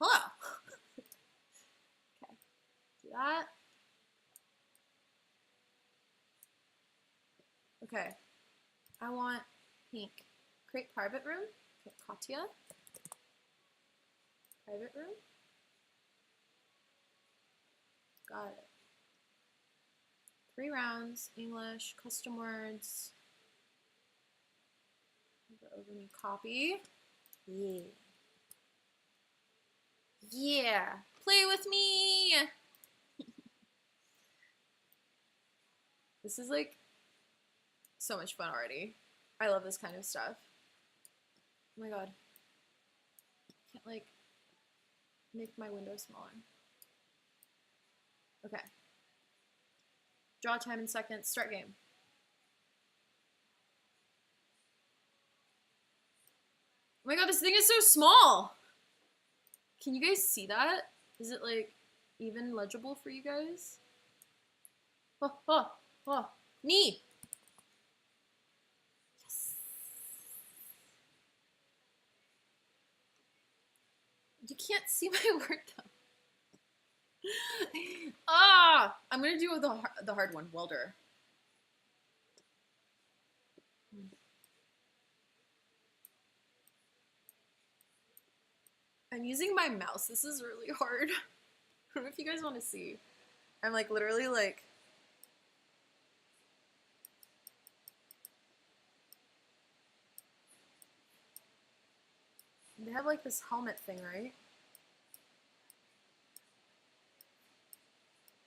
Hello. Okay. Do that. Okay. I want pink. Create private room. Okay, Katya. Private room. Got it. 3 rounds, English, custom words. Over me, copy. Yeah. Yeah. Play with me. This is like so much fun already. I love this kind of stuff. Oh my god. I can't like make my window smaller. Okay. Draw time in seconds. Start game. Oh my god, this thing is so small. Can you guys see that? Is it like even legible for you guys? Oh, oh, oh. Knee. Yes. You can't see my work though. Ah! I'm gonna do the hard one, welder. I I'm using my mouse. This is really hard. I don't know if you guys want to see. I'm like literally like. They have like this helmet thing, right?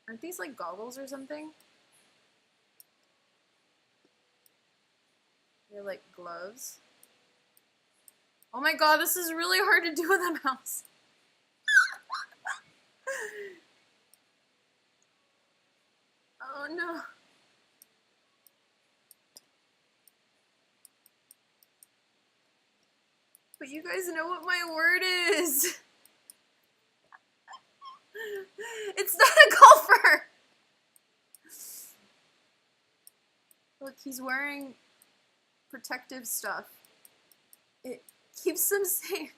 Aren't these like goggles or something? They're like gloves. Oh my god, this is really hard to do with a mouse. Oh no. But you guys know what my word is. It's not a golfer. Look, he's wearing protective stuff. It keeps him safe.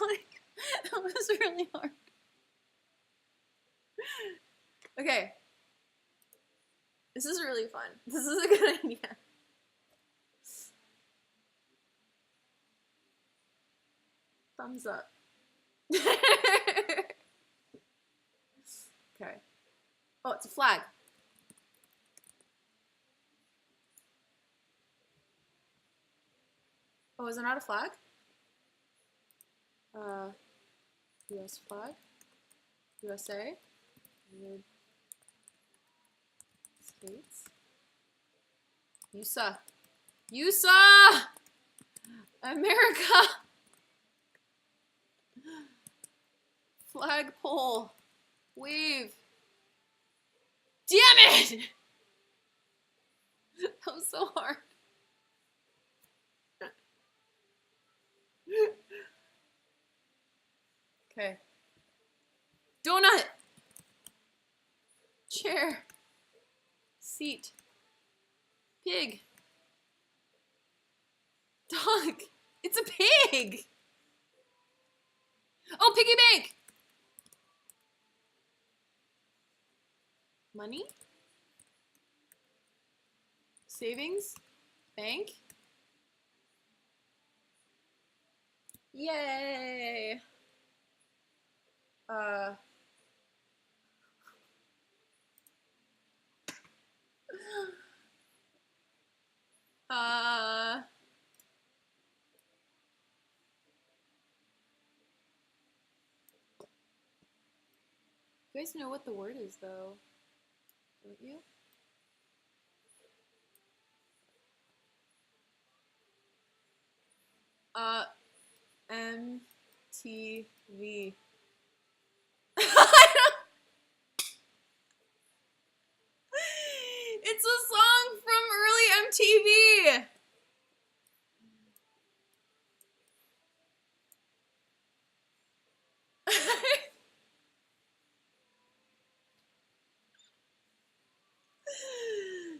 Like, that was really hard. Okay. This is really fun. This is a good idea. Thumbs up. Okay. Oh, it's a flag. Oh, is it not a flag? US flag. USA. United States. USA. USA! America! Flagpole. Wave. Damn it! That was so hard. Okay. Donut. Chair. Seat. Pig. Dog. It's a pig. Oh, piggy bank. Money. Savings. Bank. Yay. You guys know what the word is, though, don't you? MTV. It's a song from early MTV.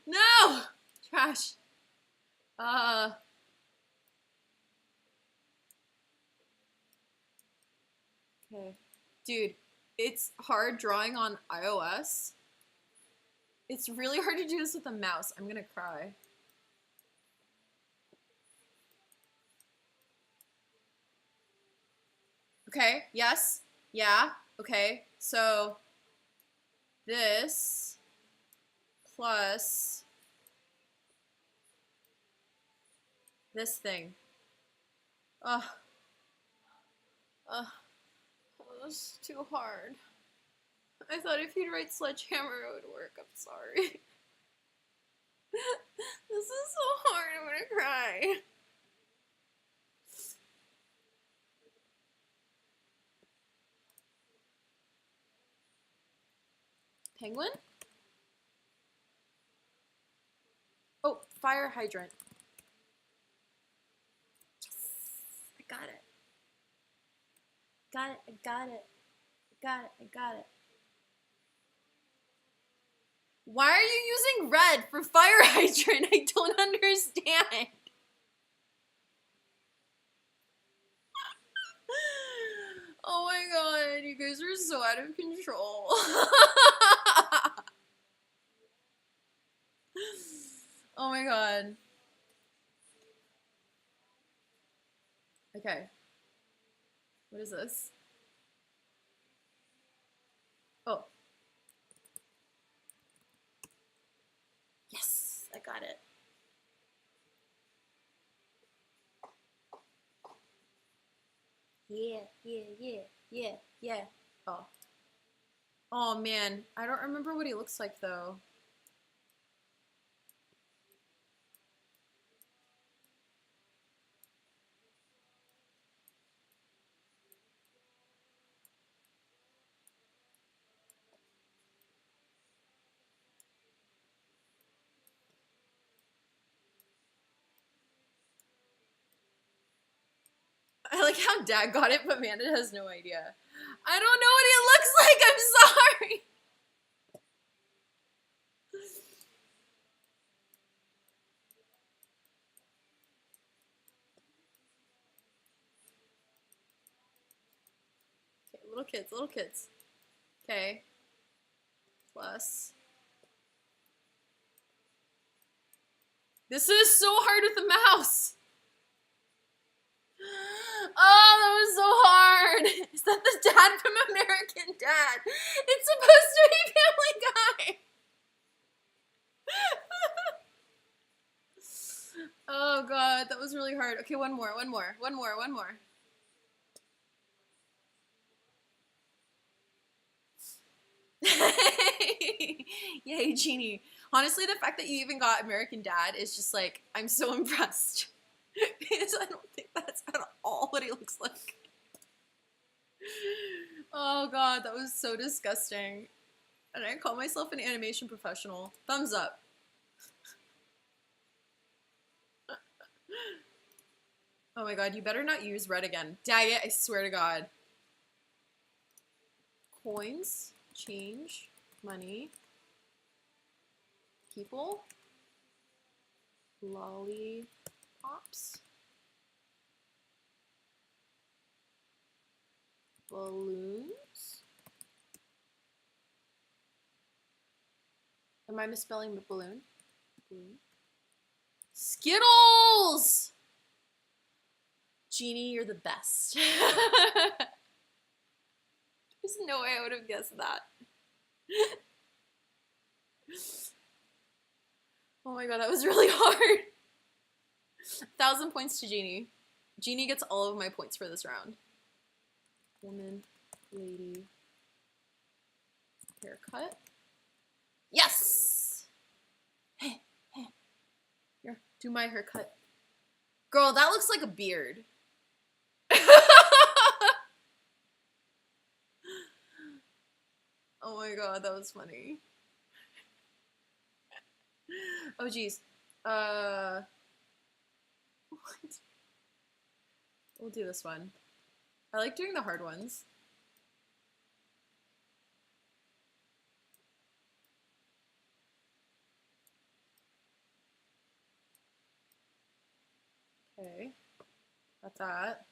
No! Trash. Okay. Dude, it's hard drawing on iOS. It's really hard to do this with a mouse. I'm gonna cry. Okay, yes, yeah, okay. So, this plus this thing. Ugh. Ugh. Oh, that's too hard. I thought if you'd write sledgehammer it would work. I'm sorry. This is so hard. I'm gonna cry. Penguin? Oh, fire hydrant. Yes, I got it. Got it, I got it. I got it, I got it. Why are you using red for fire hydrant? I don't understand. Oh my god, you guys are so out of control. Oh my god. Okay. What is this? Oh. Yes, I got it. Yeah, yeah, yeah, yeah, yeah. Oh. Oh man, I don't remember what he looks like though. I like how Dad got it, but Amanda has no idea. I don't know what he looks like, I'm sorry. Okay, little kids, little kids. Okay. Plus. This is so hard with the mouse. Oh, that was so hard. Is that the dad from American Dad? It's supposed to be Family Guy. Oh god, that was really hard. Okay, one more. Yay, Genie. Honestly, the fact that you even got American Dad is just like, I'm so impressed. Because I don't think that's at all what he looks like. Oh god, that was so disgusting. And I call myself an animation professional. Thumbs up. Oh my god, you better not use red again. Dang it, I swear to god. Coins, change, money, people, lollipops, balloons. Am I misspelling the balloon? Balloon. Skittles! Genie, you're the best. There's no way I would have guessed that. Oh my god, that was really hard. 1,000 points to Genie. Genie gets all of my points for this round. Woman, lady, haircut. Yes! Hey, hey. Here, do my haircut. Girl, that looks like a beard. Oh my god, that was funny. Oh geez. What? We'll do this one. I like doing the hard ones. Okay. Got that.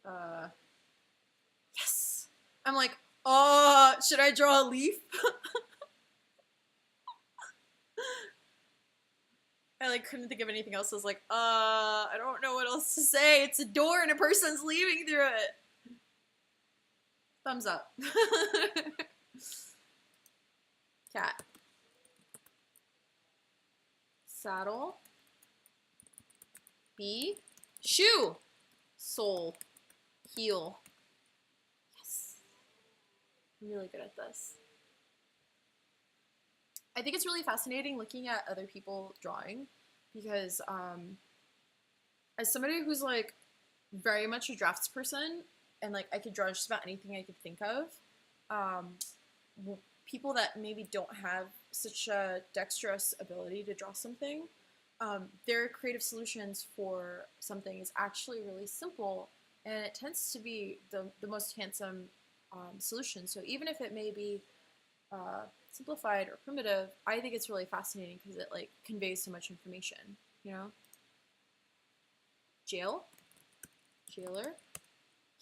Uh, yes! I'm like, should I draw a leaf? I like couldn't think of anything else. I was like, I don't know what else to say. It's a door and a person's leaving through it. Thumbs up. Cat. Saddle. Bee. Shoe. Sole. Heel. Yes. I'm really good at this. I think it's really fascinating looking at other people drawing because as somebody who's like very much a drafts person and like I could draw just about anything I could think of, people that maybe don't have such a dexterous ability to draw something, their creative solutions for something is actually really simple and it tends to be the most handsome solution. So even if it may be simplified or primitive, I think it's really fascinating because it like conveys so much information, you know? Jail? Jailer?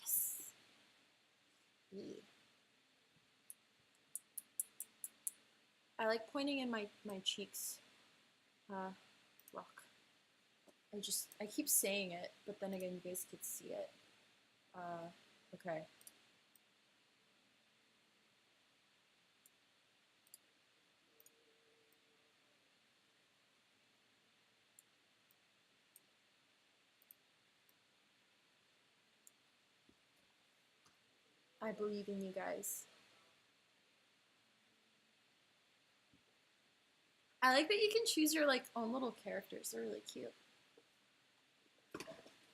Yes. Yeah. I like pointing in my cheeks. Rock. I keep saying it, but then again, you guys could see it. Okay. I believe in you guys. I like that you can choose your like own little characters. They're really cute.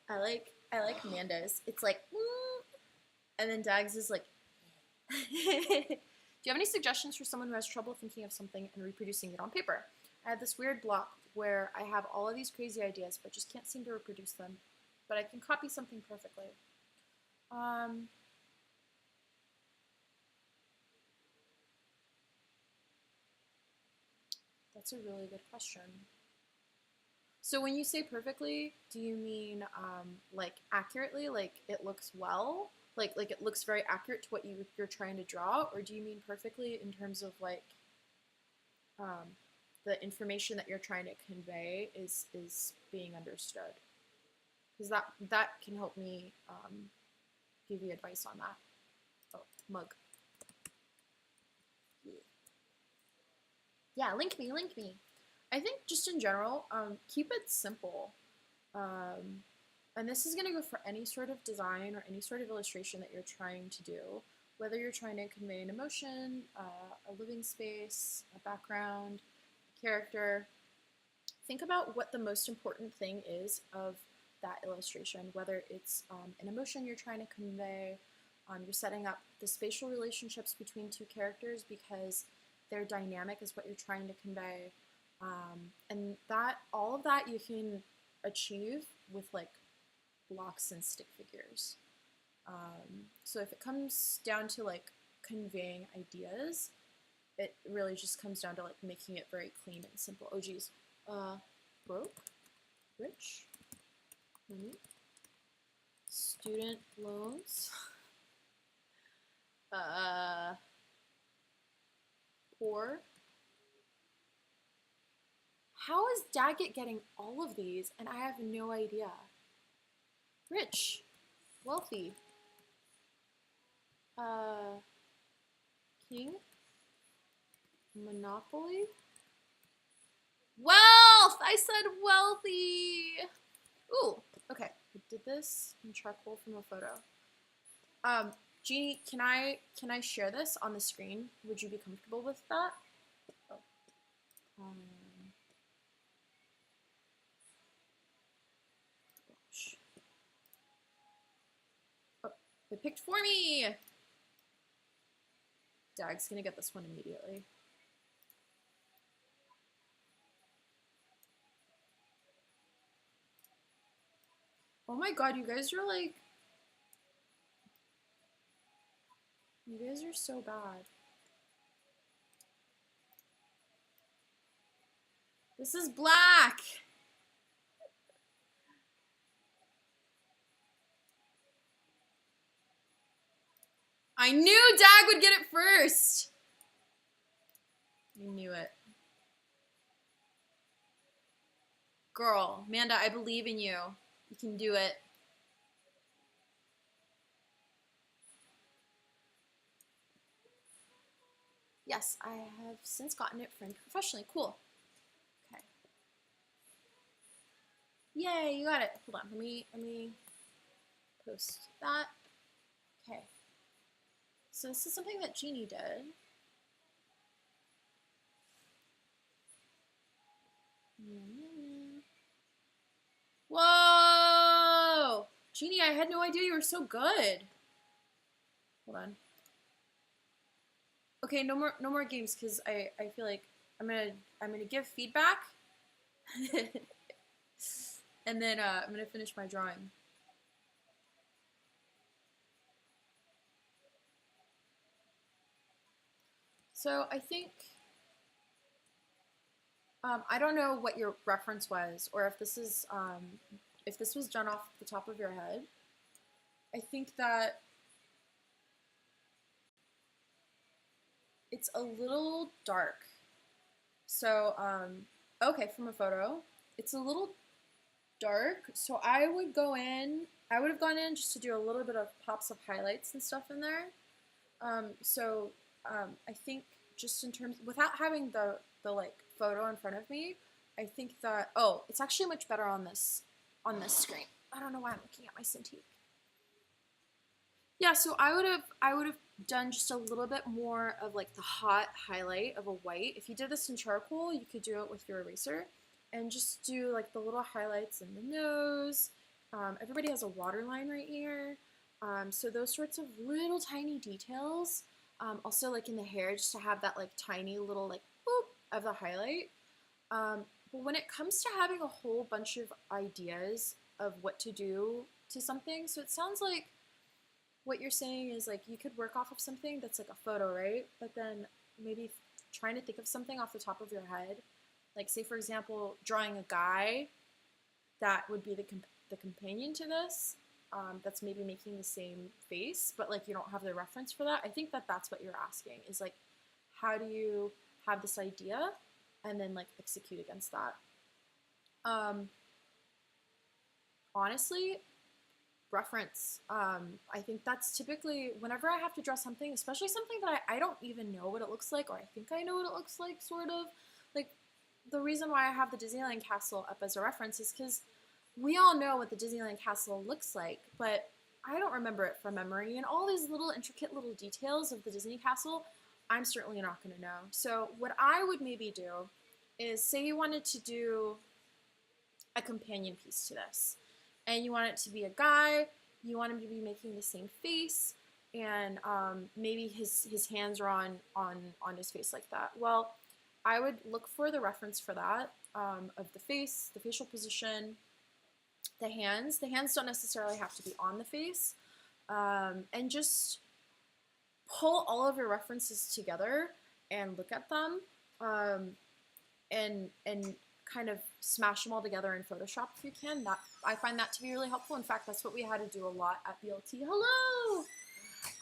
I like Amanda's. It's like, and then Dags is like. Do you have any suggestions for someone who has trouble thinking of something and reproducing it on paper? I have this weird block where I have all of these crazy ideas, but just can't seem to reproduce them. But I can copy something perfectly. That's a really good question. So when you say perfectly, do you mean like accurately, like it looks well, like it looks very accurate to what you're trying to draw, or do you mean perfectly in terms of like the information that you're trying to convey is being understood? Because that can help me give you advice on that. Oh, mug. Yeah, link me, link me. I think just in general, keep it simple. And this is going to go for any sort of design or any sort of illustration that you're trying to do, whether you're trying to convey an emotion, a living space, a background, a character. Think about what the most important thing is of that illustration, whether it's an emotion you're trying to convey, you're setting up the spatial relationships between two characters because their dynamic is what you're trying to convey. And that all of that you can achieve with like blocks and stick figures. So if it comes down to like conveying ideas, it really just comes down to like making it very clean and simple. Oh geez. Broke, rich, money, student loans, poor. How is Daggett getting all of these and I have no idea? Rich, wealthy, king, monopoly, wealth! I said wealthy! Ooh, okay. I did this in charcoal from a photo. Jeannie, can I share this on the screen? Would you be comfortable with that? Oh. Gosh. Oh, it picked for me! Dag's gonna get this one immediately. Oh my god, you guys are like... You guys are so bad. This is black! I knew Dag would get it first! I knew it. Girl, Amanda, I believe in you. You can do it. Yes, I have since gotten it framed professionally. Cool. Okay. Yay, you got it. Hold on, let me post that. Okay. So this is something that Jeannie did. Whoa! Jeannie, I had no idea you were so good. Hold on. Okay, no more games because I feel like I'm gonna give feedback and then I'm gonna finish my drawing. So I think, I don't know what your reference was, or if this was done off the top of your head. I think that it's a little dark. So, okay, from a photo, it's a little dark. So I would have gone in just to do a little bit of pops of highlights and stuff in there. I think just in terms, without having the like photo in front of me, I think that, oh, it's actually much better on this screen. I don't know why I'm looking at my Cintiq. Yeah, so I would have done just a little bit more of like the hot highlight of a white. If you did this in charcoal, you could do it with your eraser and just do like the little highlights in the nose. Everybody has a waterline right here. So those sorts of little tiny details. Also like in the hair, just to have that like tiny little like boop of the highlight. But when it comes to having a whole bunch of ideas of what to do to something, so it sounds like what you're saying is like you could work off of something that's like a photo, right? But then maybe trying to think of something off the top of your head. Like say for example, drawing a guy that would be the companion to this, that's maybe making the same face, but like you don't have the reference for that. I think that that's what you're asking, is like, how do you have this idea and then like execute against that? Honestly, reference. I think that's typically, whenever I have to draw something, especially something that I don't even know what it looks like, or I think I know what it looks like, sort of. Like, the reason why I have the Disneyland castle up as a reference is because we all know what the Disneyland castle looks like, but I don't remember it from memory, and all these little intricate little details of the Disney castle, I'm certainly not going to know. So what I would maybe do is, say you wanted to do a companion piece to this, and you want it to be a guy, you want him to be making the same face, and maybe his hands are on his face like that. Well, I would look for the reference for that, of the face, the facial position, the hands. The hands don't necessarily have to be on the face, and just pull all of your references together and look at them, and kind of smash them all together in Photoshop if you can. That, I find that to be really helpful. In fact, that's what we had to do a lot at BLT. Hello!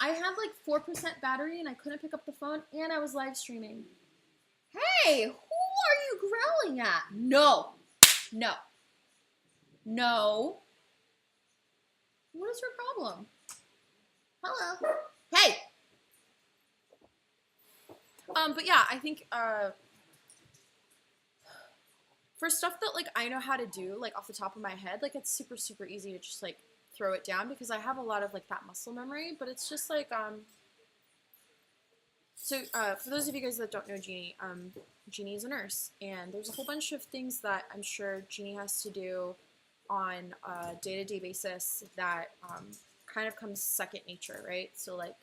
I had like 4% battery and I couldn't pick up the phone, and I was live streaming. Hey, who are you growling at? No. No. No. What is your problem? Hello. Hey! But yeah, I think, for stuff that like I know how to do, like off the top of my head, like it's super, super easy to just like throw it down because I have a lot of like that muscle memory, but it's just like, for those of you guys that don't know Jeannie, Jeannie is a nurse, and there's a whole bunch of things that I'm sure Jeannie has to do on a day-to-day basis that kind of comes second nature, right? So like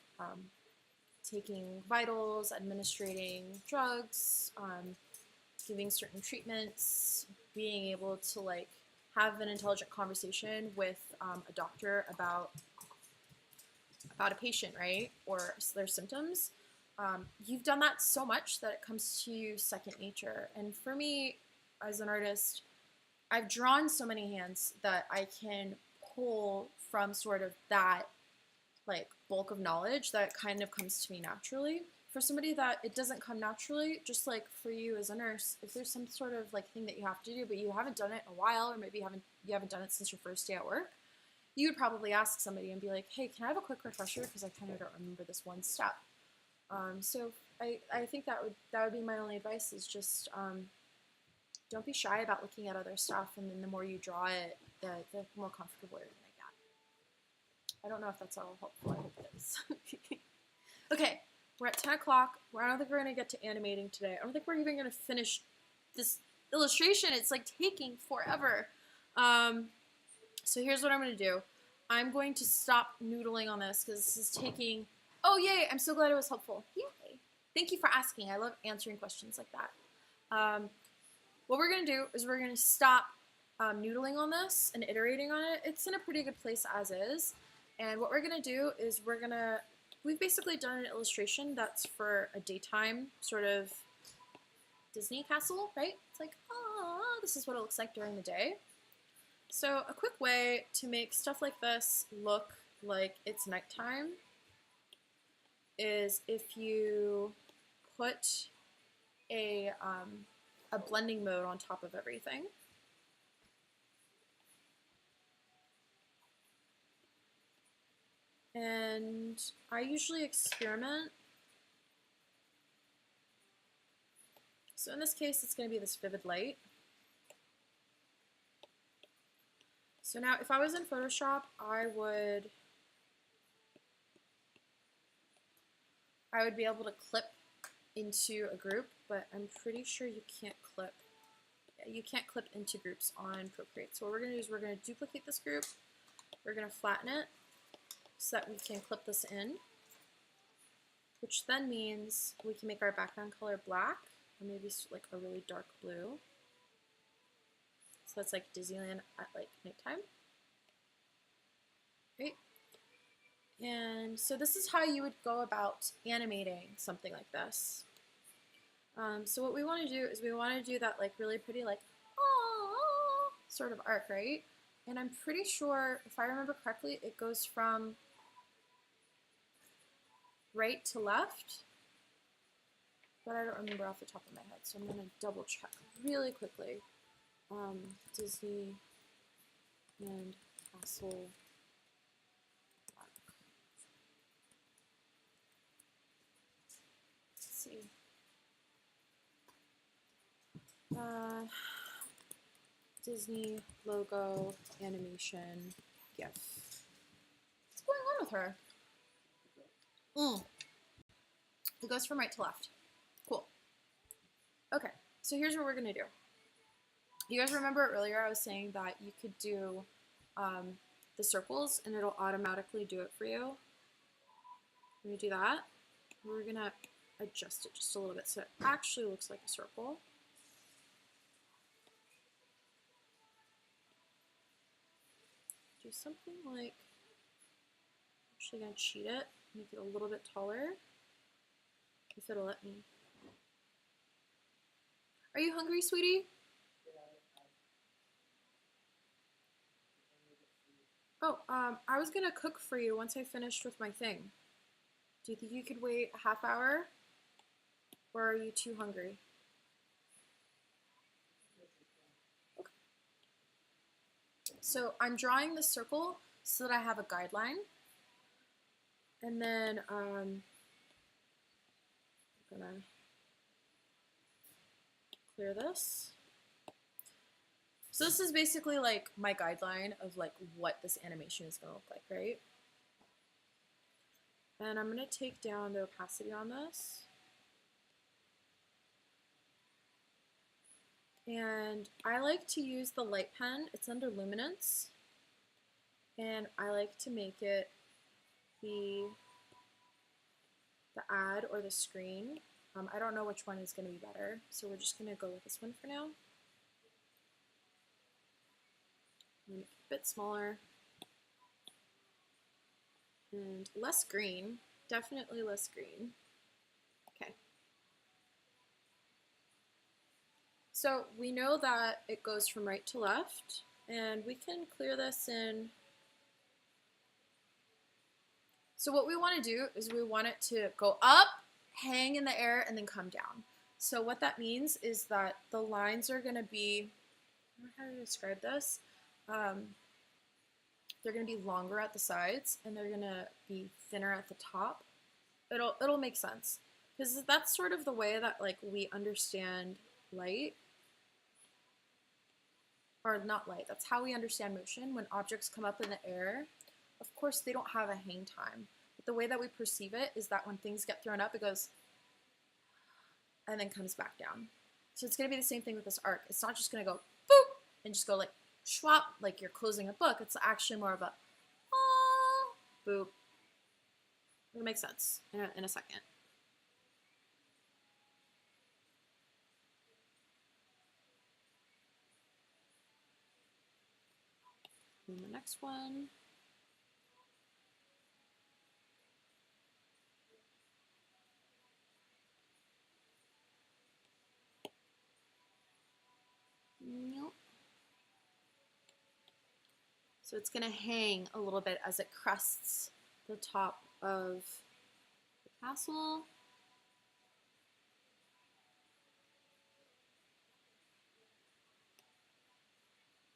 taking vitals, administrating drugs, giving certain treatments, being able to like have an intelligent conversation with a doctor about a patient, right? Or their symptoms. You've done that so much that it comes to you second nature. And for me, as an artist, I've drawn so many hands that I can pull from sort of that like bulk of knowledge that kind of comes to me naturally. For somebody that it doesn't come naturally, just like for you as a nurse, if there's some sort of like thing that you have to do, but you haven't done it in a while, or maybe you haven't done it since your first day at work, you would probably ask somebody and be like, hey, can I have a quick refresher? Because I kind of don't remember this one step. So I think that would be my only advice, is just don't be shy about looking at other stuff, and then the more you draw it, the more comfortable you're gonna get. I don't know if that's all helpful. I hope it is. Okay, we're at 10 o'clock. I don't think we're gonna get to animating today. I don't think we're even gonna finish this illustration. It's like taking forever. So here's what I'm gonna do. I'm going to stop noodling on this because this is taking. Oh yay! I'm so glad it was helpful. Yay! Thank you for asking. I love answering questions like that. What we're going to do is we're going to stop noodling on this and iterating on it. It's in a pretty good place as is. And what we're going to do is we're going to we've basically done an illustration that's for a daytime sort of Disney castle, right? It's like, oh, this is what it looks like during the day. So a quick way to make stuff like this look like it's nighttime is if you put a blending mode on top of everything. And I usually experiment. So in this case, it's going to be this vivid light. So now if I was in Photoshop, I would be able to clip into a group, but I'm pretty sure you can't clip. Yeah, you can't clip into groups on Procreate. So what we're going to do is we're going to duplicate this group. We're going to flatten it so that we can clip this in, which then means we can make our background color black, or maybe like a really dark blue. So that's like Disneyland at like nighttime. Right? And so this is how you would go about animating something like this. So what we want to do is we want to do that like really pretty like oh sort of arc, right? And I'm pretty sure, if I remember correctly, it goes from right to left, but I don't remember off the top of my head, so I'm going to double check really quickly. Disney and Castle arc. Let's see. Disney logo animation GIF. What's going on with her? It goes from right to left. Cool. Okay, so here's what we're gonna do. You guys remember earlier I was saying that you could do the circles and it'll automatically do it for you. We're gonna do that. We're gonna adjust it just a little bit so it actually looks like a circle. Do something like, I'm actually gonna cheat it, make it a little bit taller, if it'll let me. Are you hungry, sweetie? Oh, I was gonna cook for you once I finished with my thing. Do you think you could wait a half hour? Or are you too hungry? Okay. So I'm drawing the circle so that I have a guideline. And then I'm gonna clear this. So this is basically like my guideline of like what this animation is gonna look like, right? And I'm gonna take down the opacity on this. And I like to use the light pen. It's under luminance. And I like to make it the add or the screen. I don't know which one is going to be better, so we're just going to go with this one for now. I'm going to keep it smaller and less green, definitely less green. Okay. So we know that it goes from right to left, and we can clear this in. So what we want to do is we want it to go up, hang in the air, and then come down. So what that means is that the lines are going to be, I don't know how to describe this. They're going to be longer at the sides, and they're going to be thinner at the top. It'll make sense, because that's sort of the way that like we understand light, or not light. That's how we understand motion. When objects come up in the air, of course they don't have a hang time. But the way that we perceive it is that when things get thrown up, it goes and then comes back down. So it's going to be the same thing with this arc. It's not just going to go boop and just go like schwap, like you're closing a book. It's actually more of a ah, boop. It'll make sense in a second. And the next one. So it's going to hang a little bit as it crests the top of the castle.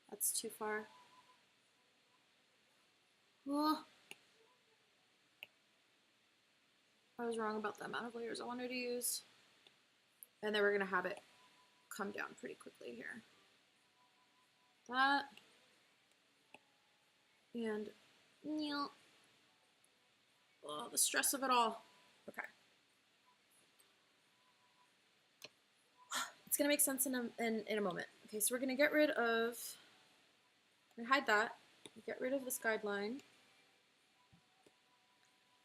That's too far. Oh, I was wrong about the amount of layers I wanted to use. And then we're going to have it come down pretty quickly here. That. And, oh, the stress of it all. Okay. It's going to make sense in a moment. Okay, so we're going to get rid of, we're going to hide that, get rid of this guideline,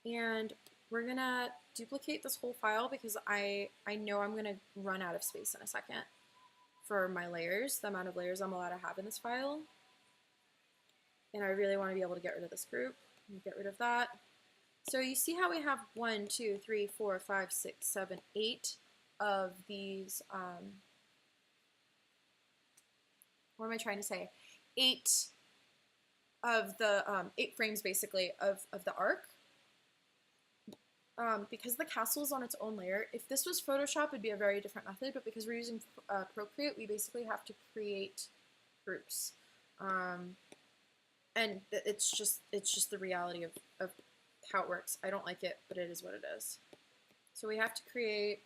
and we're going to duplicate this whole file because I know I'm going to run out of space in a second for my layers, the amount of layers I'm allowed to have in this file. And I really want to be able to get rid of this group. Get rid of that. So you see how we have 1, 2, 3, 4, 5, 6, 7, 8 of these, what am I trying to say? 8 of the, 8 frames basically of the arc. Because the castle is on its own layer, if this was Photoshop, it'd be a very different method, but because we're using Procreate, we basically have to create groups. And it's just the reality of how it works. I don't like it, but it is what it is. So we have to create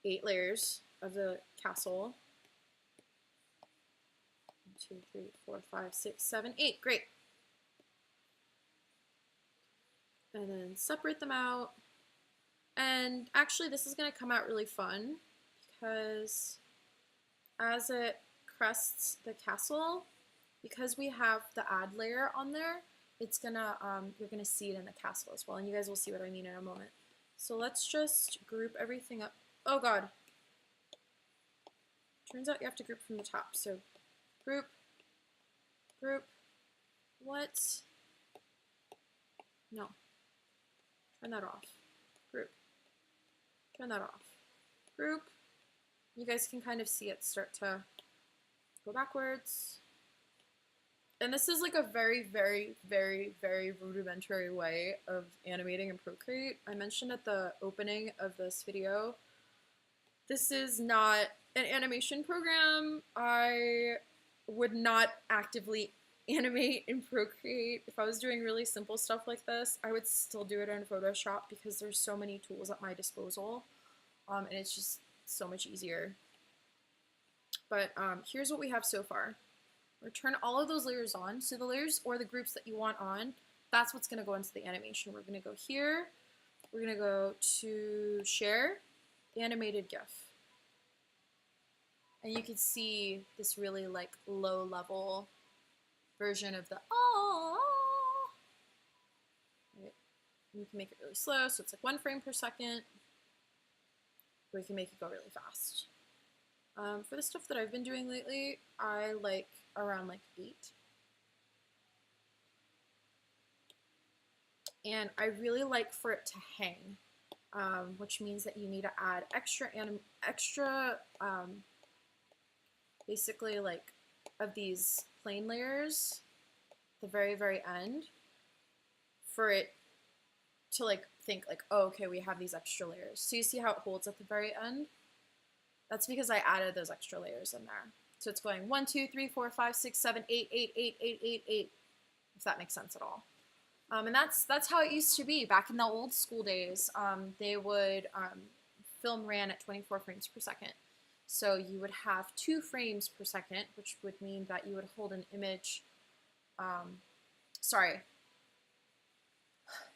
8 layers of the castle. 1, 2, 3, 4, 5, 6, 7, 8. Great. And then separate them out. And actually this is going to come out really fun because as it crests the castle, because we have the add layer on there, it's gonna, you're gonna see it in the castle as well, and you guys will see what I mean in a moment. So let's just group everything up. Oh god. Turns out you have to group from the top. So group, group, what? No. Turn that off. Group. Turn that off. Group. You guys can kind of see it start to go backwards. And this is like a very, very, very, very rudimentary way of animating in Procreate. I mentioned at the opening of this video, this is not an animation program. I would not actively animate in Procreate. If I was doing really simple stuff like this, I would still do it in Photoshop because there's so many tools at my disposal, and it's just so much easier. But here's what we have so far. We're turn all of those layers on. So the layers or the groups that you want on, that's what's going to go into the animation. We're going to go here. We're going to go to share, animated GIF. And you can see this really like low level version of the oh. Right. You can make it really slow, so it's like 1 frame per second. Or you can make it go really fast. For the stuff that I've been doing lately, I like around like 8. And I really like for it to hang, which means that you need to add extra basically like of these plane layers at the very, very end for it to like think like, oh, okay, we have these extra layers. So you see how it holds at the very end? That's because I added those extra layers in there. So it's going 1, 2, 3, 4, 5, 6, 7, 8, 8, 8, 8, 8, 8, if that makes sense at all. And that's how it used to be back in the old school days. They would film ran at 24 frames per second. So you would have 2 frames per second, which would mean that you would hold an image.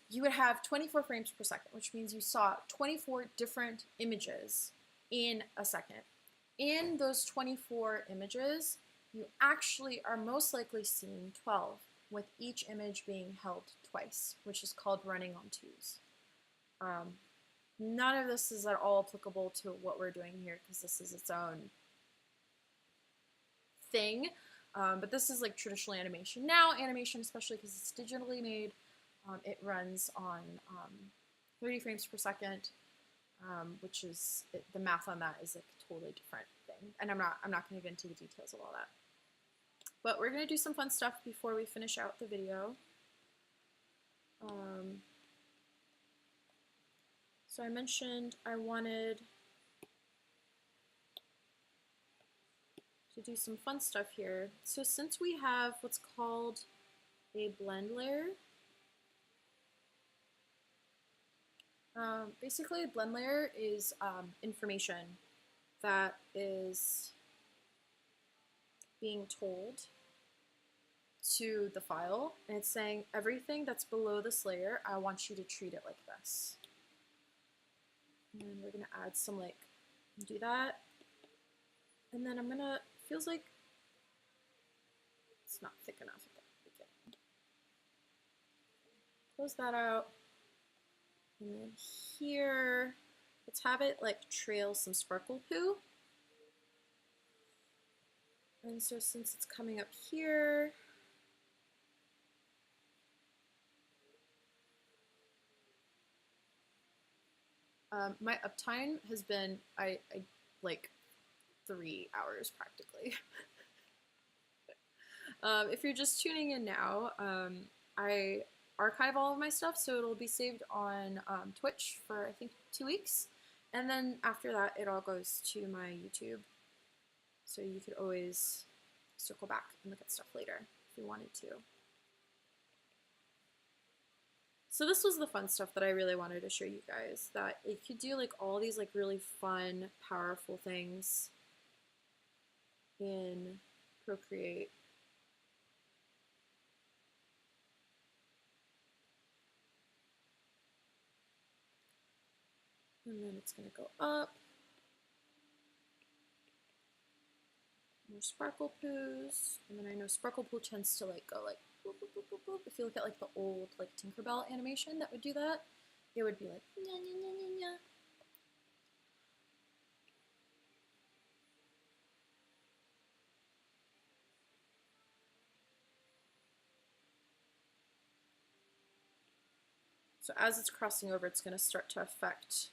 You would have 24 frames per second, which means you saw 24 different images in a second. In those 24 images, you actually are most likely seeing 12, with each image being held twice, which is called running on 2s. None of this is at all applicable to what we're doing here because this is its own thing, but this is like traditional animation. Now animation, especially because it's digitally made, it runs on 30 frames per second, which is, the math on that is like a totally different thing. And I'm not going to get into the details of all that. But we're gonna do some fun stuff before we finish out the video. So I mentioned I wanted to do some fun stuff here. So since we have what's called a blend layer, basically a blend layer is information that is being told to the file, and it's saying everything that's below this layer, I want you to treat it like this. And we're gonna add some do that. And then I'm gonna, feels like it's not thick enough at the beginning. Close that out. And then here, let's have it trail some sparkle poo. And so since it's coming up here, my uptime has been, I like 3 hours practically. If you're just tuning in now, I archive all of my stuff, so it'll be saved on Twitch for I think 2 weeks, and then after that it all goes to my YouTube, so you could always circle back and look at stuff later if you wanted to. So this was the fun stuff that I really wanted to show you guys, that it could do all these really fun, powerful things in Procreate. And then it's going to go up. More sparkle poos. And then I know sparkle poo tends to go boop, boop, boop, boop, boop. If you look at the old Tinkerbell animation that would do that, it would be nya, nya, nya, nya, nya. So as it's crossing over, it's going to start to affect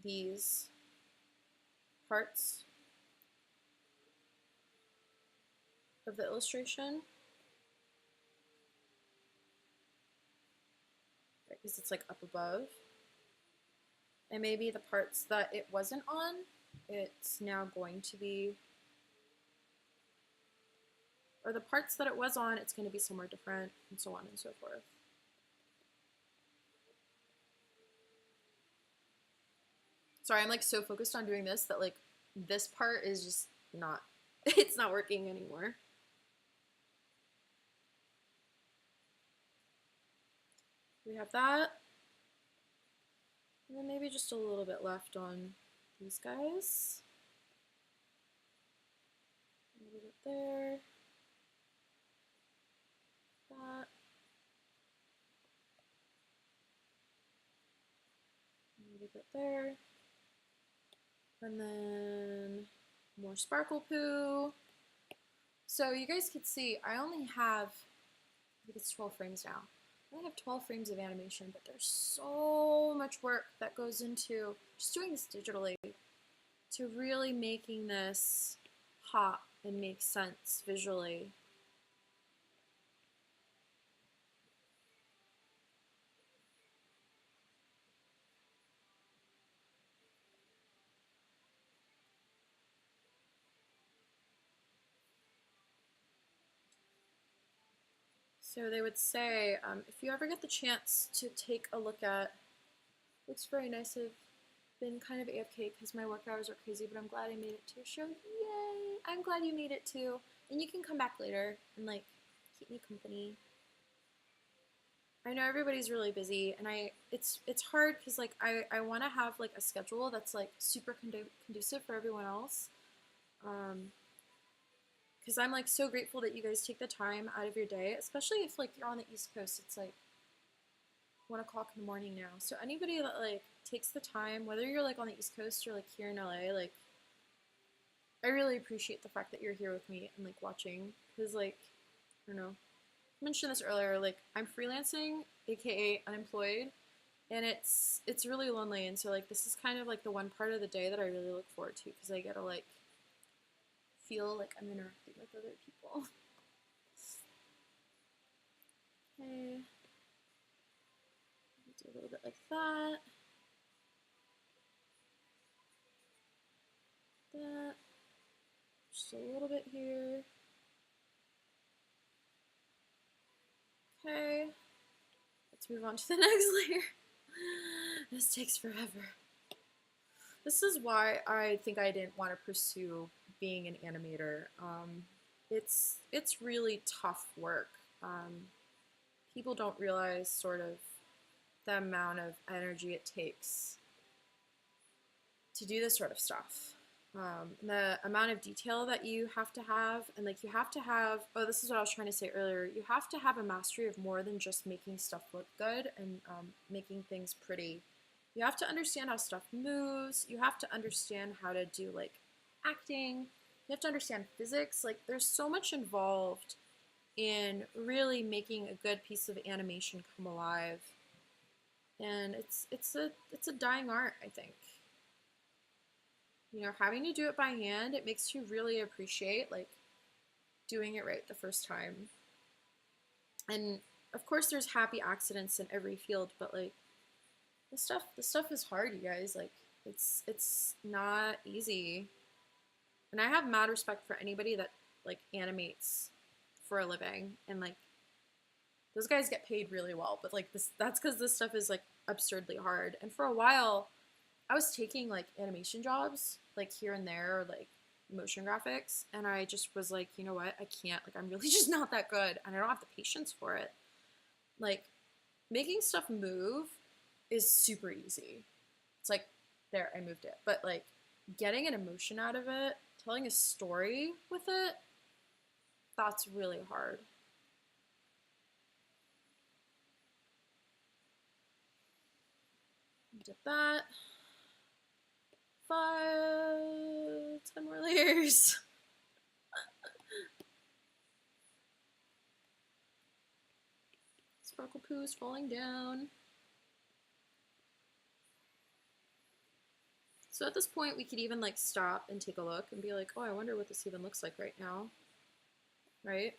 these parts of the illustration. Because it's up above. And maybe the parts that it wasn't on, it's now going to be, or the parts that it was on, it's going to be somewhere different, and so on and so forth. Sorry, I'm so focused on doing this that this part is just not, it's not working anymore. We have that. And then maybe just a little bit left on these guys. A little bit there. That. A little bit there. And then more sparkle poo. So you guys can see I only have, I think it's 12 frames now. I only have 12 frames of animation, but there's so much work that goes into just doing this digitally to really making this pop and make sense visually. So they would say, if you ever get the chance to take a look at, looks very nice. I've been kind of AFK because my work hours are crazy, but I'm glad I made it to your show. Yay! I'm glad you made it too. And you can come back later and keep me company. I know everybody's really busy, and it's hard because I want to have a schedule that's super conducive for everyone else. Because I'm so grateful that you guys take the time out of your day, especially if you're on the East Coast. It's 1 o'clock in the morning now. So anybody that takes the time, whether you're on the East Coast or here in LA, I really appreciate the fact that you're here with me and watching. Because I don't know, I mentioned this earlier. I'm freelancing, aka unemployed, and it's really lonely. And so this is kind of the one part of the day that I really look forward to, because I get to feel I'm interacting with other people. a little bit like that. That. Just a little bit here. Okay. Let's move on to the next layer. This takes forever. This is why I think I didn't want to pursue being an animator. It's really tough work. People don't realize sort of the amount of energy it takes to do this sort of stuff. The amount of detail that you have to have, and like you have to have, oh, this is what I was trying to say earlier, you have to have a mastery of more than just making stuff look good and making things pretty. You have to understand how stuff moves, you have to understand how to do like acting, you have to understand physics, like there's so much involved in really making a good piece of animation come alive. And it's a dying art, I think. You know, having to do it by hand, it makes you really appreciate like doing it right the first time. And of course there's happy accidents in every field, but like this stuff is hard, you guys. Like it's not easy. And I have mad respect for anybody that like animates for a living, and like those guys get paid really well, but like that's because this stuff is like absurdly hard. And for a while I was taking like animation jobs like here and there, or like motion graphics, and I just was like, you know what, I can't, like I'm really just not that good and I don't have the patience for it. Like making stuff move is super easy. It's like, there, I moved it. But like getting an emotion out of it, telling a story with it, that's really hard. Did that. 10 more layers. Sparkle poo is falling down. So at this point, we could even like stop and take a look and be like, oh, I wonder what this even looks like right now, right?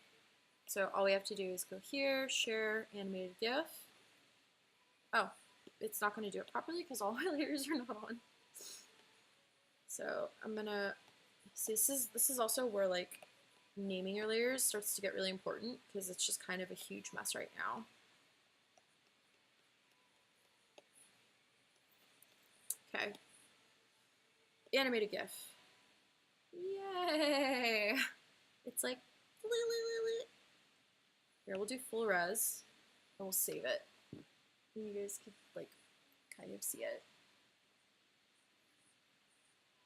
So all we have to do is go here, share animated GIF. Oh, it's not going to do it properly because all my layers are not on. So I'm gonna see, this is also where like naming your layers starts to get really important because it's just kind of a huge mess right now. Okay. Animated GIF. Yay! It's like, here, we'll do full res and we'll save it. And you guys could like kind of see it.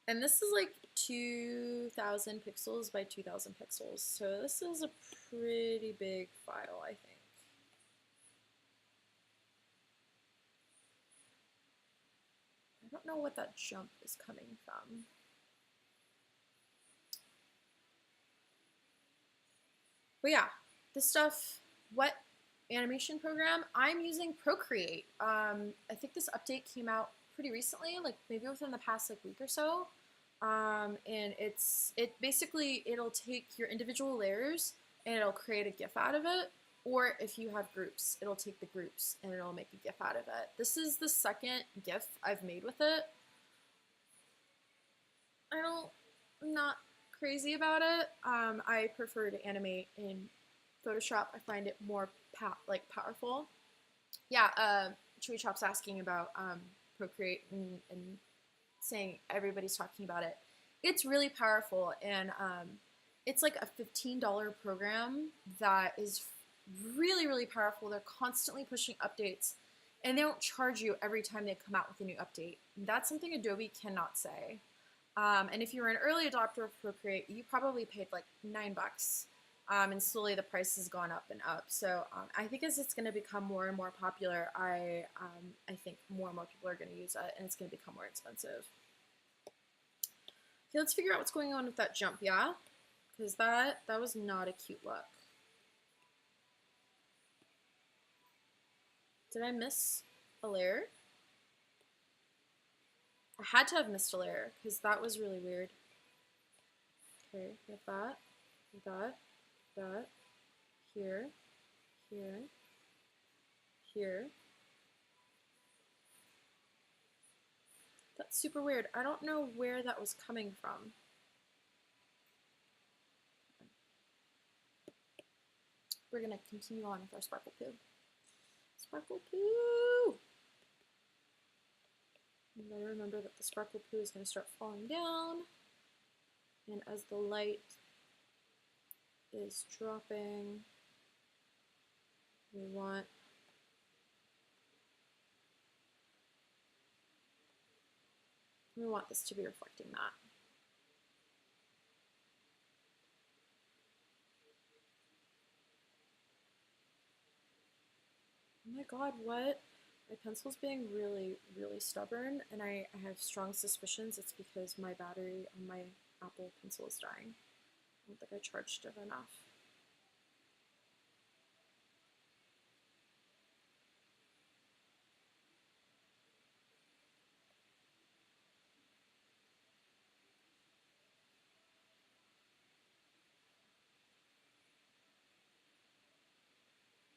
And this is like 2000 pixels by 2000 pixels. So this is a pretty big file, I think. I don't know what that jump is coming from. But yeah, this stuff, what animation program? I'm using Procreate. I think this update came out pretty recently, like maybe within the past like week or so. And it basically, it'll take your individual layers and it'll create a GIF out of it. Or if you have groups, it'll take the groups and it'll make a GIF out of it. This is the second GIF I've made with it. I'm not crazy about it. I prefer to animate in Photoshop. I find it more powerful. Yeah, Chewy Chop's asking about Procreate and saying everybody's talking about it. It's really powerful, and it's like a $15 program that is really, really powerful. They're constantly pushing updates, and they don't charge you every time they come out with a new update. That's something Adobe cannot say. And if you were an early adopter of Procreate, you probably paid like $9. And slowly the price has gone up and up. So I think as it's going to become more and more popular, I think more and more people are going to use it, and it's going to become more expensive. Okay, let's figure out what's going on with that jump, yeah? Because that was not a cute look. Did I miss a layer? I had to have missed a layer because that was really weird. Okay, get that, here, here, here, super weird. I don't know where that was coming from. We're gonna continue on with our sparkle poo. Sparkle poo! You gotta remember that the sparkle poo is gonna start falling down, and as the light is dropping, we want this to be reflecting that. Oh my god, what? My pencil's being really, really stubborn, and I have strong suspicions it's because my battery on my Apple Pencil is dying. I don't think I charged it enough.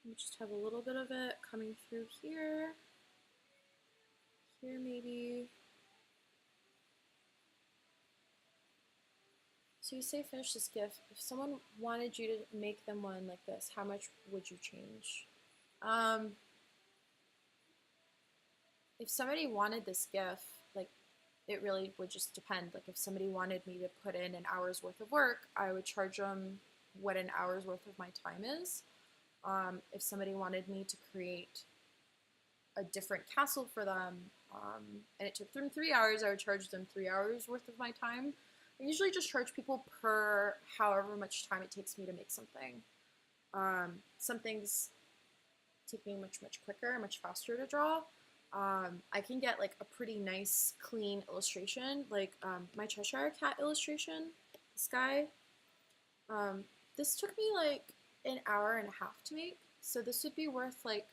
We just have a little bit of it coming through here. Here maybe. So you say finish this GIF. If someone wanted you to make them one like this, how much would you change? If somebody wanted this GIF, like, it really would just depend. Like, if somebody wanted me to put in an hour's worth of work, I would charge them what an hour's worth of my time is. If somebody wanted me to create a different castle for them, and it took them 3 hours, I would charge them 3 hours worth of my time. I usually just charge people per however much time it takes me to make something. Some things take me much quicker, much faster to draw. I can get like a pretty nice, clean illustration, like my Cheshire Cat illustration, this guy. This took me like an hour and a half to make, so this would be worth like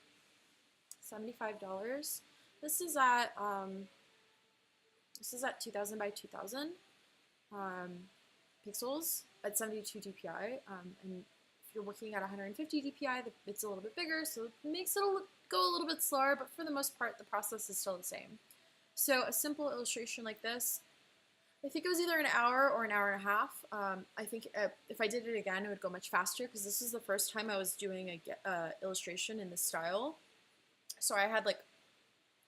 $75. This is at 2000 by 2000 pixels at 72 dpi, and if you're working at 150 dpi, it's a little bit bigger, so it makes it go a little bit slower, but for the most part, the process is still the same. So a simple illustration like this, I think it was either an hour or an hour and a half. I think if I did it again, it would go much faster, because this is the first time I was doing a illustration in this style. So I had like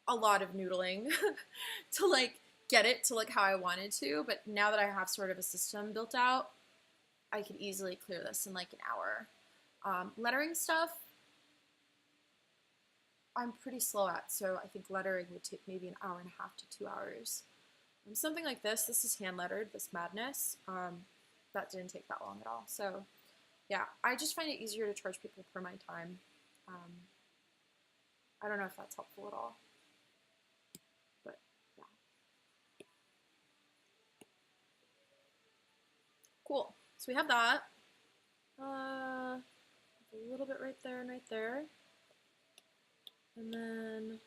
a lot of noodling to like get it to look how I wanted to, but now that I have sort of a system built out, I could easily clear this in like an hour. Lettering stuff, I'm pretty slow at, so I think lettering would take maybe an hour and a half to 2 hours. Something like this is hand lettered, this madness, that didn't take that long at all. So yeah, I just find it easier to charge people per my time. I don't know if that's helpful at all, but yeah. Cool, so we have that. A little bit right there and right there. And then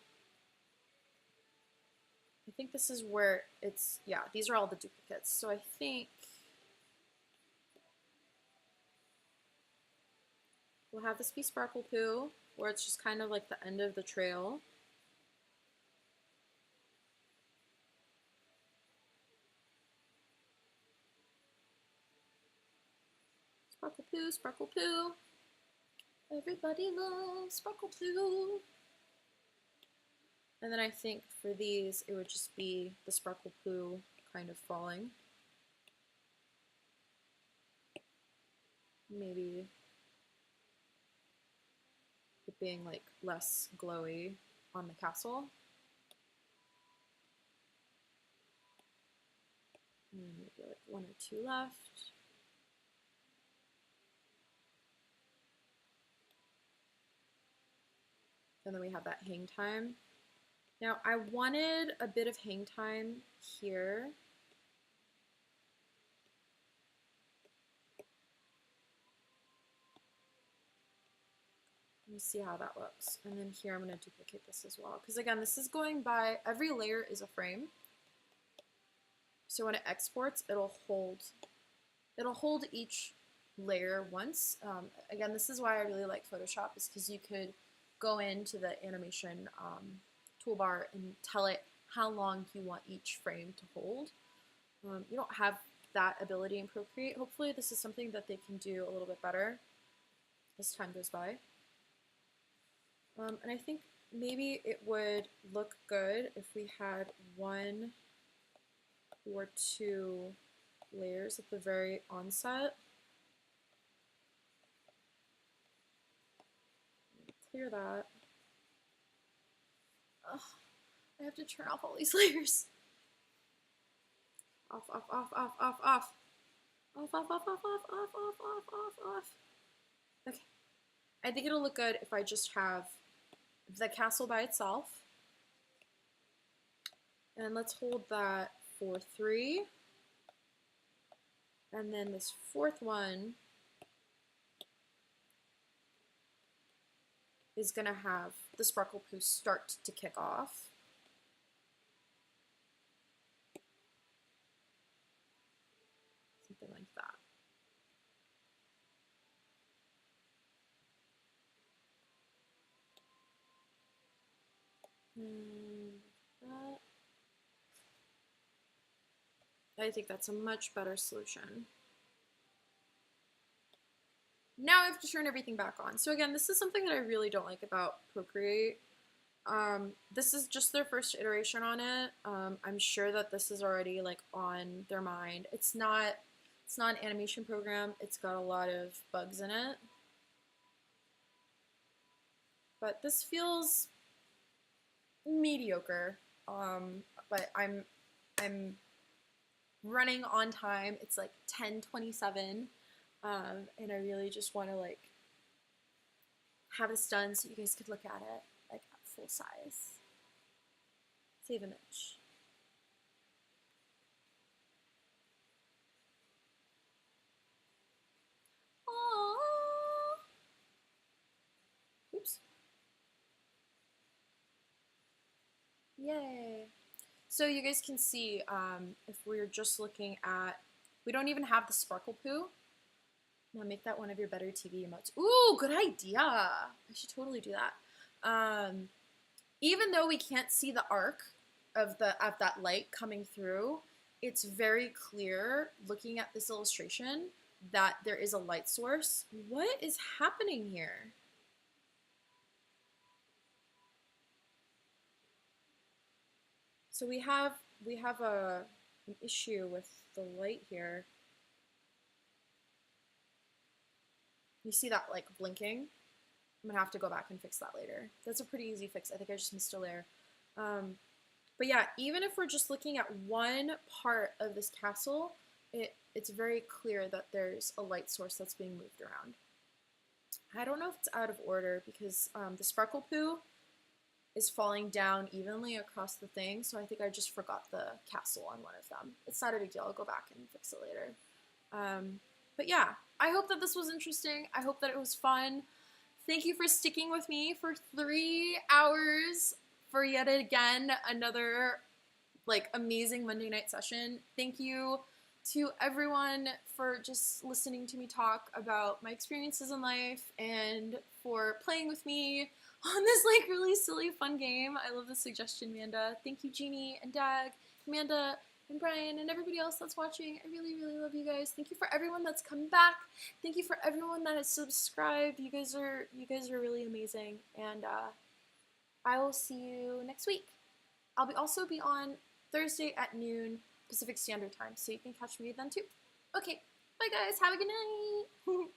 I think this is where it's, yeah, these are all the duplicates. So I think we'll have this be Sparkle Poo, where it's just kind of like the end of the trail. Sparkle Poo, Sparkle Poo. Everybody loves Sparkle Poo. And then I think for these, it would just be the Sparkle Poo kind of falling. Maybe it being like less glowy on the castle. And maybe like 1 or 2 left. And then we have that hang time. Now I wanted a bit of hang time here. Let me see how that looks. And then here I'm going to duplicate this as well. Because again, this is going by, every layer is a frame. So when it exports, it'll hold each layer once. Again, this is why I really like Photoshop, is because you could go into the animation toolbar and tell it how long you want each frame to hold. You don't have that ability in Procreate. Hopefully this is something that they can do a little bit better as time goes by. And I think maybe it would look good if we had 1 or 2 layers at the very onset. Clear that. Ugh, I have to turn off all these layers. Off, off, off, off, off, off. Off, off, off, off, off, off, off, off, off, off. Okay. I think it'll look good if I just have the castle by itself. And let's hold that for 3. And then this 4th one is going to have the sparkle poo start to kick off. Something like that. And that. I think that's a much better solution. Now I have to turn everything back on. So again, this is something that I really don't like about Procreate. This is just their first iteration on it. I'm sure that this is already like on their mind. It's not an animation program. It's got a lot of bugs in it. But this feels mediocre. But I'm running on time. It's like 10:27. And I really just want to like have this done so you guys could look at it like at full size. Save image. Aww. Oops. Yay. So you guys can see if we're just looking at, we don't even have the sparkle poo. Now make that one of your better TV emotes. Ooh, good idea. I should totally do that. Even though we can't see the arc of that light coming through, it's very clear looking at this illustration that there is a light source. What is happening here? So we have an issue with the light here. You see that like blinking? I'm gonna have to go back and fix that later. That's a pretty easy fix. I think I just missed a layer. But yeah, even if we're just looking at one part of this castle, it's very clear that there's a light source that's being moved around. I don't know if it's out of order because the sparkle poo is falling down evenly across the thing, so I think I just forgot the castle on one of them. It's not a big deal. I'll go back and fix it later. But yeah, I hope that this was interesting. I hope that it was fun. Thank you for sticking with me for 3 hours for yet again another like amazing Monday night session. Thank you to everyone for just listening to me talk about my experiences in life and for playing with me on this like really silly fun game. I love the suggestion, Amanda. Thank you, Jeannie and Dag, Amanda, and Brian, and everybody else that's watching. I really, really love you guys. Thank you for everyone that's come back. Thank you for everyone that has subscribed. You guys are really amazing. And I will see you next week. I'll also be on Thursday at noon Pacific Standard Time, so you can catch me then too. Okay, bye guys. Have a good night.